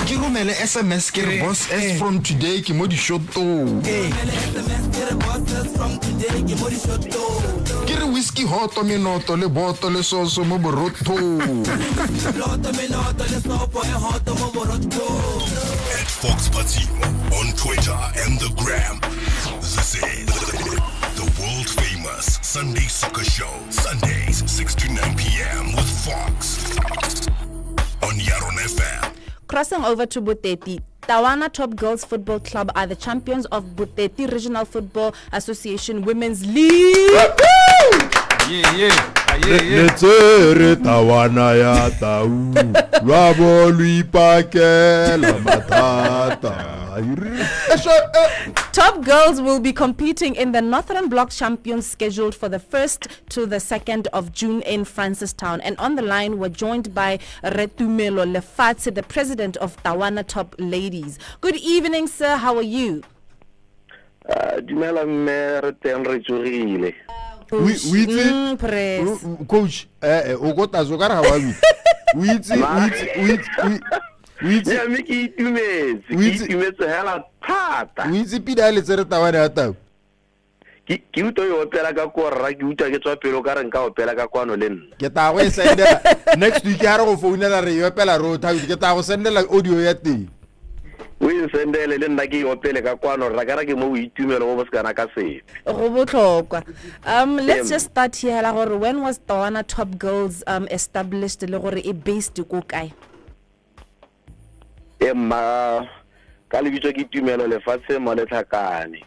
ke romele SMS ke re boss as from today ke mo di shotong ke re whiskey hot minoto le boto le soso mo borotong At Fox Patimo on Twitter and the gram. This is the world famous Sunday Soccer Show. Sundays 6 to 9 p.m. with Fox on YaronaFM. Crossing over to Buteti, Tawana Top Girls Football Club are the champions of Buteti Regional Football Association Women's League. Letsere Tawana ya tau Rabo lui pakela matata. Top Girls will be competing in the Northern Block Champions scheduled for the 1st to the 2nd of June in Francistown. And on the line, we're joined by Retumelo Lefatse, the president of Tawana Top Ladies. Good evening, sir. How are you? Dumela mme re teng re tsorile. Coach, o go tazo ka ra wa ya me ke itumetse hela thata. O itse pila le tsere Tawana ya tau. Ke uto yo opela ka korra ke uta ke tswa pelo ka re nka opela ka kwano le nna. Ke ta go sendela next week ya re go founela re yo opela ro tau ke ta go sendela audio ya teng. O insendele le nna ke opele ka kwano ra ka ra ke mo o itumelo go boskana ka se. Go botlhokwa. Let's just start here la gore when was Tawana Top Girls established le gore e based ko kae? Emma ka le bitso ke tumelo le fatshe mo le tlhakane.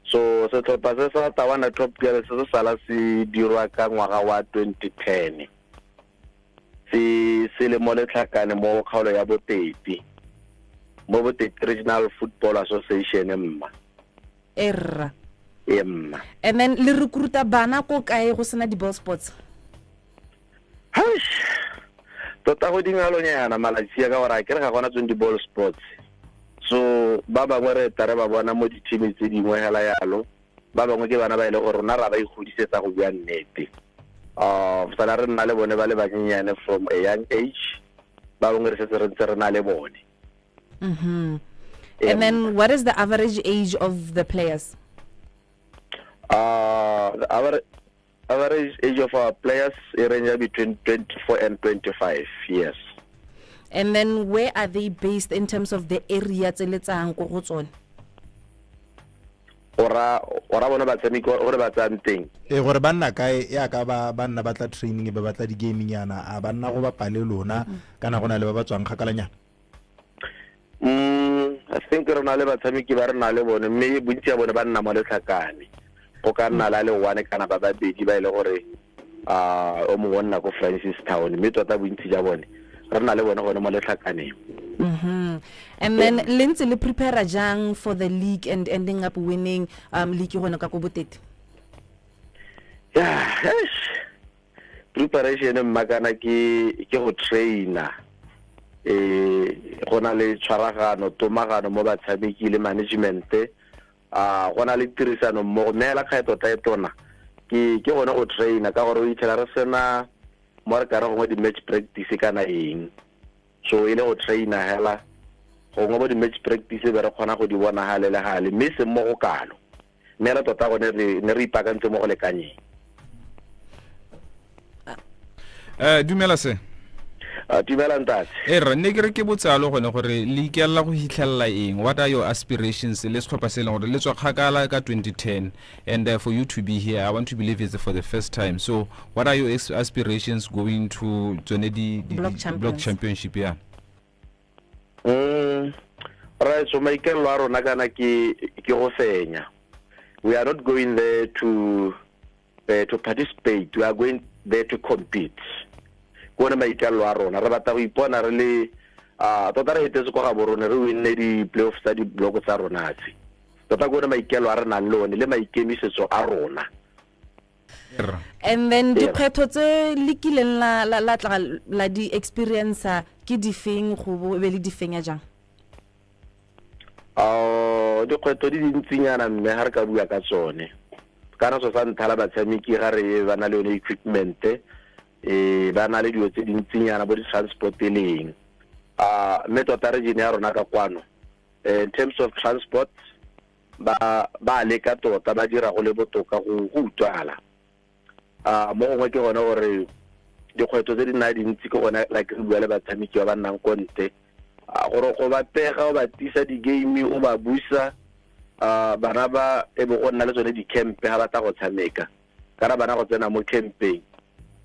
So se tlhopha se sa Tawana Top Girls se sala se dirwa ka ngwaga wa 2010. Se le mo le tlhakane mo kgaolo ya Boteti. Mo Boteti Regional Football Association emma. Erra. Emma. And then le recruita bana ko kae go sena di ball sports? Hush. Tota go dingalo nyana malatsi ka ora ke re ga gona tsong di ball sports. So ba bangwe re tare ba bona mo di team tse dingwe hela yalo. Ba bangwe ke bana ba ile go rona ra ba ikgodisetsa go bua nnete. Fela re nna le bone ba le banyenyane from a young age. Ba bangwe re setse re ntse re na le bone. And then what is the average age of the players? The average age of our players range between 24 and 25 years. And then where are they based in terms of the area tse letsang go go tsone? Ora bona ba tsamiko gore ba tsanteng. Gore banna kae ya ka ba banna ba tla training ba batla di gaming yana a banna go ba pale lona kana gona le ba tswang khakalanya. I think re na le batsamiki ba re na le bone mme bontsi ya bone ba nna mo le tlhakane. Go ka nna la le one kana ba bedi ba ile gore o mo wonna go Francistown mme tota bontsi ja bone re na le bone gone mo le tlhakane. And then Lindsay le prepare jang for the league and ending up winning league gona ka go Boteti? Yeah, preparation magana ke go trainer. Gona le tshwaragano tomagano mo batshameki le management gona le tirisano mo nela kgaeto taetona ke gona go trainer ka gore o itshela re sena mo re ka re go di match practice kana eng so ile go trainer hela go ngo di match practice be re khona go di bona hale le hale mme se mo go kalo nela tota go ne re ipakantse mo go lekanyeng. Dumela se Dumela ntate. Re ne ke re ke botsalo gone gore le ikella go hitlhella eng, what are your aspirations le setlhopha se leng gore le tswa khakala ka 2010 and for you to be here I want to believe it's for the first time, so what are your aspirations going to the block championship here? Right, so Michael Laro Nagana ki go fenya. We are not going there to participate, we are going there to compete. Kone Michael Laro na re batla go ipona re le tota re hitse go ga borone re winne di playoffs tsa di block tsa rona tsi. Tota kone Michael Laro na lone le maikemisetso a rona. And then dikgetho tse le kileng la di experience ke di feng go be le di feng ya jang? Dikgetho di dintsinyana mme ha re ka bua ka tsone kana so sa nthala batshameki ga re ba na le yone equipment ba na le dilo tse dintsinyana bo di transporteleng mme tota region ya rona ka kwano in terms of transport ba leka tota ba dira go le botoka go utwala mo gongwe ke gona gore dikgwetlho tse di nna dintsi ke gona like re bua le batshameki ba ba nnang ko ntle gore go ba pega o ba tisa di-game o ba busa bana ba e bo go nna le tsone di-camp ga ba tla go tshameka kana bana go tsena mo campeng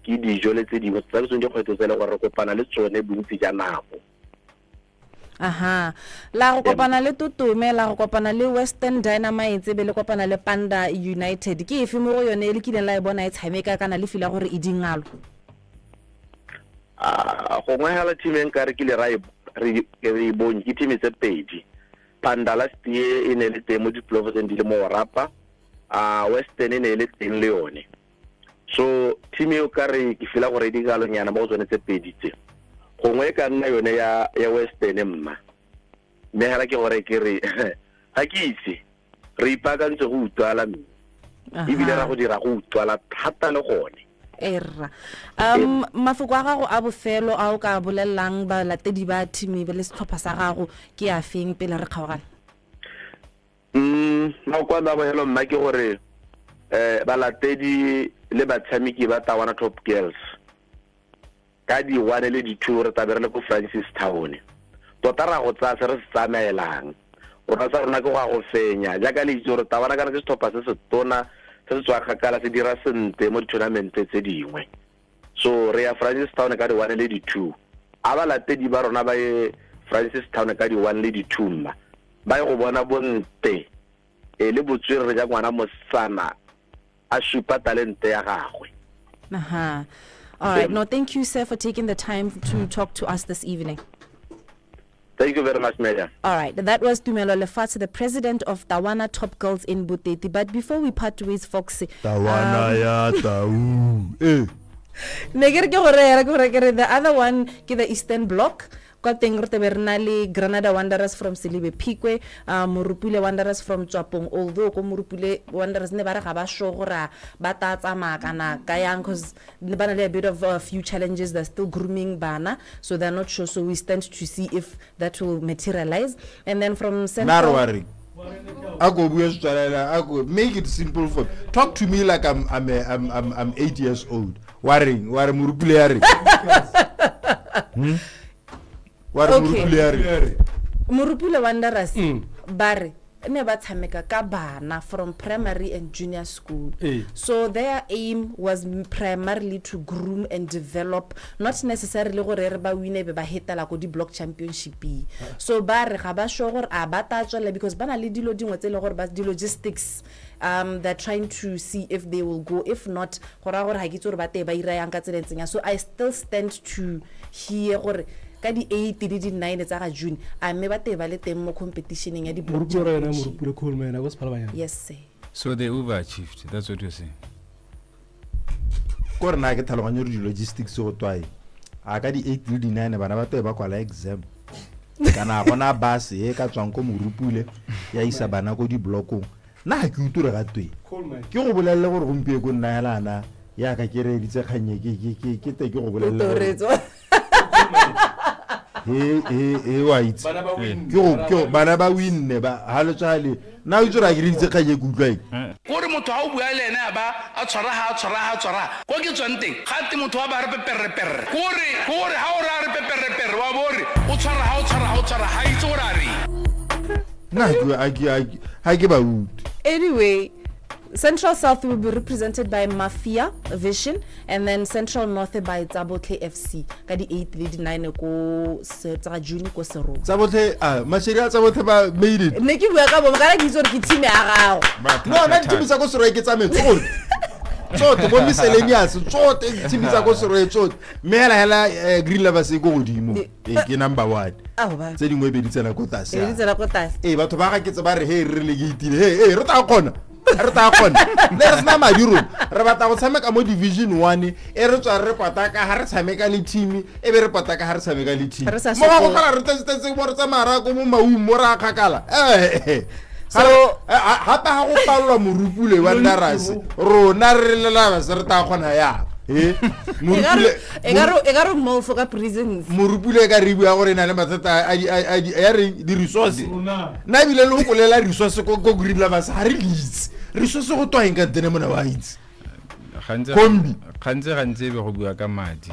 ke dijo le tse dingwe tsa tsone dikgwetlho tse le gore re kopana le tsone bontsi ja nako. Aha, la go kopana le Tutume, la go kopana le Western Dynamite, be le kopana le Panda United. Ke efe mo go yone le kileng la e bona e tshameka kana le fila gore e dingalo? Go ngwela team en ka re ke le re bone ke team tse pedi. Panda last year e ne le teng mo di-playoffs di le mo rapa, Western e ne le teng le yone. So team yo ka re ke fila gore e dingalo nyana mo tsone tse pedi tse. Gongwe ka nna yone ya Western mma mme ha ke gore ke re ha ke itse re ipakantse go utwala ebile ra go dira go utwala thata le gone erra mafoko a gago a bofelo a o ka bolelang ba latedi ba team be le setlhopha sa gago ke a feng pele re kgaogana? Ma kwa ba bohelo mma ke gore ba latedi le batshameki ba Tawana Top Girls ka di 1 le di 2 re taberele ko Francis Town tota ra go tsa se re tsamaelang o ra sa rona ke go fenya jaaka le itse re Tawana kana ke stoppa se se tona se tswa kgakala se dira sente mo tournament tse dingwe so re ya Francis Town ka di 1 le di 2 aba latedi ba rona ba ye Francis Town ka di 1 le di 2 mma ba go bona bonte le botswere re ja ngwana mosana a shupa talente ya gagwe. Aha. All right. No, thank you, sir, for taking the time to talk to us this evening. Thank you very much, Madam. All right. That was Tumelo Lefatse, the president of Tawana Top Girls in Buteti. But before we part ways, Foxy. Tawana ya tau. The other one, the Eastern Bloc. Kwa teng re teberna le Granada Wanderers from Silibe Pikwe, Morupule Wanderers from Tswapong, although ko Morupule Wanderers ne ba re ga ba sho gora ba ta tsamaya kana ka yang cuz ne bana le a bit of a few challenges. They're still grooming bana, so they're not sure, so we stand to see if that will materialize. And then from Central Narwari Ako make it simple for talk to me like I'm 8 years old. Waring Morupule yari. Okay. Morupule Wanderers bare ne ba tshameka ka bana from primary and junior school. So their aim was primarily to groom and develop, not necessarily gore re ba wine be ba hetela go di block championship. So bare ga ba sho gore a ba tatswela because bana le dilo dingwe tse le gore ba di logistics. They're trying to see if they will go. If not, so I still stand to hear ka di 8 di di 9 tsa ga June a me ba te ba le teng mo competitioning ya di block championship. Yes sir. So they overachieved, that's what you're saying. Kore na ke tlhaloganya di logistics go twai a ka di 8 di 9 bana ba te ba kwala exam kana bona bus e ka tswang ko Morupule ya isa bana go di blockong na ke utura ga twe ke go bolelle gore gompie go nna helana ya ka ke re ditse khanye ke te ke go bolelle white bana ba winne ba ha le tsale na o tsura ke ditse khanye go utlwa gore motho a o bua le ene ba a tshwara go ke tswanteng ga te motho wa ba re peperre gore ha o ra re peperre wa bore o tshwara ha itse o ra re na I give a wood. Anyway, Central South will be represented by Mafia Vision, and then Central North by Tsabotle FC. Kadi 8 lead 9 ko sa June ko sero. Tsabotle material Tsabotle ba made it. Neki bua ka bo ka ke tsore ke team ya gago. No, na team sa go sero ke tsa metso. So to go miscellaneous, so team sa go sero so me hela green level se go godimo. Ke number 1. ba. Tse dingwe be di tsena ko tase. Di tsena ko tase. Batho ba ga ke tsa ba re hey re le gitile. Hey re ta kgona. re ta khona there is na madiro re batla go tshameka mo division 1 e re tswa re pataka ha re tshameka le team e be re pataka ha re tshameka le team mo go kala re tsetse mo re tsa marako mo maum ra khakala so hapa ha go palwa morupule wa ndarase rona re lela ba se re ta khona ya egaro mo foka prisons morupule ka ribu ya gore na le matsata ya re di resource na bile le go kolela resource ko green la ba sa re leads resource go twa enka tene mona ba itse kombi gantse be go bua ka madi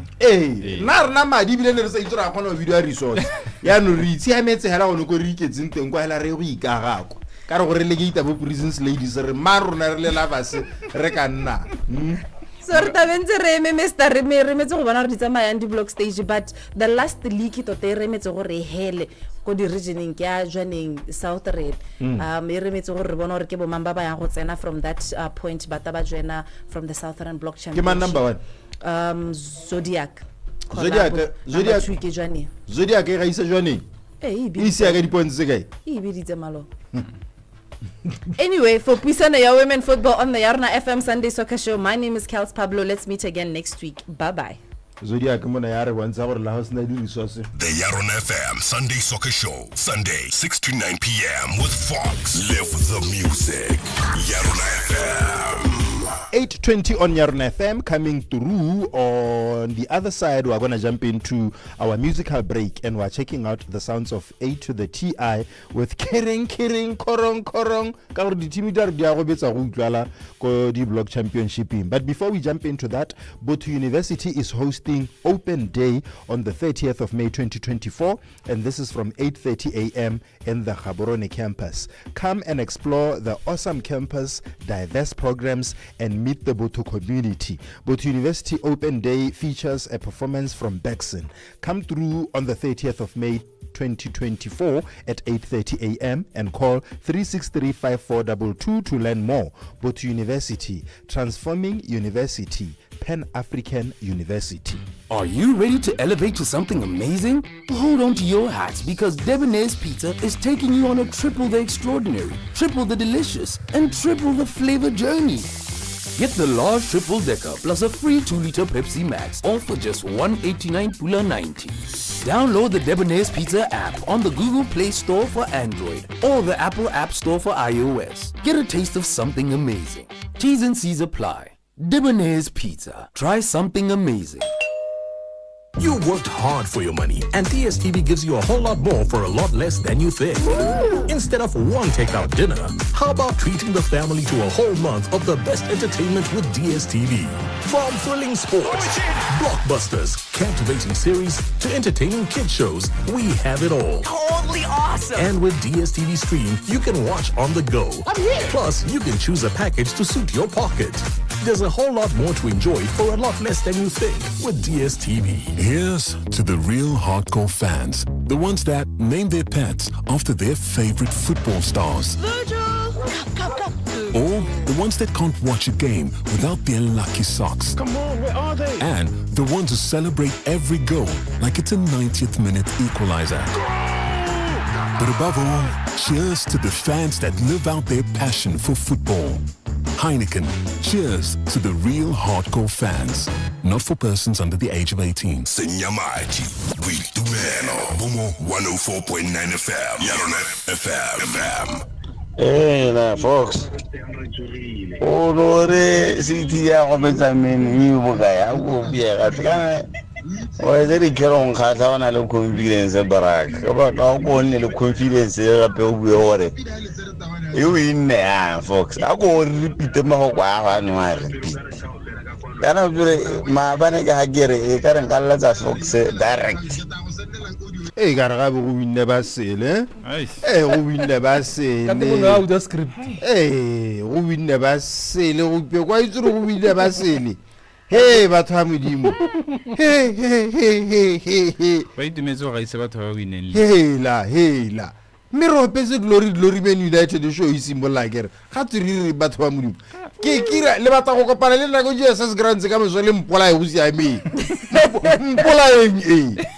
na rena madi bile ne re sa itse ra khona video resource ya no re itse ya metse hela go no ko re iketseng teng kwa hela re go ikagako ka re gore le ke ita bo prisons ladies re ma rona re le la base re ka nna so re tabentse re Mr. re metse go bona re ditsamaya di block stage but the last leak to re metse go re hele ko di regioning ke a jwaneng South Red re metse go re bona gore ke bo mamba ba ya go tsena from that point ba ta ba jena from the Southern Block Championship. Ke man number 1 Zodiac ke jwaneng Zodiac e ga isa jwaneng isi ya ka di points tse kae e biditse malo. Anyway, for Puisana ya Women Football on the YaronaFM Sunday Soccer Show, my name is Kels Pablo. Let's meet again next week. Bye-bye. Zodiac mona ya re bontsha gore la house na di resource. The YaronaFM Sunday Soccer Show, Sunday 6 to 9 p.m. with Fox. Live the music. YaronaFM. 8:20 on YaronaFM. Coming through on the other side, we're going to jump into our musical break and we're checking out the sounds of A to the TI with Kiring Korong ka gore di team di a go betsa go utlwala ko di block championship. But before we jump into that, Botho University is hosting Open Day on the 30th of May 2024, and this is from 8:30 a.m. in the Gaborone campus. Come and explore the awesome campus, diverse programs, and meet the Botho community. Botho University Open Day features a performance from Bexon. Come through on the 30th of May 2024 at 8:30 a.m. and call 363-5422 to learn more. Botho University, transforming university, Pan-African University. Are you ready to elevate to something amazing? Hold on to your hats because Debonair's Pizza is taking you on a triple the extraordinary, triple the delicious, and triple the flavor journey. Get the large triple decker plus a free 2-liter Pepsi Max, all for just $189.90. Download the Debonair's Pizza app on the Google Play Store for Android or the Apple App Store for iOS. Get a taste of something amazing. T's and C's apply. Debonair's Pizza. Try something amazing. You worked hard for your money, and DSTV gives you a whole lot more for a lot less than you think. Instead of one takeout dinner, how about treating the family to a whole month of the best entertainment with DSTV? From thrilling sports, blockbusters, captivating series, to entertaining kid shows, we have it all. Totally awesome. And with DSTV Stream, you can watch on the go. I'm here. Plus, you can choose a package to suit your pocket. There's a whole lot more to enjoy for a lot less than you think with DSTV. Here's to the real hardcore fans, the ones that name their pets after their favorite football stars. Virgil! Come. Or the ones that can't watch a game without their lucky socks. Come on, where are they? And the ones who celebrate every goal like it's a 90th minute equalizer. But above all, cheers to the fans that live out their passion for football. Heineken, cheers to the real hardcore fans. Not for persons under the age of 18. Senyamati, Vitumeno, Bomo 104.9 FM, YaronaFM. Hey, na Fox. Olore city ya go betsa meni e boka ya go biega tsana. Wa ze re kerong khatla bana le confidence baraka. Ka ba ka go nne le confidence ya gape o bue gore you win ya Fox. A go repeat ma go kwa ga no a repeat. Kana bure ma bana ka hagere e ka re nkalla tsa Fox direct. Hey, gara go winne ba sele. Go winne ba sele. Ka temo na audio script. Go winne ba sele go pe kwa itse go winne ba sele. Hey, batho ba modimo. Hey. Ba itumetse ga ise batho ba wineng. Hela. Mero pese glory men United show isimbola like ga tsiri batho ba modimo. Ke kira le batla go kopana le nako Jesus Grants ka moso le mpola e go siame. Mpola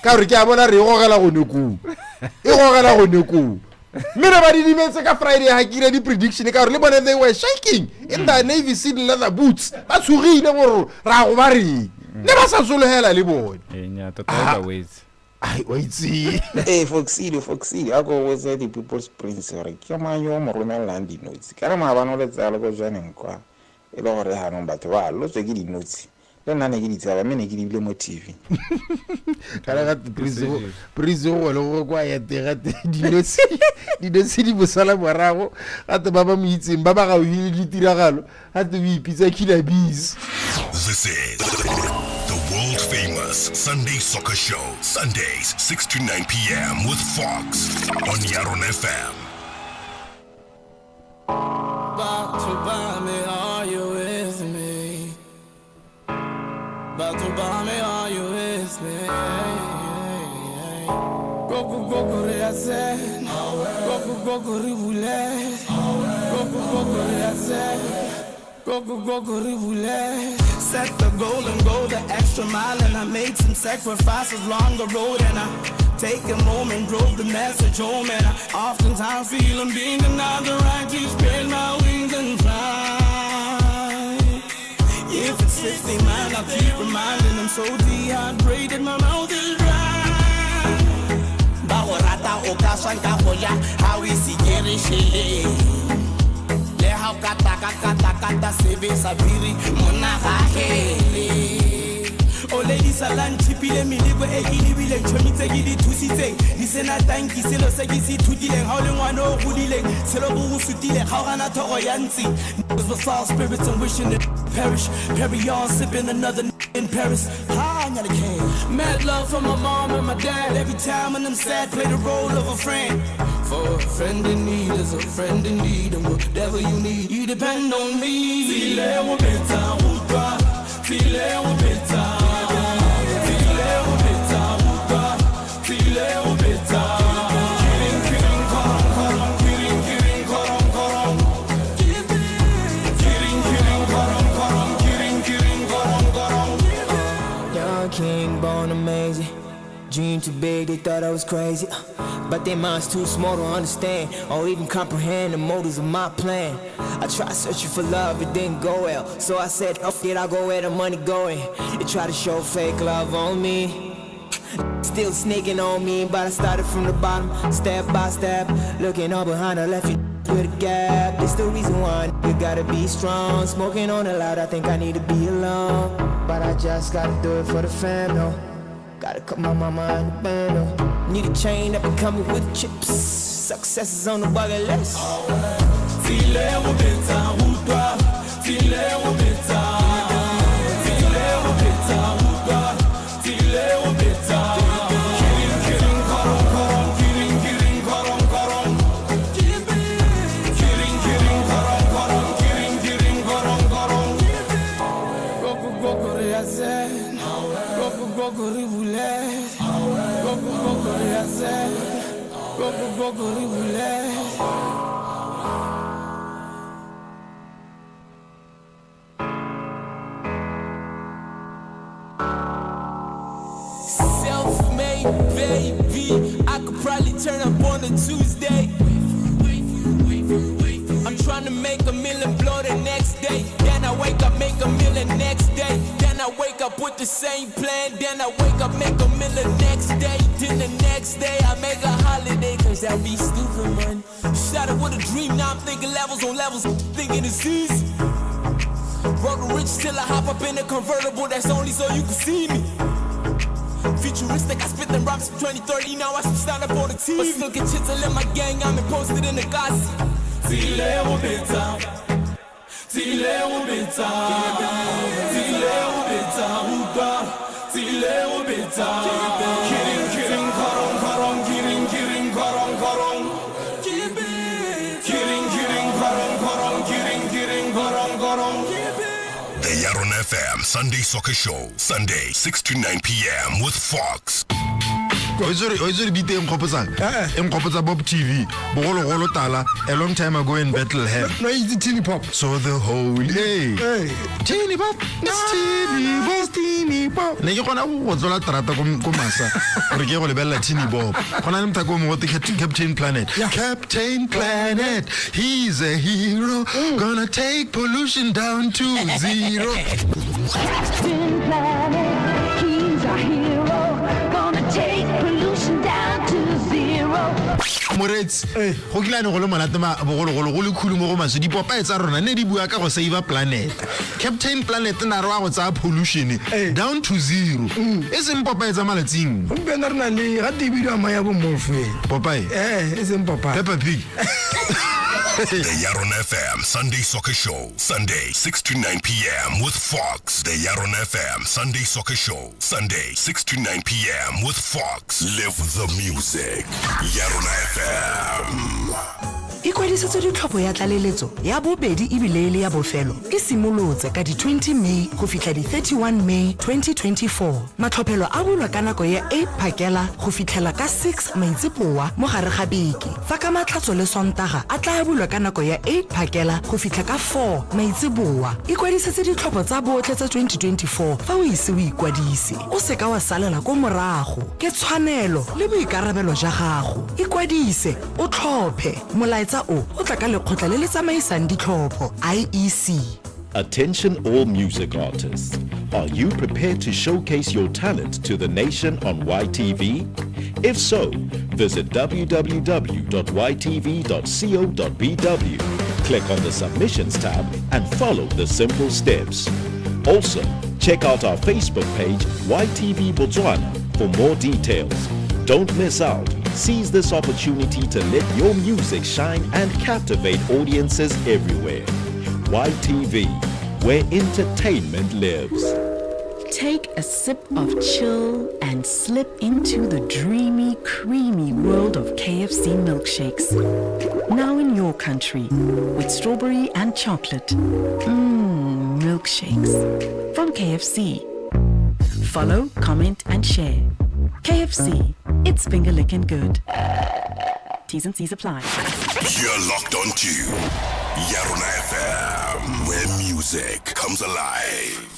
ka re ke a bona re gogela go neku. E gogela go neku. Mina ba di dimetse ka Friday ha ke di prediction ka re le bona they were shaking in the Navy Seal leather boots. Ba tsugile gore ra go ba re. Ne ba sa solohela le bone. Nya tota ways. Ai wa itse. Foxy a go was the people's prince re ke manyo mo romelang di notes. Ka re ma bana le tsala go jwaneng kwa. E le gore ha no batho ba lo tse ke di notes. Le nna ne ke di tsala me ne ke di bile mo TV. Kala ga prison go le go kwa ya tega di notes di bosala morago ga te ba ba mo itseng ba ba ga o hile di tiragalo ga te o ipitsa killer bees. This is the world famous Sunday Soccer Show, Sundays 6 to 9 p.m. with Fox on YaronaFM. Are you with me? Are you with me? Go, reazen. Go, ribule. Go, ribule. Set the goal and go the extra mile, and I made some sacrifices along the road, and I take a moment, drove the message home, and I oftentimes feel I'm being denied the right to spread my wings and fly. If it's 50 miles, I'll keep reminding them so dehydrated, my mouth is dry. Bawarata okashanka hoya, how is he getting shit? Le how kata sebe sabiri mona hele. O lady salan chipile miligo ekilibile chomite gidi tusite. Disena tanki selo segisi tudile how le ngwana o gudile selo bu sutile how ana togo yansi. With false spirits and wishing to perish. Perry on sipping another in Paris. Mad love for my mom and my dad. Every time when I'm sad, play the role of a friend. For a friend in need is a friend in need, and whatever you need, you depend on me. File o beta uta, file o beta, file o beta uta, file o beta. King born amazing, dream too big, they thought I was crazy, but their minds too small to understand or even comprehend the motives of my plan. I tried searching for love, it didn't go well, so I said, oh it, I'll go where the money going. They try to show fake love on me, still sneaking on me, but I started from the bottom, step by step, looking all behind, I left you with a gap. It's the reason why you gotta be strong, smoking on the loud, I think I need to be alone, but I just gotta do it for the fam, no. Gotta cut my mama in the band, no. Need a chain that be coming with chips, success is on the bucket list. File o beta uta, file o beta, file o beta uta, file o beta. Self-made baby, I could probably turn up on a Tuesday. I'm trying to make $1 million, blow the next day. Then I wake up, make $1 million next day. Then I wake up with the same plan. Then I wake up, make $1 million next day. Then the next day I make a holiday, cause that be stupid, man. Started with a dream, now I'm thinking levels on levels, thinking it's easy. Broke rich till I hop up in a convertible, that's only so you can see me. Futuristic, I spit them raps from 2030, now I should stand up on the TV. But still get chits in my gang, I'm posted in the gossip. Tile o beta, tile o beta, tile o beta, uta, tile o beta. Kirin, karong, kirin, karong. Kirin, karong. The YaronaFM Sunday Soccer Show, Sunday 6 to 9 p.m. with Fox. Oizori bite enkgopotsa Bob TV bogologolo tala a long time ago in Bethlehem. No, it's Teeny Pop. So the holy Teeny Pop, it's Teeny Pop. Ne ke gona go tlola trata ko masa gore ke go lebella Teeny Pop. Gona le mthako mo go Captain Planet. Captain Planet, he's a hero, gonna take pollution down to zero. Captain Planet, he's a hero, gonna take pollution down to zero. Moretsi go kilane go le monate bogologolo go le khulu mo go maso dipopa tsa rona ne di bua ka go save planet. Captain Planet na re wa go tsa pollution down to zero. E seng popa tsa malatsing go bena rena le ga dibidio ama ya bo mofe popa e seng popa Peppa Pig. The YaronaFM Sunday Soccer Show, Sunday 6 to 9 p.m. with Fox. The YaronaFM Sunday Soccer Show, Sunday 6 to 9 p.m. with Fox. Live the music. YaronaFM. Ikwadisetso ditlhopho ya tlaleletso ya bobedi ebile le ya bofelo e simolotse ka di 20 May go fitla di 31 May 2024. Matlhophelo a bulwa ka nako ya 8 phakela go fitlela ka 6 maitsiboa mo gare ga beke. Fa ka matlhatso le sontaga a tla bulwa ka nako ya 8 phakela go fitla ka 4 maitsiboa. Ikwadisetse ditlhopho tsa botlhe tsa 2024 fa o ise o ikwadise. O se ka wa salela ko morago. Ke tshwanelo le boikarabelo ja gago. Ikwadise o tlhophe molaetsa o tla ka lekgotla le le tsamaisang ditlhopho IEC. Attention all music artists. Are you prepared to showcase your talent to the nation on YTV? If so, visit www.ytv.co.bw. Click on the Submissions tab and follow the simple steps. Also, check out our Facebook page YTV Botswana for more details. Don't miss out. Seize this opportunity to let your music shine and captivate audiences everywhere. YTV, where entertainment lives. Take a sip of chill and slip into the dreamy, creamy world of KFC milkshakes. Now in your country, with strawberry and chocolate. Milkshakes from KFC. Follow, comment, and share. KFC, it's finger licking good. T's and C's apply. You're locked on to YaronaFM, where music comes alive.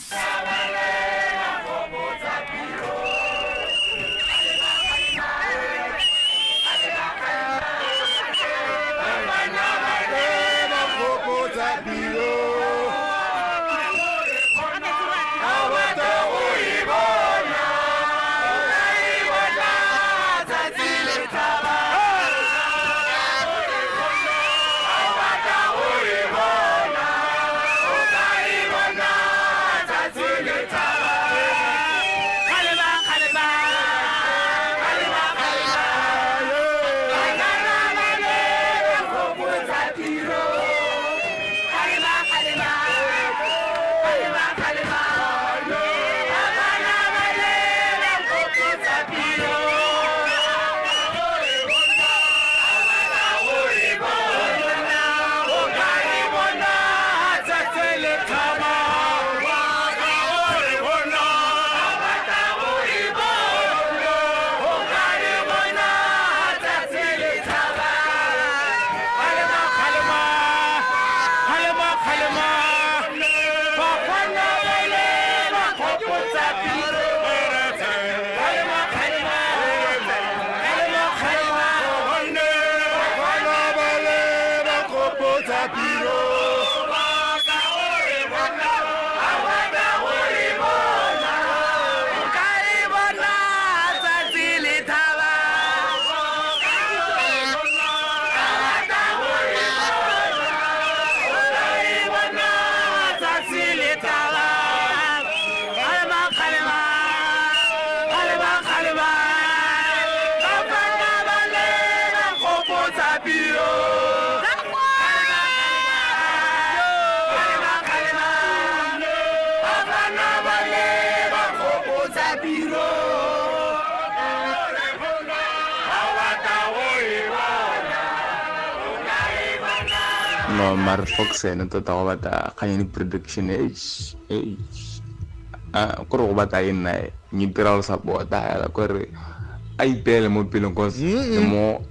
No, maar Fox en tota go bata kanyani prediction kore go bata ena neutral support ya kore I barely mo pele because the more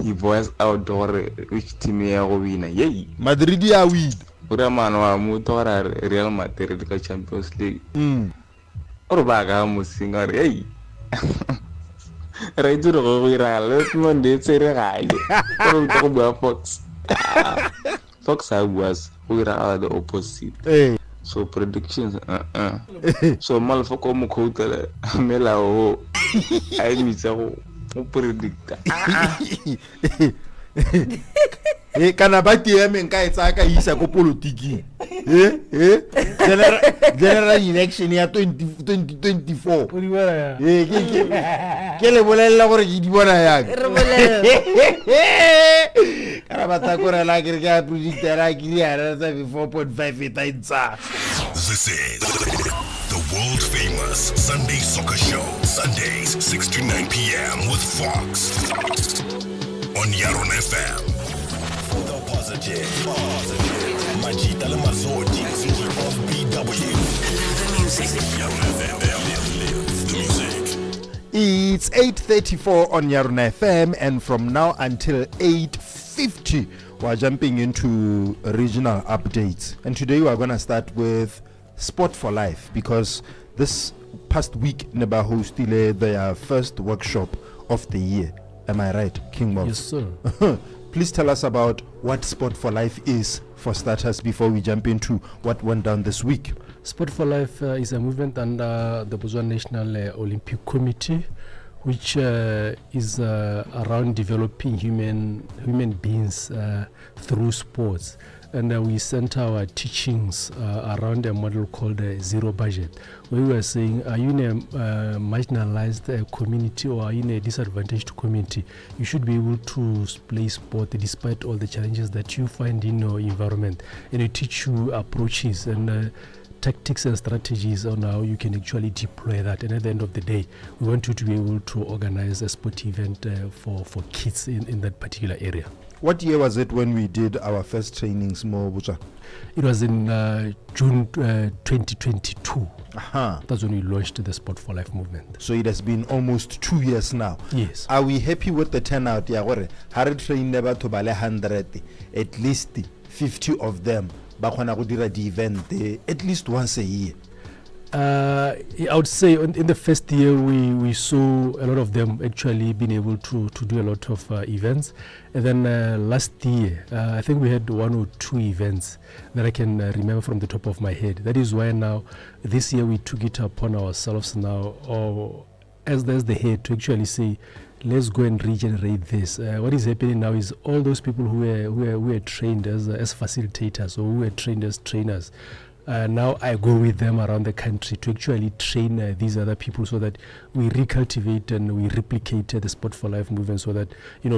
he voice out or which team ya go wina. Yay. Madrid ya win. Ura man wa mo tora Real Madrid ka Champions League. Ora baga mo singar yay. Right to go viral. Let's Monday say right. Ora to go Fox. Fox was we are the opposite. Hey. So predictions so mal foko mo kotela mela o ai mi tsago o predicta kana ba TM nka etsa ka isa ko politiki general election ya 2024 ke le bolella gore ke di bona yang kana ba ta kora la ke ga predictor a ke ya ra 4.5 eta intsa. This is the world famous Sunday Soccer Show, Sundays 6 to 9 p.m. with Fox on YaronaFM. For the positive. Majita le Mazodi of BW. The music. YaronaFM. The music. It's 8:34 on YaronaFM, and from now until 8:50 we're jumping into regional updates. And today we're going to start with Sport for Life, because this past week Neba hosted their first workshop of the year. Am I right, King Bob? Yes, sir. Please tell us about what Sport for Life is, for starters, before we jump into what went down this week. Sport for Life is a movement under the Botswana National Olympic Committee, which is around developing human beings through sports. And we sent our teachings around a model called Zero Budget, where we were saying, are you in a marginalized community or are you in a disadvantaged community? You should be able to play sport despite all the challenges that you find in your environment. And we teach you approaches and tactics and strategies on how you can actually deploy that. And at the end of the day, we want you to be able to organize a sport event for kids in that particular area. What year was it when we did our first trainings, Mo Bucha? It was in June 2022. That's when we launched the Sport for Life movement. So it has been almost 2 years now. Yes. Are we happy with the turnout? Harry train never to bale 100, at least 50 of them. Bakwana go dira the event at least once a year. I would say in the first year we saw a lot of them actually being able to do a lot of events. And then last year, I think we had 1 or 2 events that I can remember from the top of my head. That is why now, this year we took it upon ourselves now, or as the head, to actually say, let's go and regenerate this. What is happening now is all those people who were trained as facilitators or who were trained as trainers, now I go with them around the country to actually train these other people, so that we recultivate and we replicate the Sport for Life movement, so that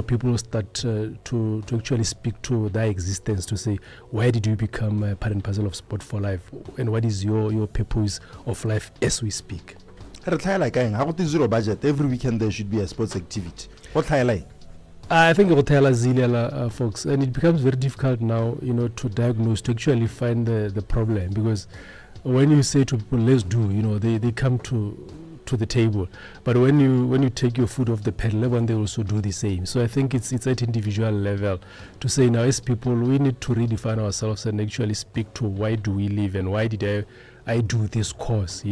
people start to actually speak to their existence, to say, why did you become part and parcel of Sport for Life, and what is your purpose of life as we speak. Zero budget. Every weekend there should be a sports activity. What highlight? I think it will tell us folks, and it becomes very difficult now, to diagnose, to actually find the problem, because when you say to people, let's do, they come to the table, but when you take your foot off the pedal, everyone, they also do the same. So I think it's at individual level to say, now as people, we need to redefine ourselves and actually speak to why do we live and why did I do this course,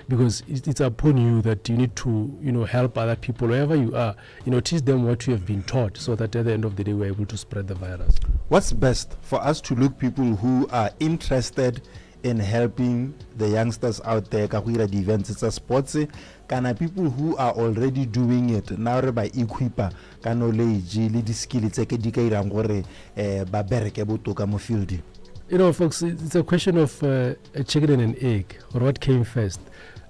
because it's upon you that you need to, help other people wherever you are, teach them what you have been taught, so that at the end of the day we're able to spread the virus. What's best for us to look people who are interested in helping the youngsters out there, the events, it's a sports, kana people who are already doing it now by equipa ka knowledge le di skill tse ke di ka irang gore ba bereke botoka mo field. Folks, it's a question of a chicken and an egg, or what came first.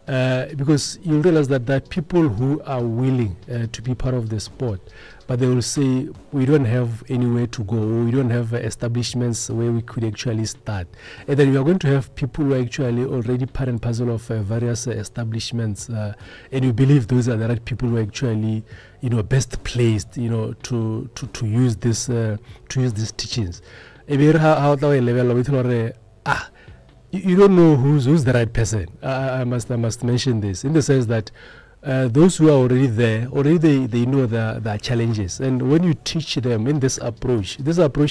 Because you realize that there are people who are willing to be part of the sport, but they will say, we don't have anywhere to go, we don't have establishments where we could actually start. And then we are going to have people who are actually already part and parcel of various establishments, and you believe those are the right people who are actually, best placed, to use this, to use these teachings. You don't know who's the right person. I must mention this in the sense that those who are already there, already they know their challenges. And when you teach them in this approach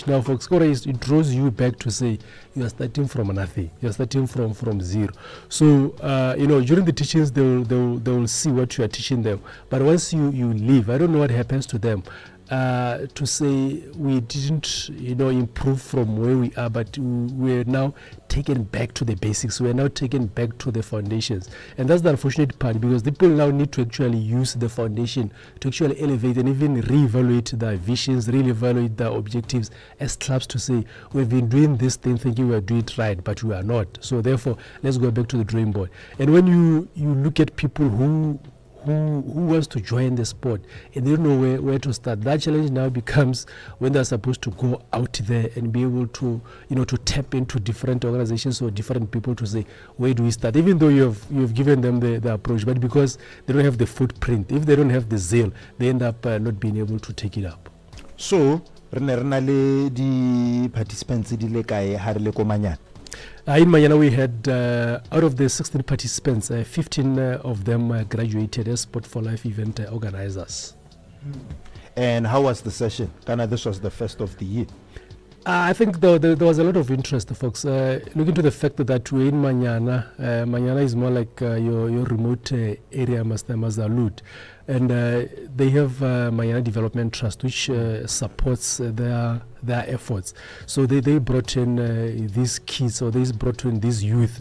now, folks, it draws you back to say you are starting from nothing. You are starting from zero. So during the teachings they will see what you are teaching them. But once you leave, I don't know what happens to them. To say we didn't, improve from where we are, but we're now taken back to the basics. We're now taken back to the foundations. And that's the unfortunate part, because people now need to actually use the foundation to actually elevate and even reevaluate their visions, reevaluate their objectives as clubs, to say, we've been doing this thing thinking we're doing it right, but we are not. So therefore, let's go back to the drawing board. And when you look at people who wants to join the sport and they don't know where to start, that challenge now becomes when they're supposed to go out there and be able to to tap into different organizations or different people to say, where do we start? Even though you've given them the approach, but because they don't have the footprint, if they don't have the zeal, they end up not being able to take it up. So the participants in Manyana we had out of the 16 participants, 15 of them graduated as Sport for Life event organizers. And how was the session? This was the first of the year. I think there was a lot of interest, folks. Look into the fact that we're in Manyana. Manyana is more like your remote area, Mazalud. And they have Manyana Development Trust, which supports their efforts. So they brought in these kids, or they brought in these youth,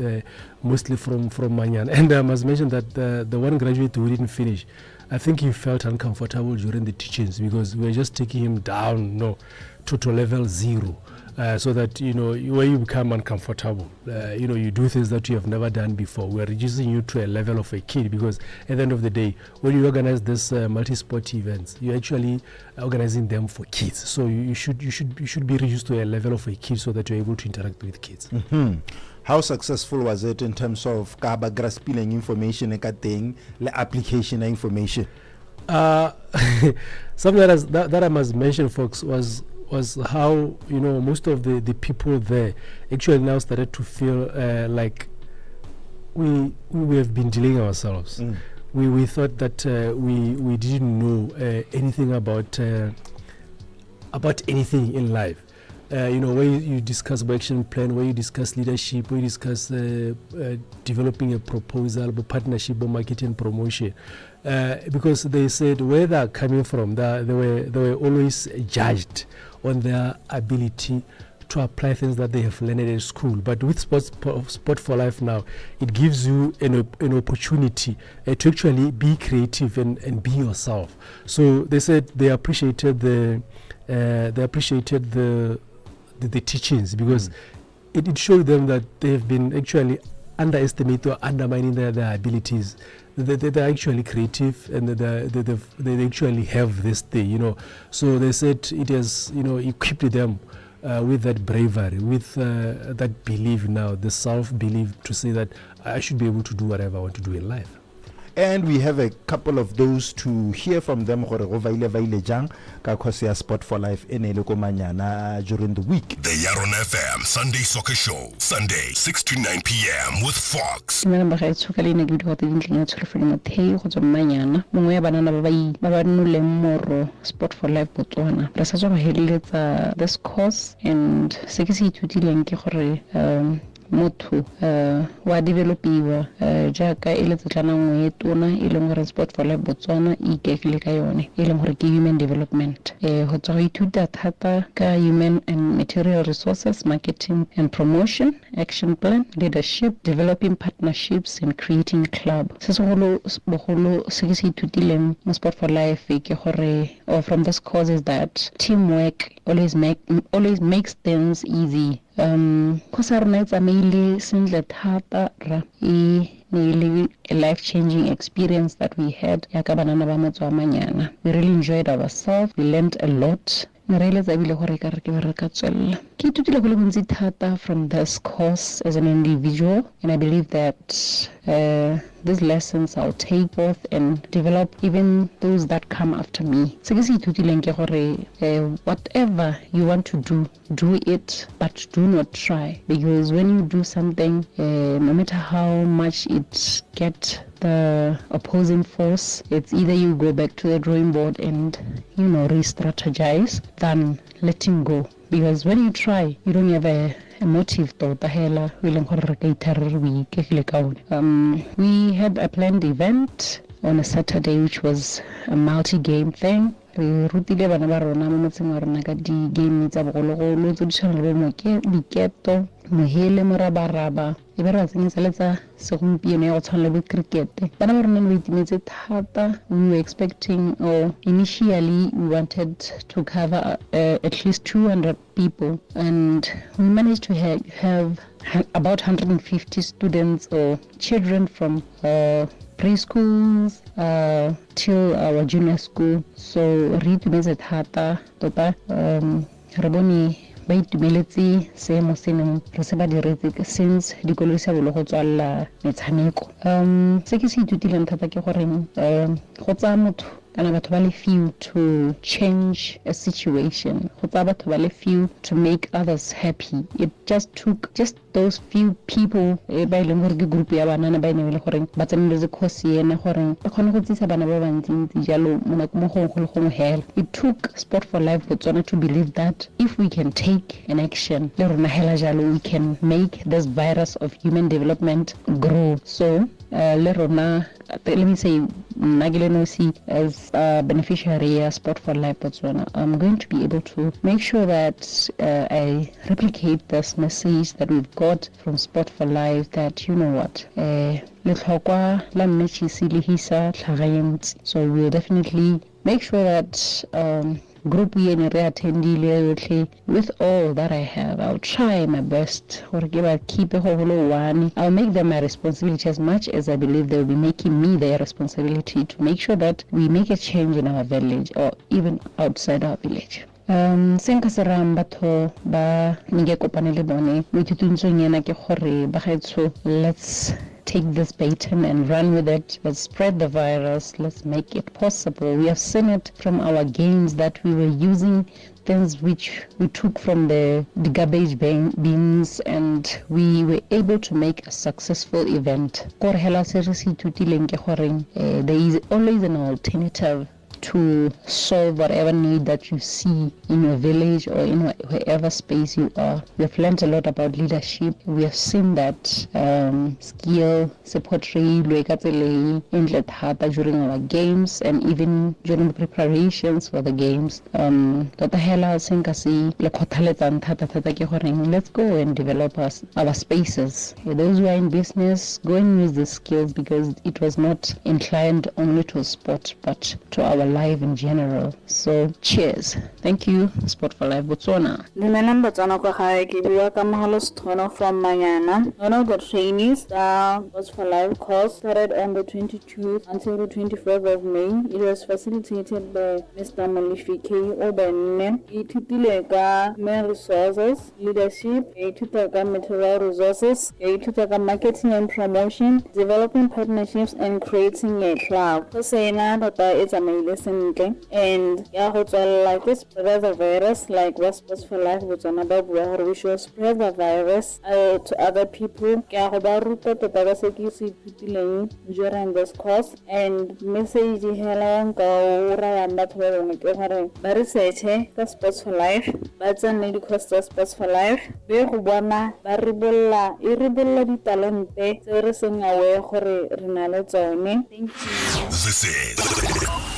mostly from Manyana. And I must mention that the one graduate who didn't finish, I think he felt uncomfortable during the teachings, because we were just taking him down, to level 0. So that where you become uncomfortable, you do things that you have never done before. We're reducing you to a level of a kid, because at the end of the day, when you organize this multi-sport events, you're actually organizing them for kids. So you should be reduced to a level of a kid, so that you're able to interact with kids. Mm-hmm. How successful was it in terms of grasping information and application information? Something that I must mention, folks, was how most of the people there actually now started to feel like we have been delaying ourselves. We thought that we didn't know anything about anything in life. Where you discuss action plan, where you discuss leadership, where you discuss developing a proposal, partnership, or marketing promotion. Because they said where they're coming from, they were always judged on their ability to apply things that they have learned at school. But with Sport for Life now, it gives you an opportunity to actually be creative and be yourself. So they said they appreciated the teachings, because it showed them that they have been actually underestimating or undermining their abilities. They're actually creative, and they actually have this thing, So they said it has, equipped them with that bravery, with that belief now, the self-belief to say that I should be able to do whatever I want to do in life. And we have a couple of those to hear from them Sport for Life during the week. The YaronaFM Sunday Soccer Show, Sunday 6 to 9 p.m. with Fox. Sport for Life Botswana. This course, and motho wa developiwa jaaka ile tsetlana ngwe tona ile ngore Sport for Life Botswana ikekile ka yone ile ngore ke human development ho tswa go ithuta thata ka human and material resources, marketing and promotion, action plan, leadership, developing partnerships and creating club. Se segolo se ke se ithutileng mo Sport for Life ke gore from this course is that teamwork always makes things easy. Kosarna it's a life-changing experience that we had. We really enjoyed ourselves. We learned a lot. From this course as an individual, and I believe that these lessons I'll take forth and develop even those that come after me. Whatever you want to do it, but do not try. Because when you do something, no matter how much it gets the opposing force, it's either you go back to the drawing board and, re-strategize than letting go. Because when you try, you don't have a motive to we had a planned event on a Saturday, which was a multi-game thing. We rutile bana ba rona mo motseng wa rona ka di game tsa bogologolo tse di tshwanang le diketo, mohele, morabaraba, e be re tsenyetsa le tsa segompieno ya go tshwana le bo cricket. Bana ba rona ba itimetse thata. We were expecting, or initially we wanted to cover at least 200 people, and we managed to have about 150 students or children from preschools till our junior school. So re itumetse thata tota. Re bone ba itumeletse seemo seno re se ba diretse since dikolo sa bolo go tswalla metshameko. Se ke se itutileng thata ke gore go tsa motho kana batho ba le few to change a situation, go tsa batho ba le few to make others happy. It just took those few people ba ileng gore ke group ya banana ba ene le gore ba tseneletse course ena gore ba khone go tsisa bana ba bantsi jalo mo go hela. It took Sport for Life Botswana to believe that if we can take an action le rona hela jalo, we can make this virus of human development grow. So le rona, let me say, Nagilenosi as a beneficiary of Sport for Life Botswana, I'm going to be able to make sure that I replicate this message that we've got from Sport for Life, that you know what, so we'll definitely make sure that group attendile with all that I have. I'll try my best. I'll keep I'll make them my responsibility as much as I believe they'll be making me their responsibility to make sure that we make a change in our village or even outside our village. Senka se rang batho ba nge kopane le bone mo ithutong yana ke gore ba gaetso, let's take this baton and run with it. Let's spread the virus. Let's make it possible. We have seen it from our games that we were using things which we took from the garbage bins, and we were able to make a successful event. There is always an alternative to solve whatever need that you see in your village or in wherever space you are. We've learned a lot about leadership. We have seen that skill, support during our games and even during the preparations for the games. Let's go and develop our spaces. Those who are in business, go and use the skills, because it was not inclined only to sport but to our life in general. So cheers. Thank you, Sport for Life Botswana. From Mayana. One of the trainees was for life course started on the 22nd until the 24th of May. It was facilitated by Mr. Molifike Obanine. It human resources, leadership, material resources, marketing and promotion, developing partnerships, and creating a club. So saying that it's amazing, and like this spread the virus, like what Sports for Life was on about, where we should spread the virus to other people. During this course, and message research the Sports for Life, but need cost Sports for Life. Be Rubana, Baribola, Iribola di Talente, Serasing away for Renalo Zone. Thank you. This is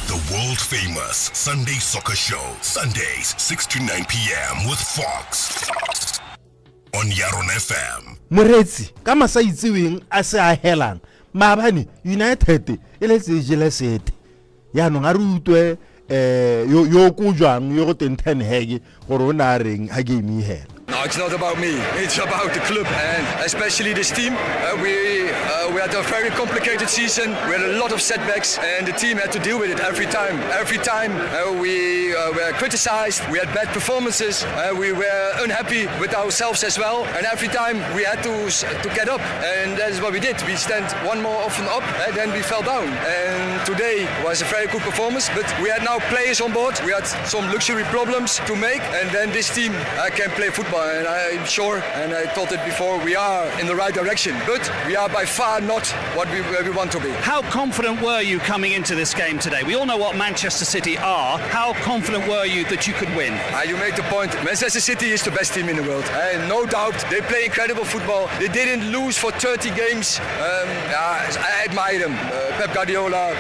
the world famous Sunday Soccer Show, Sundays 6 to 9 p.m. with Fox on YaronaFM. Moretsi ka masa itsiweng a se a helang maabane United ele se jele sete ya no nga rutwe yo kujwang yo go 10 hege gore o na reng ha game e hela. No, it's not about me. It's about the club and especially this team. We had a very complicated season. We had a lot of setbacks and the team had to deal with it every time. Every time we were criticized, we had bad performances, we were unhappy with ourselves as well. And every time we had to get up, and that is what we did. We stand one more often up, and then we fell down. And today was a very good performance, but we had now players on board. We had some luxury problems to make, and then this team can play football. And I'm sure, and I told it before, we are in the right direction, but we are by far not where we want to be. How confident were you coming into this game today? We all know what Manchester City are. How confident were you that you could win? You made the point. Manchester City is the best team in the world. No doubt. They play incredible football. They didn't lose for 30 games. I admire them. Pep Guardiola,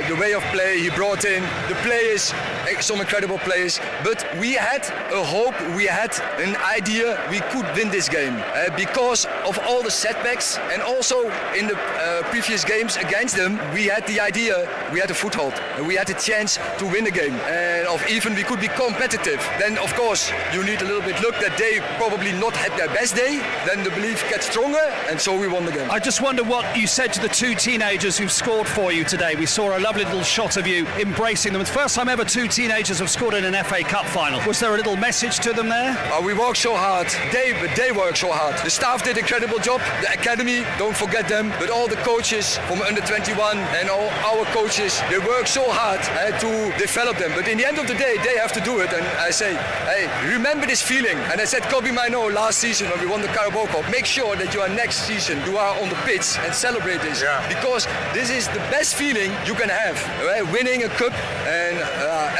the way of play he brought in, the players, some incredible players. But we had a hope, we had an idea we could win this game. Because of all the setbacks and also in the previous games against them, we had the idea, we had a foothold. And we had a chance to win the game. And even we could be competitive. Then of course you need a little bit luck that they probably not had their best day. Then the belief gets stronger and so we won the game. I just wonder what you said to the two teenagers who scored for you today. We saw a lovely little shot of you embracing them. It's the first time ever two teenagers have scored in an FA Cup final. Was there a little message to them there? We worked so hard. They worked so hard. The staff did an incredible job. The academy, don't forget them. But all the coaches from under 21 and all our coaches, they work so hard to develop them. But in the end of the day, they have to do it. And I say, hey, remember this feeling. And I said, Kobe Mino last season when we won the Carabao Cup, make sure that you are next season, you are on the pitch and celebrate this. Yeah. Because this is the best feeling you can have. Right? Winning a cup and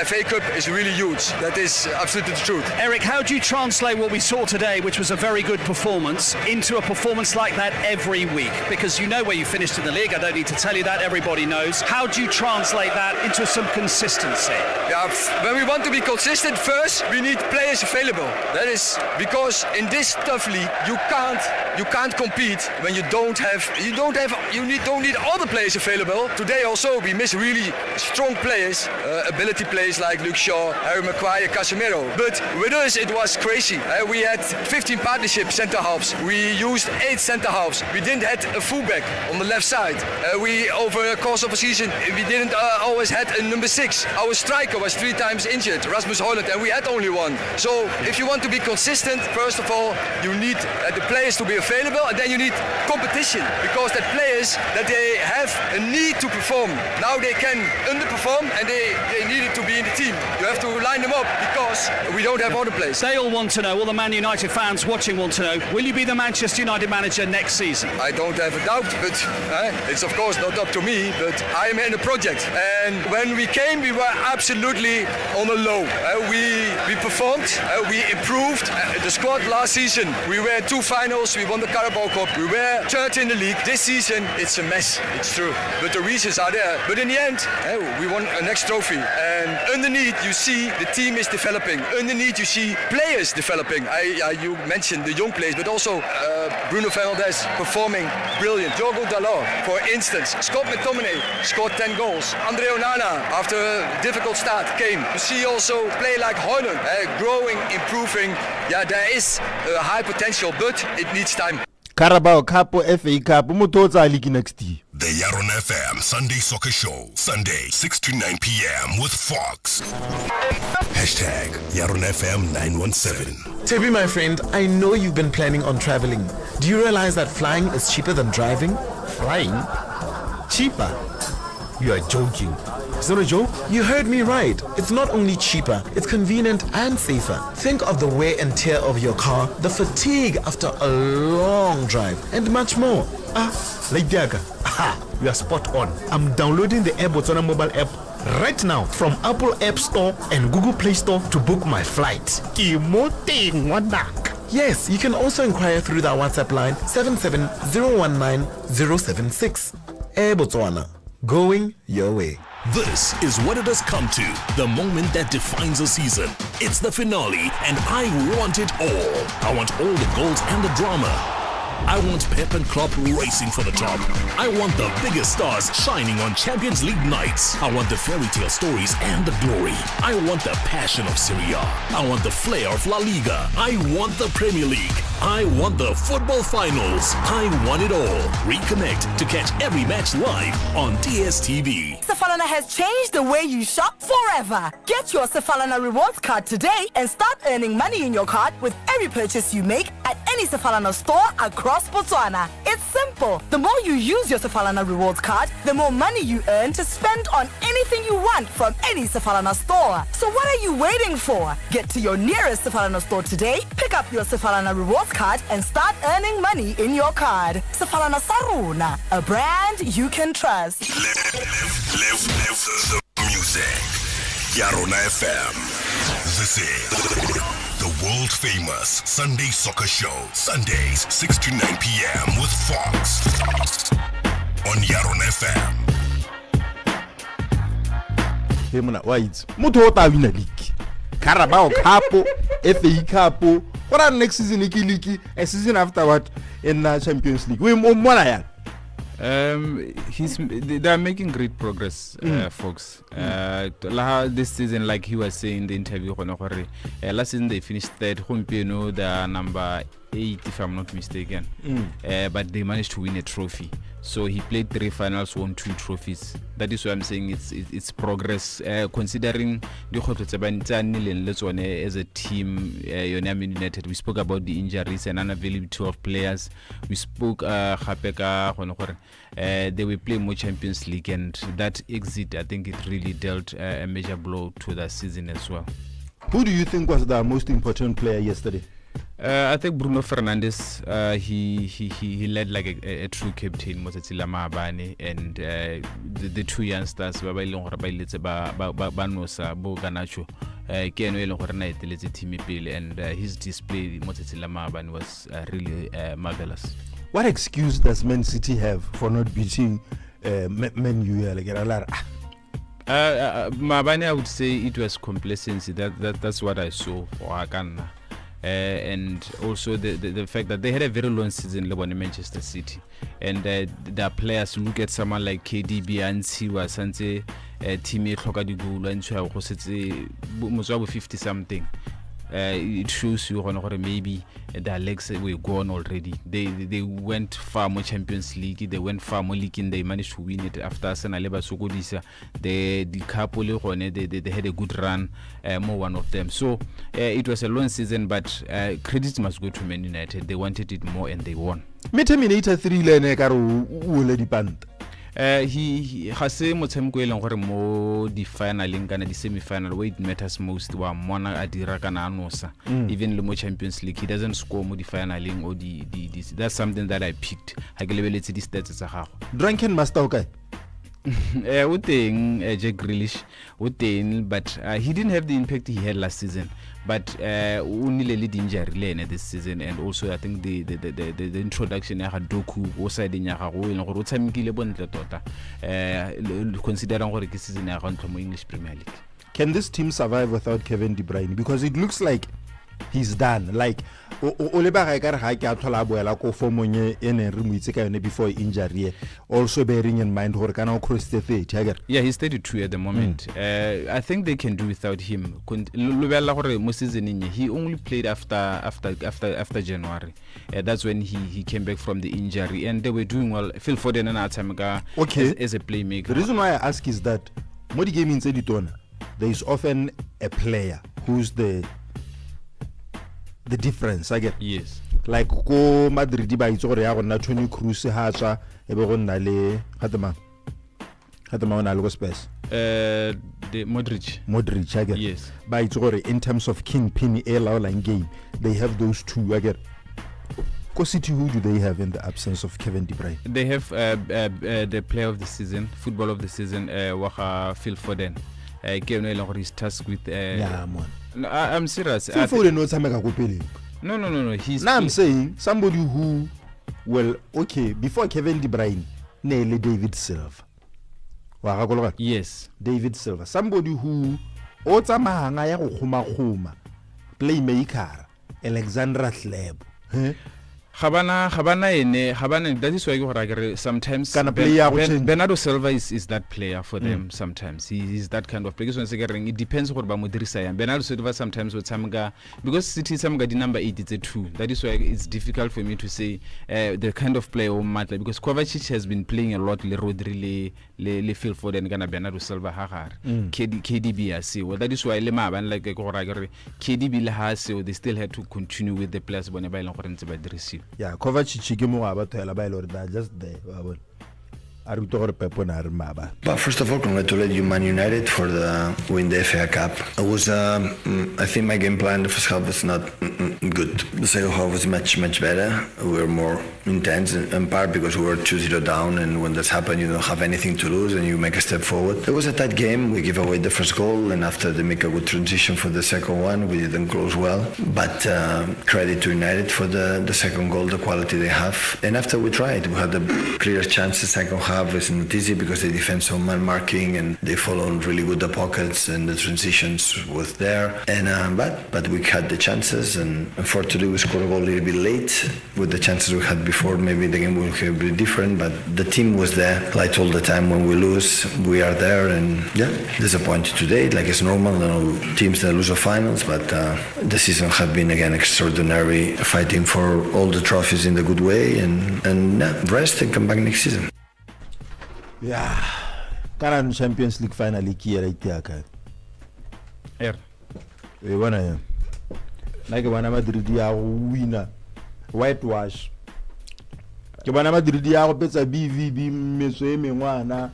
FA Cup is really huge. That is absolutely the truth. Eric, how do you translate what we saw today, which was a very good performance, into a performance like that every week? Because you know where you finished in the league. I don't need to tell you that. Everybody knows. How do you translate that into some consistency? Yeah, when we want to be consistent, first we need players available. That is because in this tough league you can't compete when you don't need all the players available. Today also we miss really strong players, ability players like Luke Shaw, Harry Maguire, Casemiro. But with us it was crazy. We had 15 partnership centre halves. We used 8 centre halves. We didn't have a fullback on the left side. We over the course of a season we didn't always had a number 6. Our striker was 3 times injured, Rasmus Højlund, and we had only one. So if you want to be consistent, first of all you need the players to be available, and then you need competition, because the players that they have a need to perform. Now they can underperform and they needed to be in the team. You have to line them up because we don't have other players. They all want to know, all the Man United fans watching want to know, will you be the Manchester United manager next season? I don't have a doubt, but it's of course not up to me, but I am in the project. And when we came, we were absolutely on a low. We performed, we improved. The squad last season, we were 2 finals, we won the Carabao Cup, we were 3rd in the league. This season, it's a mess, it's true. But the reasons are there. But in the end, we won a next trophy. And underneath, you see the team is developing. Underneath, you see players developing. You mentioned the young players, but also Bruno Fernandes performing brilliant. Diogo Dalot, for instance. Scott McTominay scored 10 goals. Andre Onana, after a difficult start, came. You see also play like Højlund, growing, improving. Yeah, there is a high potential, but it needs time. Carabao Cup, FA Cup, Mutotsa League next year. The YaronaFM Sunday Soccer Show. Sunday, 6 to 9 p.m. with Fox. Hashtag YaronaFM 917. Tebi, my friend, I know you've been planning on traveling. Do you realize that flying is cheaper than driving? Flying? Cheaper? You are joking. Is that a joke? You heard me right. It's not only cheaper, it's convenient and safer. Think of the wear and tear of your car, the fatigue after a long drive, and much more. Like Diaga. Aha, you are spot on. I'm downloading the Air Botswana mobile app right now from Apple App Store and Google Play Store to book my flight. Yes, you can also inquire through our WhatsApp line 77019-076. Air Botswana, going your way. This is what it has come to, the moment that defines a season. It's the finale, and I want it all. I want all the goals and the drama. I want Pep and Klopp racing for the top. I want the biggest stars shining on Champions League nights. I want the fairy tale stories and the glory. I want the passion of Serie A. I want the flair of La Liga. I want the Premier League. I want the football finals. I want it all. Reconnect to catch every match live on DSTV. Sefalana has changed the way you shop forever. Get your Sefalana rewards card today and start earning money in your card with every purchase you make at any Sefalana store across Botswana. It's simple. The more you use your Sefalana rewards card, the more money you earn to spend on anything you want from any Sefalana store. So what are you waiting for? Get to your nearest Sefalana store today, pick up your Sefalana rewards card and start earning money in your card. Sefalana Saruna, a brand you can trust. Live the music. YaronaFM. This is the world famous Sunday soccer show. Sundays 6 to 9 p.m. with Fox on YaronaFM. Hey mona wait. Motho o ta wina league. Carabao Cup, FA Cup. What are next season league? A season after what in Champions League? We mona ya. They are making great progress, folks. This season, like he was saying in the interview, last season they finished third. They are number 8, if I'm not mistaken. But they managed to win a trophy. So he played 3 finals, won 2 trophies. That is why I'm saying it's progress. Considering the as a team, United, we spoke about the injuries and unavailability of players. We spoke they will play more Champions League, and that exit, I think it really dealt a major blow to the season as well. Who do you think was the most important player yesterday? I think Bruno Fernandes, he led like a true captain, Mosetsila Mahabane, and the 2 youngsters, Banosa, Bo Ganacho, and his display, Mosetsila Mahabane, was really marvelous. What excuse does Man City have for not beating Man U? Mahabane, I would say it was complacency. That's what I saw for Akana. And also the fact that they had a very long season in Manchester City, and their players look at someone like KDB and Siwa Sanse, team and 50 something. It shows you maybe their legs were gone already. They went far more Champions League, they went far more league, and they managed to win it after Arsenal. The couple they had a good run, more one of them. So it was a long season, but credit must go to Man United. They wanted it more and they won. Me terminator 3 lene ka re di pant. He has a motshameko eleng gore mo di finaling kana di semi final where it matters most wa mona adira kana anosa. Even le mo Champions League he doesn't score mo di finaling or that's something that I picked. Ha ke lebeletse di stats tsa gago. Drunken master okay. Jack Grealish, but he didn't have the impact he had last season. But only lead injury this season, and also I think the introduction of Doku outside in considering season around from English Premier League. Can this team survive without Kevin De Bruyne? Because it looks like he's done. Like before injury, also bearing in mind yeah, he's 32 at the moment. I think they can do without him. He only played after January. That's when he came back from the injury, and they were doing well. Phil Foden and Atamaga as a playmaker. The reason why I ask is that Modi game in Seditona, there is often a player who's the difference. I get yes. Like go Madrid ba itse gore ya gonna Toni Kroos ha tswa e be go nna le Hadama ona le go Spurs the Modric I get yes. Ba itse gore in terms of kingpin a line game they have those two. I get City, who do they have in the absence of Kevin De Bruyne? They have the player of the season, football of the season, Phil Foden. He's tasked with yeah man. I'm serious. Phil Foden no tshameka go pele. No. Now I'm saying somebody who, well, okay, before Kevin De Bruyne, nearly David Silva. Yes, David Silva. Somebody who, otsamahanga ya go khuma playmaker, Alexandra Hlebo. Habana, that is why you sometimes Bernardo Silva is that player for them. Sometimes he is that kind of player. It depends on what Bernardo Silva sometimes with Samga, because City Samga the number 8 is a 2. That is why it's difficult for me to say the kind of player who matter, because Kovacic has been playing a lot. Le Rodri, le Phil Foden, Gana Bernardo Silva, Hagar, KDB. I see. Well, that is why Lema like KDB Lahase, they still had to continue with the players when they by receive. Yeah, Kovacic mo about to elabora just there. But first of all, congratulate you, Man United, for the win the FA Cup. It was, I think my game plan the first half was not good. The second half was much better. We were more intense, in part because we were 2-0 down, and when that's happened, you don't have anything to lose, and you make a step forward. It was a tight game. We gave away the first goal, and after they make a good transition for the second one, we didn't close well. But credit to United for the second goal, the quality they have. And after we tried, we had a clear chance the second half. It's not easy because they defend so man marking and they follow really good the pockets and the transitions was there. And but we had the chances, and unfortunately we scored a goal a little bit late. With the chances we had before, maybe the game would have been different. But the team was there. Like all the time when we lose, we are there, and disappointed today. Like it's normal, teams that lose the finals. But the season has been again extraordinary, fighting for all the trophies in the good way, and rest and come back next season. Yeah, current Champions League finally here right there. We wanna like Madrid ya winner whitewash. Ke bona Madrid ya go betsa BVB meso e mengwana.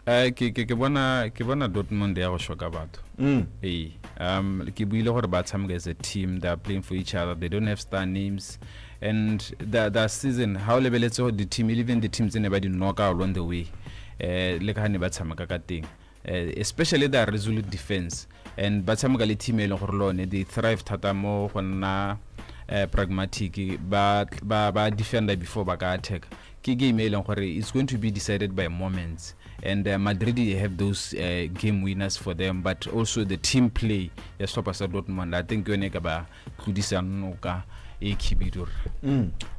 Ke bona Dortmund ya go shoka batho. Ke buile gore ba tshameka as a team, they are playing for each other, they don't have star names. And the season, how lebeletse the team, even the teams never did knock out along the way. Especially the resolute defense, and Batsamgali team they thrive tata mo pragmatic but defender before baka attack. It's going to be decided by moments, and Madrid have those game winners for them, but also the team play. Stop us at Dortmund. I think we ba kudisa noka ekibidur.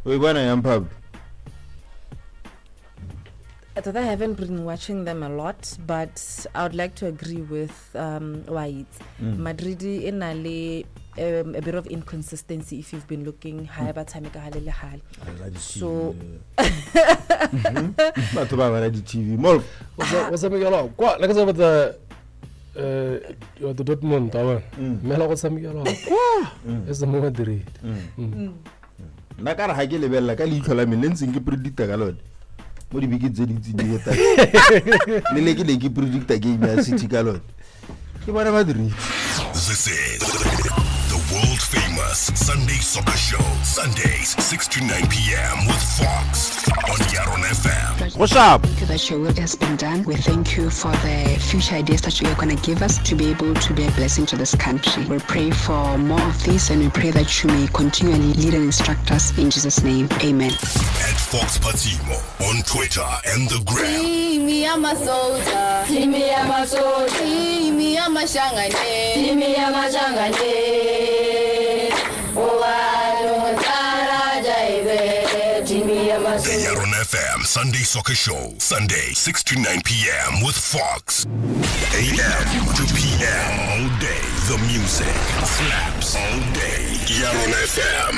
We wanna yampa. I haven't been watching them a lot, but I would like to agree with White. Madrid in a bit of inconsistency if you've been looking high about so but already TV more what's up like I said the Dortmund tower mela go samigelo it's the Madrid na ka re ha ke lebella ka leitlhola me lentseng ke predictor ka lone mo di bigit tse ditsi di eta le le ke predictor game ya City ka lone ke bona Madrid. This is the world famous Sunday Soccer Show, Sundays 6 to 9 p.m. with Fox on YaronaFM. What's up? Thank you that your work has been done. We thank you for the future ideas that you're going to give us to be able to be a blessing to this country. We pray for more of this, and we pray that you may continually lead and instruct us in Jesus' name. Amen. At Fox Patimo on Twitter and the gram. Team, I'm a soldier. Team, I'm a soldier. Team, I'm a shangane. Team, I'm a shangane. The YaronaFM Sunday Soccer Show, Sunday 6 to 9 p.m. with Fox. AM to PM all day. The music slaps all day. YaronaFM.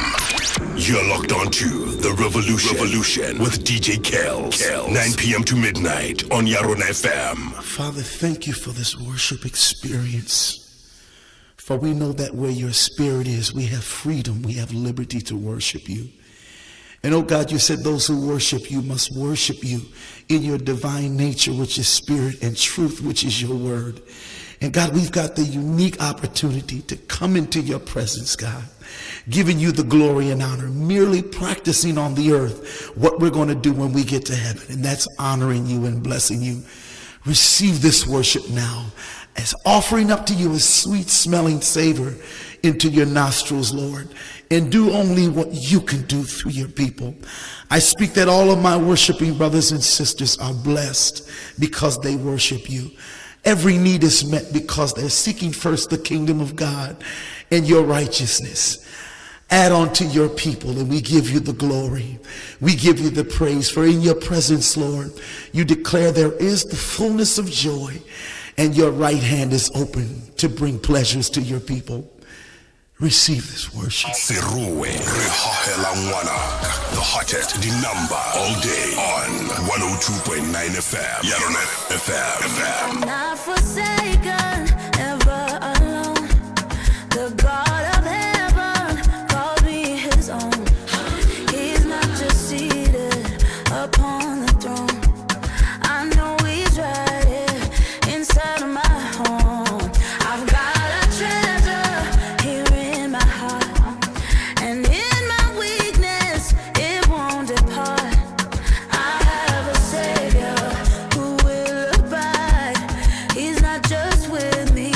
You're locked on to The Revolution with DJ Kels. 9 p.m. to midnight on YaronaFM. Father, thank you for this worship experience. For we know that where your spirit is, we have freedom, we have liberty to worship you. And oh God, you said those who worship you must worship you in your divine nature, which is spirit, and truth, which is your word. And God, we've got the unique opportunity to come into your presence, God, giving you the glory and honor, merely practicing on the earth what we're going to do when we get to heaven. And that's honoring you and blessing you. Receive this worship now as offering up to you a sweet smelling savor into your nostrils, Lord, and do only what you can do through your people. I speak that all of my worshiping brothers and sisters are blessed because they worship you. Every need is met because they're seeking first the kingdom of God and your righteousness. Add on to your people, and we give you the glory. We give you the praise, for in your presence, Lord, you declare there is the fullness of joy, and your right hand is open to bring pleasures to your people. Receive this worship. Seruwe the hottest, the number all day on 102.9 FM. YaronaFM. Not forsaken, ever alone. The God of heaven called me his own. He's not just seated upon the throne. I know he's right here inside of my home. I've got a treasure here in my heart, and in my weakness it won't depart. I have a Savior who will abide. He's not just with me,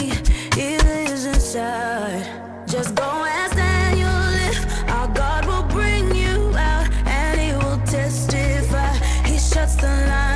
he lives inside. Just go and stand your lift, our God will bring you out, and he will testify. He shuts the line.